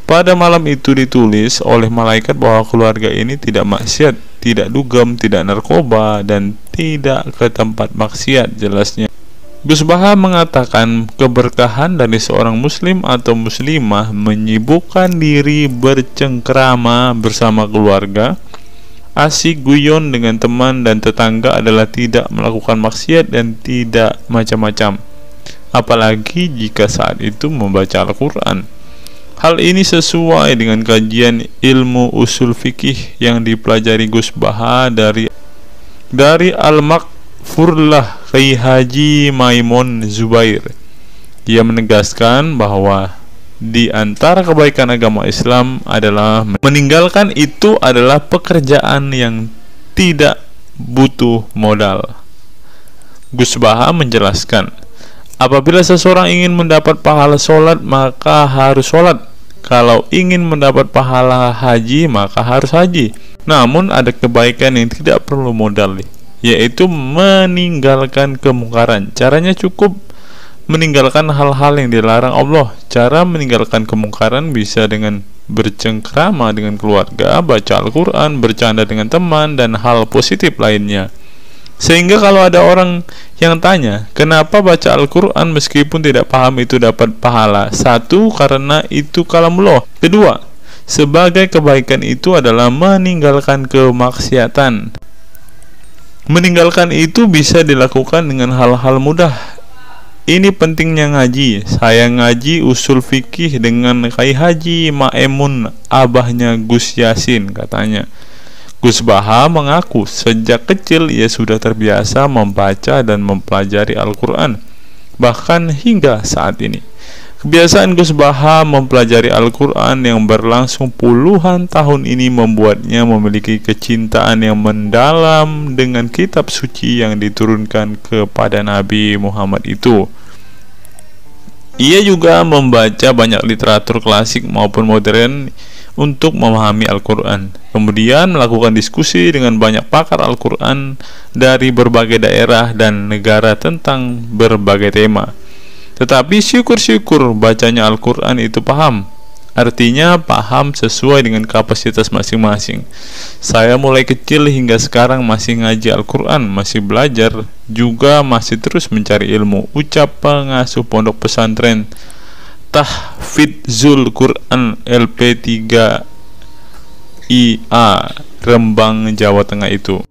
Pada malam itu ditulis oleh malaikat bahwa keluarga ini tidak maksiat, tidak dugem, tidak narkoba, dan tidak ke tempat maksiat, jelasnya. Gus Baha mengatakan keberkahan dari seorang muslim atau muslimah menyibukkan diri bercengkrama bersama keluarga, asik guyon dengan teman dan tetangga adalah tidak melakukan maksiat dan tidak macam-macam, apalagi jika saat itu membaca Al-Quran. Hal ini sesuai dengan kajian ilmu usul fikih yang dipelajari Gus Baha dari Al-Makfurlah Kiai Haji Maimun Zubair. Ia menegaskan bahwa di antara kebaikan agama Islam adalah meninggalkan itu adalah pekerjaan yang tidak butuh modal. Gus Baha menjelaskan, apabila seseorang ingin mendapat pahala sholat, maka harus sholat. Kalau ingin mendapat pahala haji, maka harus haji. Namun ada kebaikan yang tidak perlu modal, yaitu meninggalkan kemungkaran. Caranya cukup meninggalkan hal-hal yang dilarang Allah. Cara meninggalkan kemungkaran bisa dengan bercengkrama dengan keluarga, baca Al-Quran, bercanda dengan teman, dan hal positif lainnya. Sehingga kalau ada orang yang tanya, kenapa baca Al-Quran meskipun tidak paham itu dapat pahala? Satu, karena itu kalamullah. Kedua, sebagai kebaikan itu adalah meninggalkan kemaksiatan. Meninggalkan itu bisa dilakukan dengan hal-hal mudah. Ini pentingnya ngaji. Saya ngaji usul fikih dengan Kiai Haji Maimun, abahnya Gus Yasin, katanya. Gus Baha mengaku sejak kecil ia sudah terbiasa membaca dan mempelajari Al-Quran, bahkan hingga saat ini. Kebiasaan Gus Baha mempelajari Al-Quran yang berlangsung puluhan tahun ini membuatnya memiliki kecintaan yang mendalam dengan kitab suci yang diturunkan kepada Nabi Muhammad itu. Ia juga membaca banyak literatur klasik maupun modern untuk memahami Al-Quran, kemudian melakukan diskusi dengan banyak pakar Al-Quran dari berbagai daerah dan negara tentang berbagai tema. Tetapi syukur-syukur bacanya Al-Quran itu paham. Artinya paham sesuai dengan kapasitas masing-masing. Saya mulai kecil hingga sekarang masih ngaji Al-Quran, masih belajar, juga masih terus mencari ilmu, ucap pengasuh pondok pesantren Tahfidzul Quran LP3 IA Rembang, Jawa Tengah itu.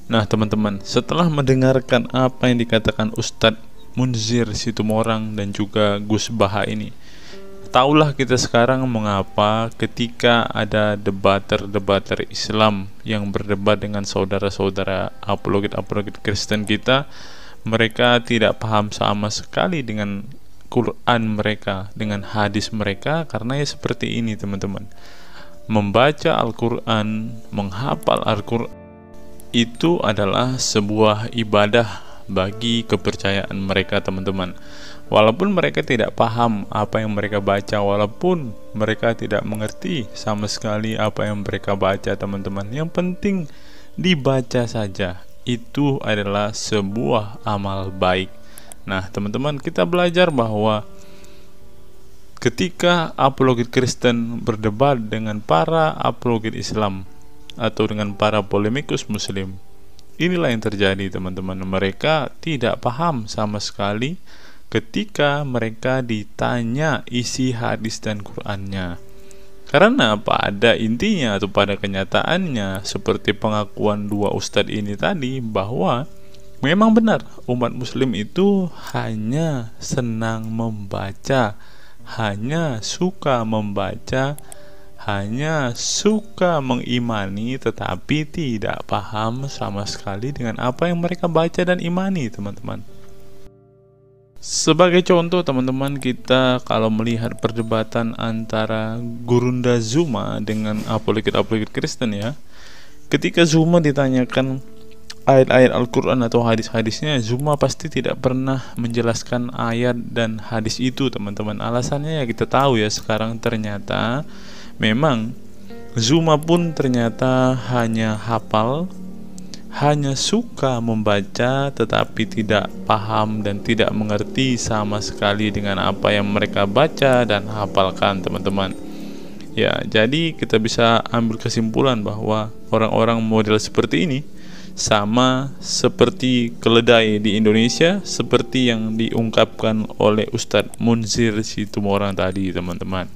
Nah teman-teman, setelah mendengarkan apa yang dikatakan Ustadz Munzir Situmorang dan juga Gus Baha ini, taulah kita sekarang mengapa ketika ada debater Islam yang berdebat dengan saudara-saudara apologet Kristen kita, mereka tidak paham sama sekali dengan Quran mereka, dengan hadis mereka, karena ya seperti ini teman-teman. Membaca Al-Quran, menghafal Al-Quran itu adalah sebuah ibadah bagi kepercayaan mereka teman-teman. Walaupun mereka tidak paham apa yang mereka baca, walaupun mereka tidak mengerti sama sekali apa yang mereka baca teman-teman, yang penting dibaca saja, itu adalah sebuah amal baik. Nah teman-teman, kita belajar bahwa ketika apologet Kristen berdebat dengan para apologet Islam atau dengan para polemikus Muslim, inilah yang terjadi teman-teman. Mereka tidak paham sama sekali ketika mereka ditanya isi hadis dan Qur'annya. Karena pada intinya atau pada kenyataannya, seperti pengakuan dua ustadz ini tadi, bahwa memang benar umat muslim itu hanya senang membaca, hanya suka membaca hanya suka mengimani tetapi tidak paham sama sekali dengan apa yang mereka baca dan imani, teman-teman. Sebagai contoh, teman-teman, kita kalau melihat perdebatan antara Gurunda Zuma dengan apologet-apologet Kristen ya, ketika Zuma ditanyakan ayat-ayat Al-Quran atau hadis-hadisnya, Zuma pasti tidak pernah menjelaskan ayat dan hadis itu, teman-teman. Alasannya ya kita tahu ya, sekarang ternyata memang Zuma pun ternyata hanya hafal, hanya suka membaca tetapi tidak paham dan tidak mengerti sama sekali dengan apa yang mereka baca dan hafalkan, teman-teman. Ya, jadi kita bisa ambil kesimpulan bahwa orang-orang model seperti ini sama seperti keledai di Indonesia, seperti yang diungkapkan oleh Ustadz Munzir Situmorang tadi, teman-teman.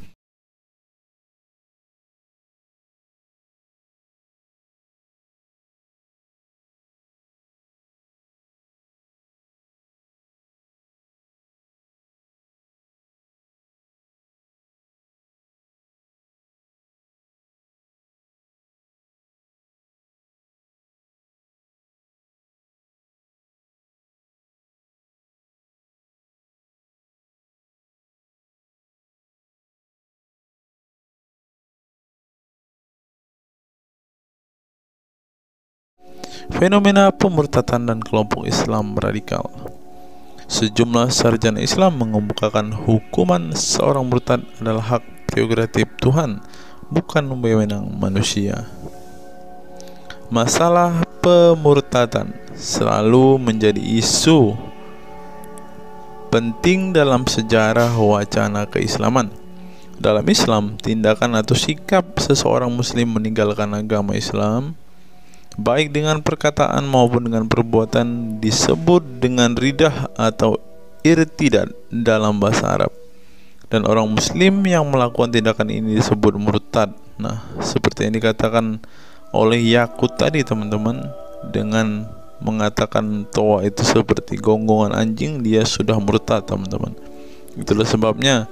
Fenomena pemurtadan dan kelompok Islam radikal. Sejumlah sarjana Islam mengemukakan hukuman seorang murtad adalah hak prerogatif Tuhan, bukan wewenang manusia. Masalah pemurtadan selalu menjadi isu penting dalam sejarah wacana keislaman. Dalam Islam, tindakan atau sikap seseorang muslim meninggalkan agama Islam, baik dengan perkataan maupun dengan perbuatan, disebut dengan ridah atau irtidad dalam bahasa Arab. Dan orang muslim yang melakukan tindakan ini disebut murtad. Nah, seperti yang dikatakan oleh Yakut tadi, teman-teman, dengan mengatakan toa itu seperti gonggongan anjing, dia sudah murtad, teman-teman. Itulah sebabnya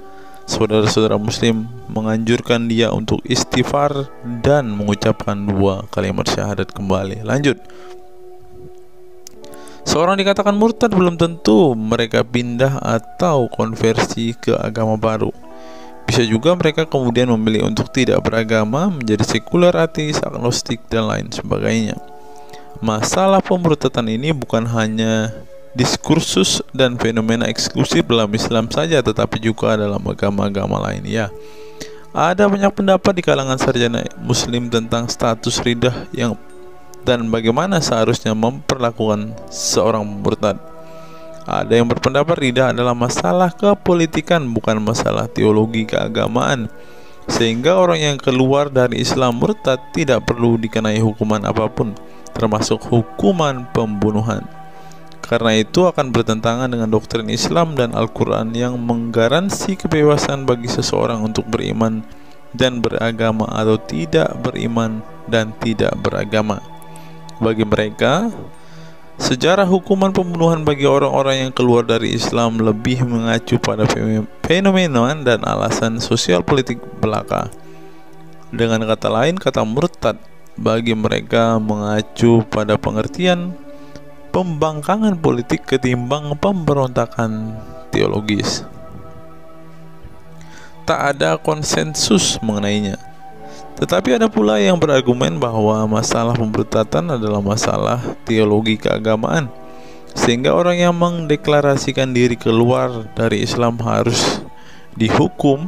saudara-saudara muslim menganjurkan dia untuk istighfar dan mengucapkan 2 kalimat syahadat kembali. Lanjut. Seorang dikatakan murtad belum tentu mereka pindah atau konversi ke agama baru. Bisa juga mereka kemudian memilih untuk tidak beragama, menjadi sekuler, ateis, agnostik, dan lain sebagainya. Masalah pemurtadan ini bukan hanya diskursus dan fenomena eksklusif dalam Islam saja, tetapi juga dalam agama-agama lain ya. Ada banyak pendapat di kalangan sarjana muslim tentang status ridah yang dan bagaimana seharusnya memperlakukan seorang murtad. Ada yang berpendapat ridah adalah masalah kepolitikan, bukan masalah teologi keagamaan, sehingga orang yang keluar dari Islam murtad tidak perlu dikenai hukuman apapun, termasuk hukuman pembunuhan. Karena itu akan bertentangan dengan doktrin Islam dan Al-Quran yang menggaransi kebebasan bagi seseorang untuk beriman dan beragama atau tidak beriman dan tidak beragama. Bagi mereka, sejarah hukuman pembunuhan bagi orang-orang yang keluar dari Islam lebih mengacu pada fenomena dan alasan sosial politik belaka. Dengan kata lain, kata murtad bagi mereka mengacu pada pengertian pembangkangan politik ketimbang pemberontakan teologis. Tak ada konsensus mengenainya. Tetapi ada pula yang berargumen bahwa masalah pemurtadan adalah masalah teologi keagamaan, sehingga orang yang mendeklarasikan diri keluar dari Islam harus dihukum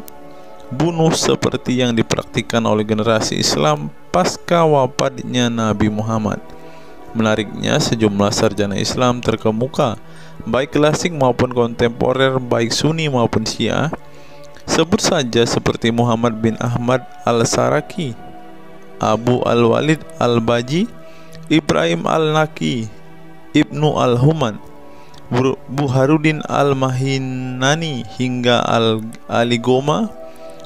bunuh seperti yang dipraktikkan oleh generasi Islam pasca wafatnya Nabi Muhammad. Menariknya, sejumlah sarjana Islam terkemuka, baik klasik maupun kontemporer, baik Sunni maupun Syiah, sebut saja seperti Muhammad bin Ahmad al-Saraki, Abu al-Walid al-Baji, Ibrahim al-Naqi, Ibnu al-Human, Buharuddin al-Mahinani hingga Ali Goma,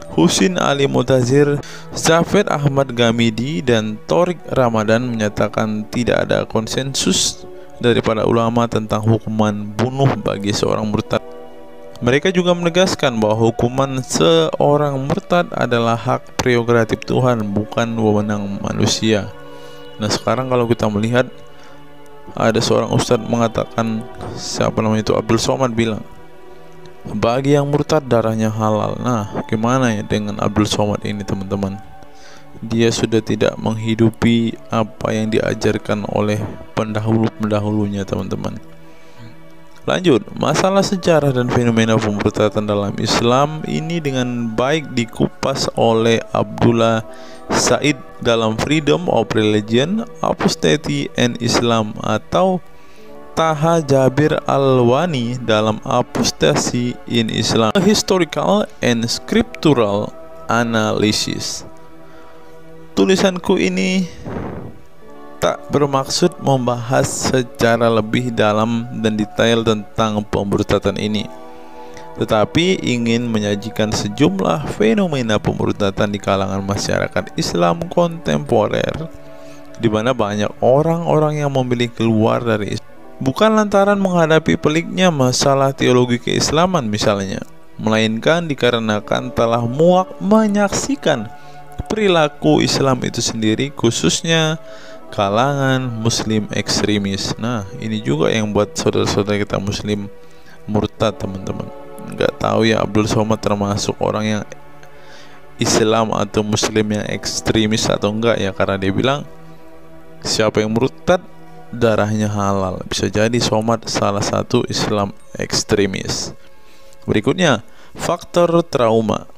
Husin Ali Mutazir, Zafed Ahmad Gamidi, dan Torik Ramadan menyatakan tidak ada konsensus dari para ulama tentang hukuman bunuh bagi seorang murtad. Mereka juga menegaskan bahwa hukuman seorang murtad adalah hak prerogatif Tuhan, bukan wewenang manusia. Nah, sekarang kalau kita melihat, ada seorang ustadz mengatakan, siapa namanya itu, Abdul Somad, bilang bagi yang murtad darahnya halal. Nah, gimana ya dengan Abdul Somad ini, teman-teman? Dia sudah tidak menghidupi apa yang diajarkan oleh pendahulu-pendahulunya, teman-teman. Lanjut, masalah sejarah dan fenomena pemurtadan dalam Islam ini dengan baik dikupas oleh Abdullah Said dalam Freedom of Religion, Apostasy and Islam, atau Taha Jabir Al-Wani dalam Apostasy in Islam, A Historical and Scriptural Analysis. Tulisanku ini tak bermaksud membahas secara lebih dalam dan detail tentang pemurtadan ini, tetapi ingin menyajikan sejumlah fenomena pemurtadan di kalangan masyarakat Islam kontemporer, di mana banyak orang-orang yang memilih keluar dari Islam bukan lantaran menghadapi peliknya masalah teologi keislaman misalnya, melainkan dikarenakan telah muak menyaksikan perilaku Islam itu sendiri, khususnya kalangan muslim ekstremis. Nah, ini juga yang buat saudara-saudara kita muslim murtad, teman-teman. Nggak tahu ya Abdul Somad termasuk orang yang Islam atau muslim yang ekstremis atau enggak ya, karena dia bilang siapa yang murtad darahnya halal. Bisa jadi Somad salah satu Islam ekstremis. Berikutnya, faktor trauma.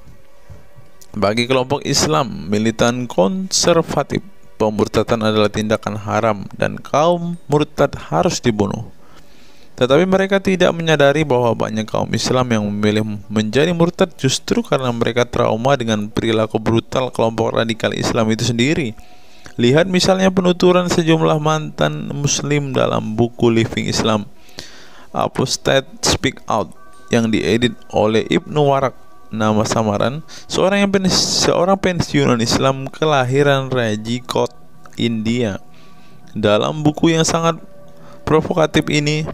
Bagi kelompok Islam militan konservatif, pemurtadan adalah tindakan haram dan kaum murtad harus dibunuh. Tetapi mereka tidak menyadari bahwa banyak kaum Islam yang memilih menjadi murtad justru karena mereka trauma dengan perilaku brutal kelompok radikal Islam itu sendiri. Lihat misalnya penuturan sejumlah mantan muslim dalam buku Living Islam, Apostate Speak Out, yang diedit oleh Ibnu Warak, nama samaran, seorang pensiunan Islam kelahiran Rajkot, India. Dalam buku yang sangat provokatif ini,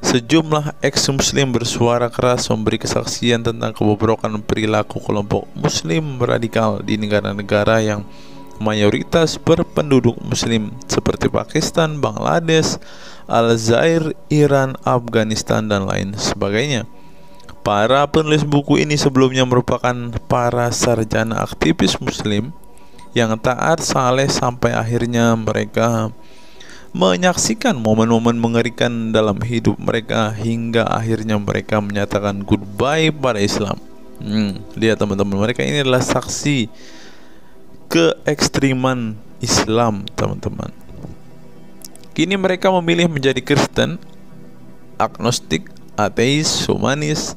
sejumlah ex-muslim bersuara keras memberi kesaksian tentang kebobrokan perilaku kelompok muslim radikal di negara-negara yang mayoritas berpenduduk muslim seperti Pakistan, Bangladesh, Aljazair, Iran, Afghanistan, dan lain sebagainya. Para penulis buku ini sebelumnya merupakan para sarjana aktivis muslim yang taat saleh sampai akhirnya mereka menyaksikan momen-momen mengerikan dalam hidup mereka hingga akhirnya mereka menyatakan goodbye pada Islam. Lihat teman-teman, mereka ini adalah saksi keekstriman Islam, teman-teman. Kini mereka memilih menjadi Kristen, agnostik, ateis, humanis,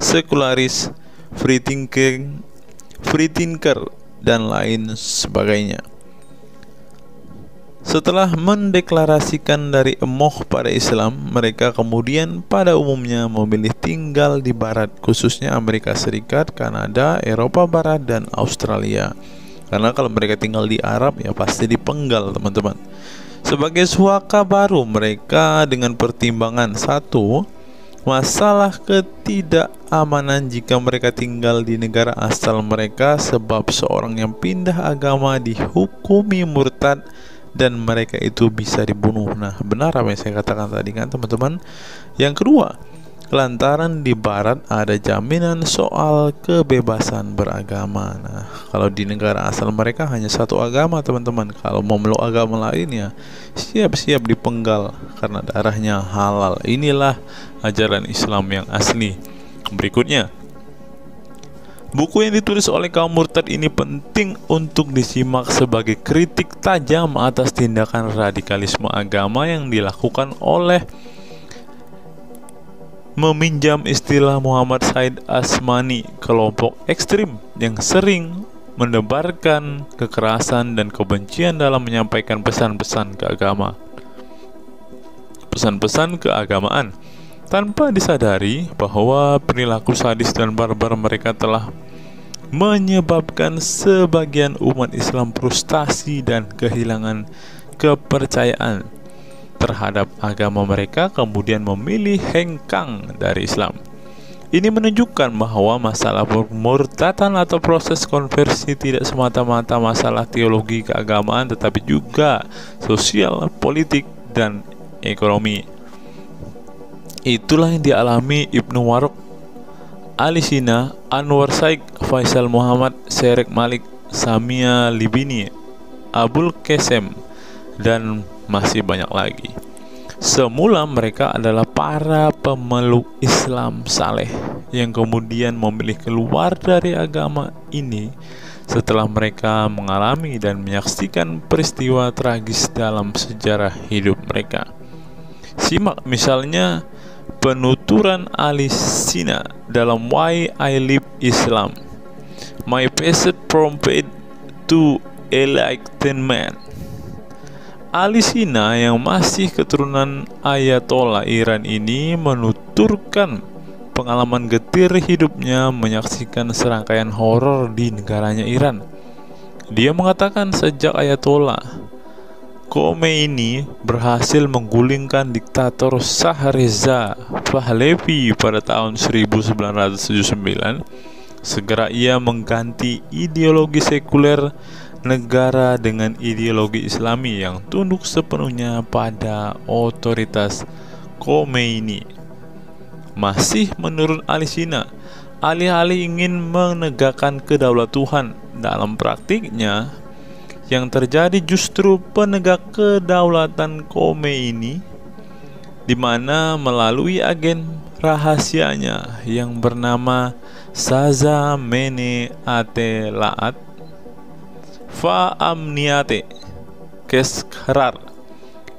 sekularis, free thinker, dan lain sebagainya. Setelah mendeklarasikan dari emoh pada Islam, mereka kemudian pada umumnya memilih tinggal di Barat, khususnya Amerika Serikat, Kanada, Eropa Barat, dan Australia. Karena kalau mereka tinggal di Arab ya pasti dipenggal, teman-teman. Sebagai suaka baru mereka dengan pertimbangan satu, masalah ketidakamanan jika mereka tinggal di negara asal mereka, sebab seorang yang pindah agama dihukumi murtad dan mereka itu bisa dibunuh. Nah, benar apa yang saya katakan tadi kan, teman-teman. Yang kedua, lantaran di Barat ada jaminan soal kebebasan beragama. Nah, kalau di negara asal mereka hanya satu agama, teman-teman. Kalau mau meluk agama lain ya siap-siap dipenggal karena darahnya halal. Inilah ajaran Islam yang asli. Berikutnya, buku yang ditulis oleh kaum murtad ini penting untuk disimak sebagai kritik tajam atas tindakan radikalisme agama yang dilakukan oleh, meminjam istilah Muhammad Said Asmani, kelompok ekstrim yang sering menebarkan kekerasan dan kebencian dalam menyampaikan pesan-pesan keagamaan tanpa disadari bahwa perilaku sadis dan barbar mereka telah menyebabkan sebagian umat Islam frustasi dan kehilangan kepercayaan terhadap agama mereka, kemudian memilih hengkang dari Islam. Ini menunjukkan bahwa masalah pemurtadan atau proses konversi tidak semata-mata masalah teologi keagamaan, tetapi juga sosial, politik, dan ekonomi. Itulah yang dialami Ibnu Warraq, Ali Sina, Anwar Saik, Faisal Muhammad, Syarek Malik, Samia Libini, Abul Qasem, dan masih banyak lagi. Semula mereka adalah para pemeluk Islam saleh yang kemudian memilih keluar dari agama ini setelah mereka mengalami dan menyaksikan peristiwa tragis dalam sejarah hidup mereka. Simak misalnya penuturan Ali Sina dalam Why I Live Islam, My Passage from Faith to Enlightenment. Ali Sina yang masih keturunan Ayatollah Iran ini menuturkan pengalaman getir hidupnya menyaksikan serangkaian horor di negaranya Iran. Dia mengatakan sejak Ayatollah Khomeini berhasil menggulingkan diktator Shah Reza Pahlavi pada tahun 1979, segera ia mengganti ideologi sekuler negara dengan ideologi Islami yang tunduk sepenuhnya pada otoritas Khomeini. Masih menurut Ali Sina, alih-alih ingin menegakkan kedaulat Tuhan, dalam praktiknya yang terjadi justru penegak kedaulatan Khomeini, di mana melalui agen rahasianya yang bernama Saza Mene Atelaat Fa Amniate Keskharar,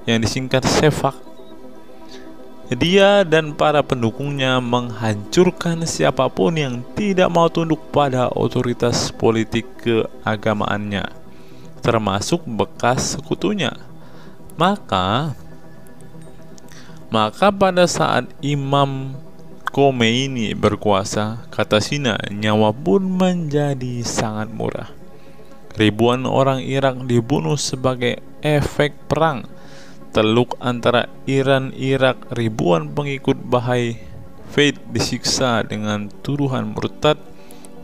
yang disingkat Sefak, dia dan para pendukungnya menghancurkan siapapun yang tidak mau tunduk pada otoritas politik keagamaannya, termasuk bekas sekutunya. Maka pada saat Imam Khomeini berkuasa, kata Sina, nyawa pun menjadi sangat murah. Ribuan orang Irak dibunuh sebagai efek perang teluk antara Iran-Irak. Ribuan pengikut Bahai Faith disiksa dengan tuduhan murtad,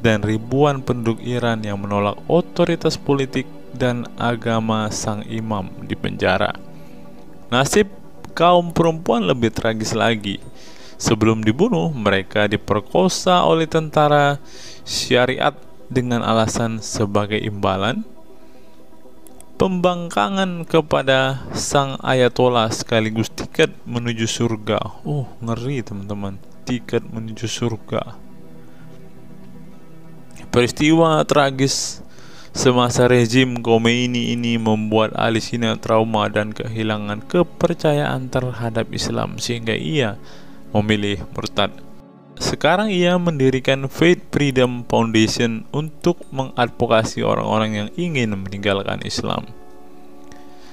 dan ribuan penduduk Iran yang menolak otoritas politik dan agama sang imam dipenjara. Nasib kaum perempuan lebih tragis lagi. Sebelum dibunuh, mereka diperkosa oleh tentara syariat dengan alasan sebagai imbalan pembangkangan kepada sang ayatollah sekaligus tiket menuju surga. Oh, ngeri teman-teman, tiket menuju surga. Peristiwa tragis semasa rezim Khomeini ini membuat Ali Sina trauma dan kehilangan kepercayaan terhadap Islam sehingga ia memilih murtad. Sekarang ia mendirikan Faith Freedom Foundation untuk mengadvokasi orang-orang yang ingin meninggalkan Islam.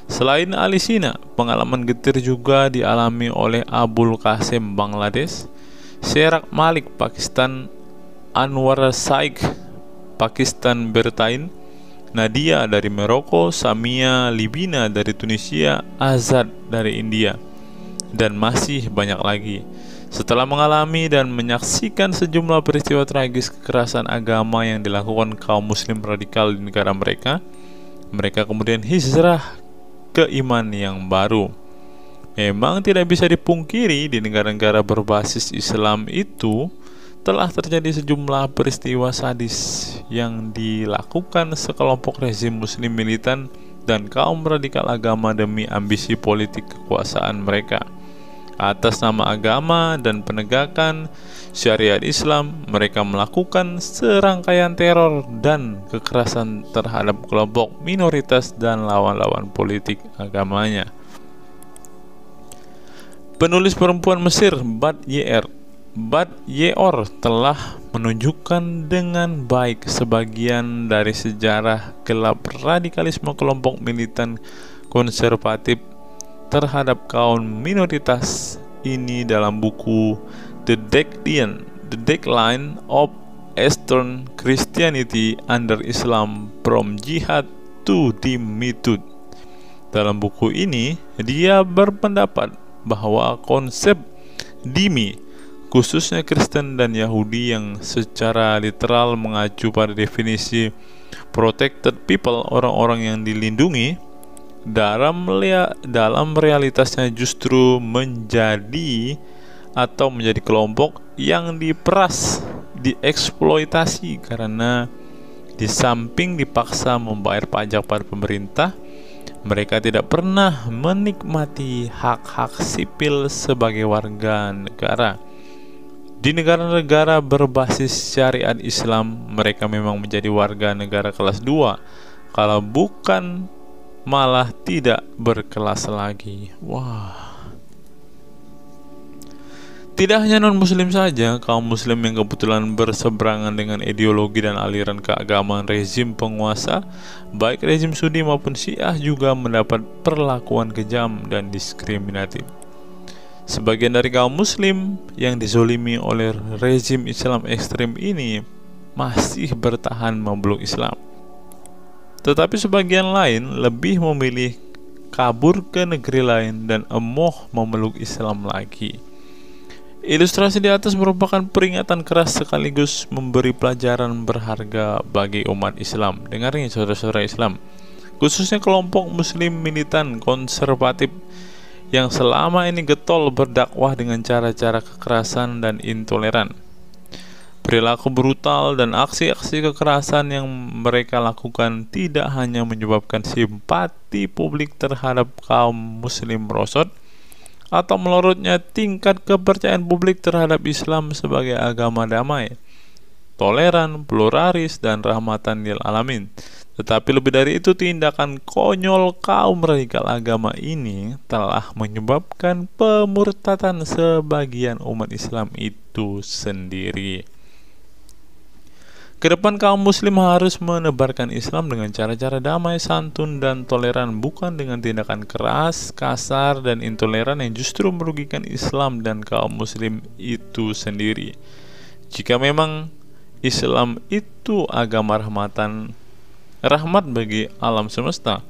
Selain Ali Sina, pengalaman getir juga dialami oleh Abul Qasem Bangladesh, Syarek Malik Pakistan, Anwar Saik Pakistan Bertain, Nadia dari Maroko, Samia Libina dari Tunisia, Azad dari India, dan masih banyak lagi. Setelah mengalami dan menyaksikan sejumlah peristiwa tragis kekerasan agama yang dilakukan kaum muslim radikal di negara mereka, mereka kemudian hijrah ke iman yang baru. Memang tidak bisa dipungkiri di negara-negara berbasis Islam itu telah terjadi sejumlah peristiwa sadis yang dilakukan sekelompok rezim muslim militan dan kaum radikal agama demi ambisi politik kekuasaan mereka. Atas nama agama dan penegakan syariat Islam, mereka melakukan serangkaian teror dan kekerasan terhadap kelompok minoritas dan lawan-lawan politik agamanya. Penulis perempuan Mesir Bat Ye'or telah menunjukkan dengan baik sebagian dari sejarah gelap radikalisme kelompok militan konservatif terhadap kaum minoritas ini dalam buku The Decline of Eastern Christianity Under Islam From Jihad to Dhimmitud. Dalam buku ini, dia berpendapat bahwa konsep dhimmi, khususnya Kristen dan Yahudi yang secara literal mengacu pada definisi protected people, orang-orang yang dilindungi, dalam realitasnya justru menjadi kelompok yang diperas, dieksploitasi, karena di samping dipaksa membayar pajak pada pemerintah, mereka tidak pernah menikmati hak-hak sipil sebagai warga negara. Di negara-negara berbasis syariat Islam, mereka memang menjadi warga negara kelas 2, kalau bukan malah tidak berkelas lagi. Wah. Tidak hanya non-muslim saja, kaum muslim yang kebetulan berseberangan dengan ideologi dan aliran keagamaan rezim penguasa, baik rezim Sunni maupun Syiah, juga mendapat perlakuan kejam dan diskriminatif. Sebagian dari kaum muslim yang dizolimi oleh rezim Islam ekstrem ini masih bertahan memeluk Islam. Tetapi sebagian lain lebih memilih kabur ke negeri lain dan emoh memeluk Islam lagi. Ilustrasi di atas merupakan peringatan keras sekaligus memberi pelajaran berharga bagi umat Islam. Dengarnya saudara-saudara Islam, khususnya kelompok muslim militan konservatif yang selama ini getol berdakwah dengan cara-cara kekerasan dan intoleran. Perilaku brutal dan aksi-aksi kekerasan yang mereka lakukan tidak hanya menyebabkan simpati publik terhadap kaum muslim merosot, atau melorotnya tingkat kepercayaan publik terhadap Islam sebagai agama damai, toleran, pluralis, dan rahmatan lil alamin. Tetapi lebih dari itu, tindakan konyol kaum radikal agama ini telah menyebabkan pemurtadan sebagian umat Islam itu sendiri. Kedepan kaum muslim harus menebarkan Islam dengan cara-cara damai, santun, dan toleran, bukan dengan tindakan keras, kasar, dan intoleran yang justru merugikan Islam dan kaum muslim itu sendiri. Jika memang Islam itu agama rahmat bagi alam semesta,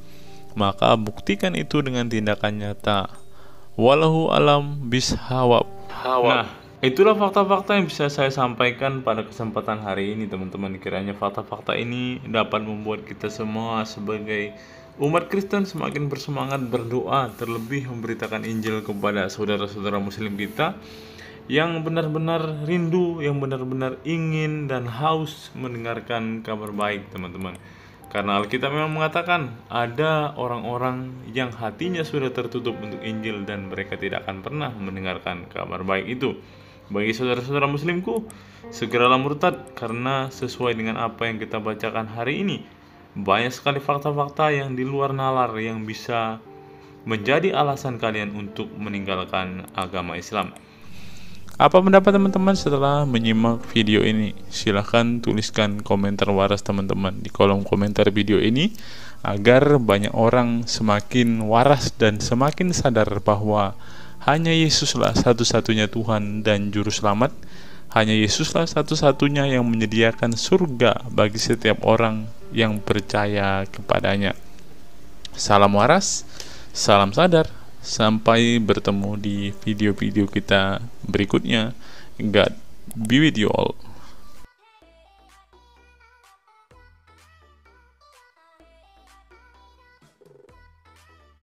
maka buktikan itu dengan tindakan nyata. Wallahu alam bishawab. Nah, itulah fakta-fakta yang bisa saya sampaikan pada kesempatan hari ini, teman-teman. Kiranya fakta-fakta ini dapat membuat kita semua sebagai umat Kristen semakin bersemangat berdoa, terlebih memberitakan Injil kepada saudara-saudara muslim kita yang benar-benar rindu, yang benar-benar ingin dan haus mendengarkan kabar baik, teman-teman. Karena Alkitab memang mengatakan ada orang-orang yang hatinya sudah tertutup untuk Injil dan mereka tidak akan pernah mendengarkan kabar baik itu. Bagi saudara-saudara muslimku, segeralah murtad, karena sesuai dengan apa yang kita bacakan hari ini, banyak sekali fakta-fakta yang di luar nalar yang bisa menjadi alasan kalian untuk meninggalkan agama Islam. Apa pendapat teman-teman setelah menyimak video ini? Silahkan tuliskan komentar waras teman-teman di kolom komentar video ini, agar banyak orang semakin waras dan semakin sadar bahwa hanya Yesuslah satu-satunya Tuhan dan Juru Selamat. Hanya Yesuslah satu-satunya yang menyediakan surga bagi setiap orang yang percaya kepadanya. Salam waras, salam sadar. Sampai bertemu di video-video kita berikutnya. God be with you all.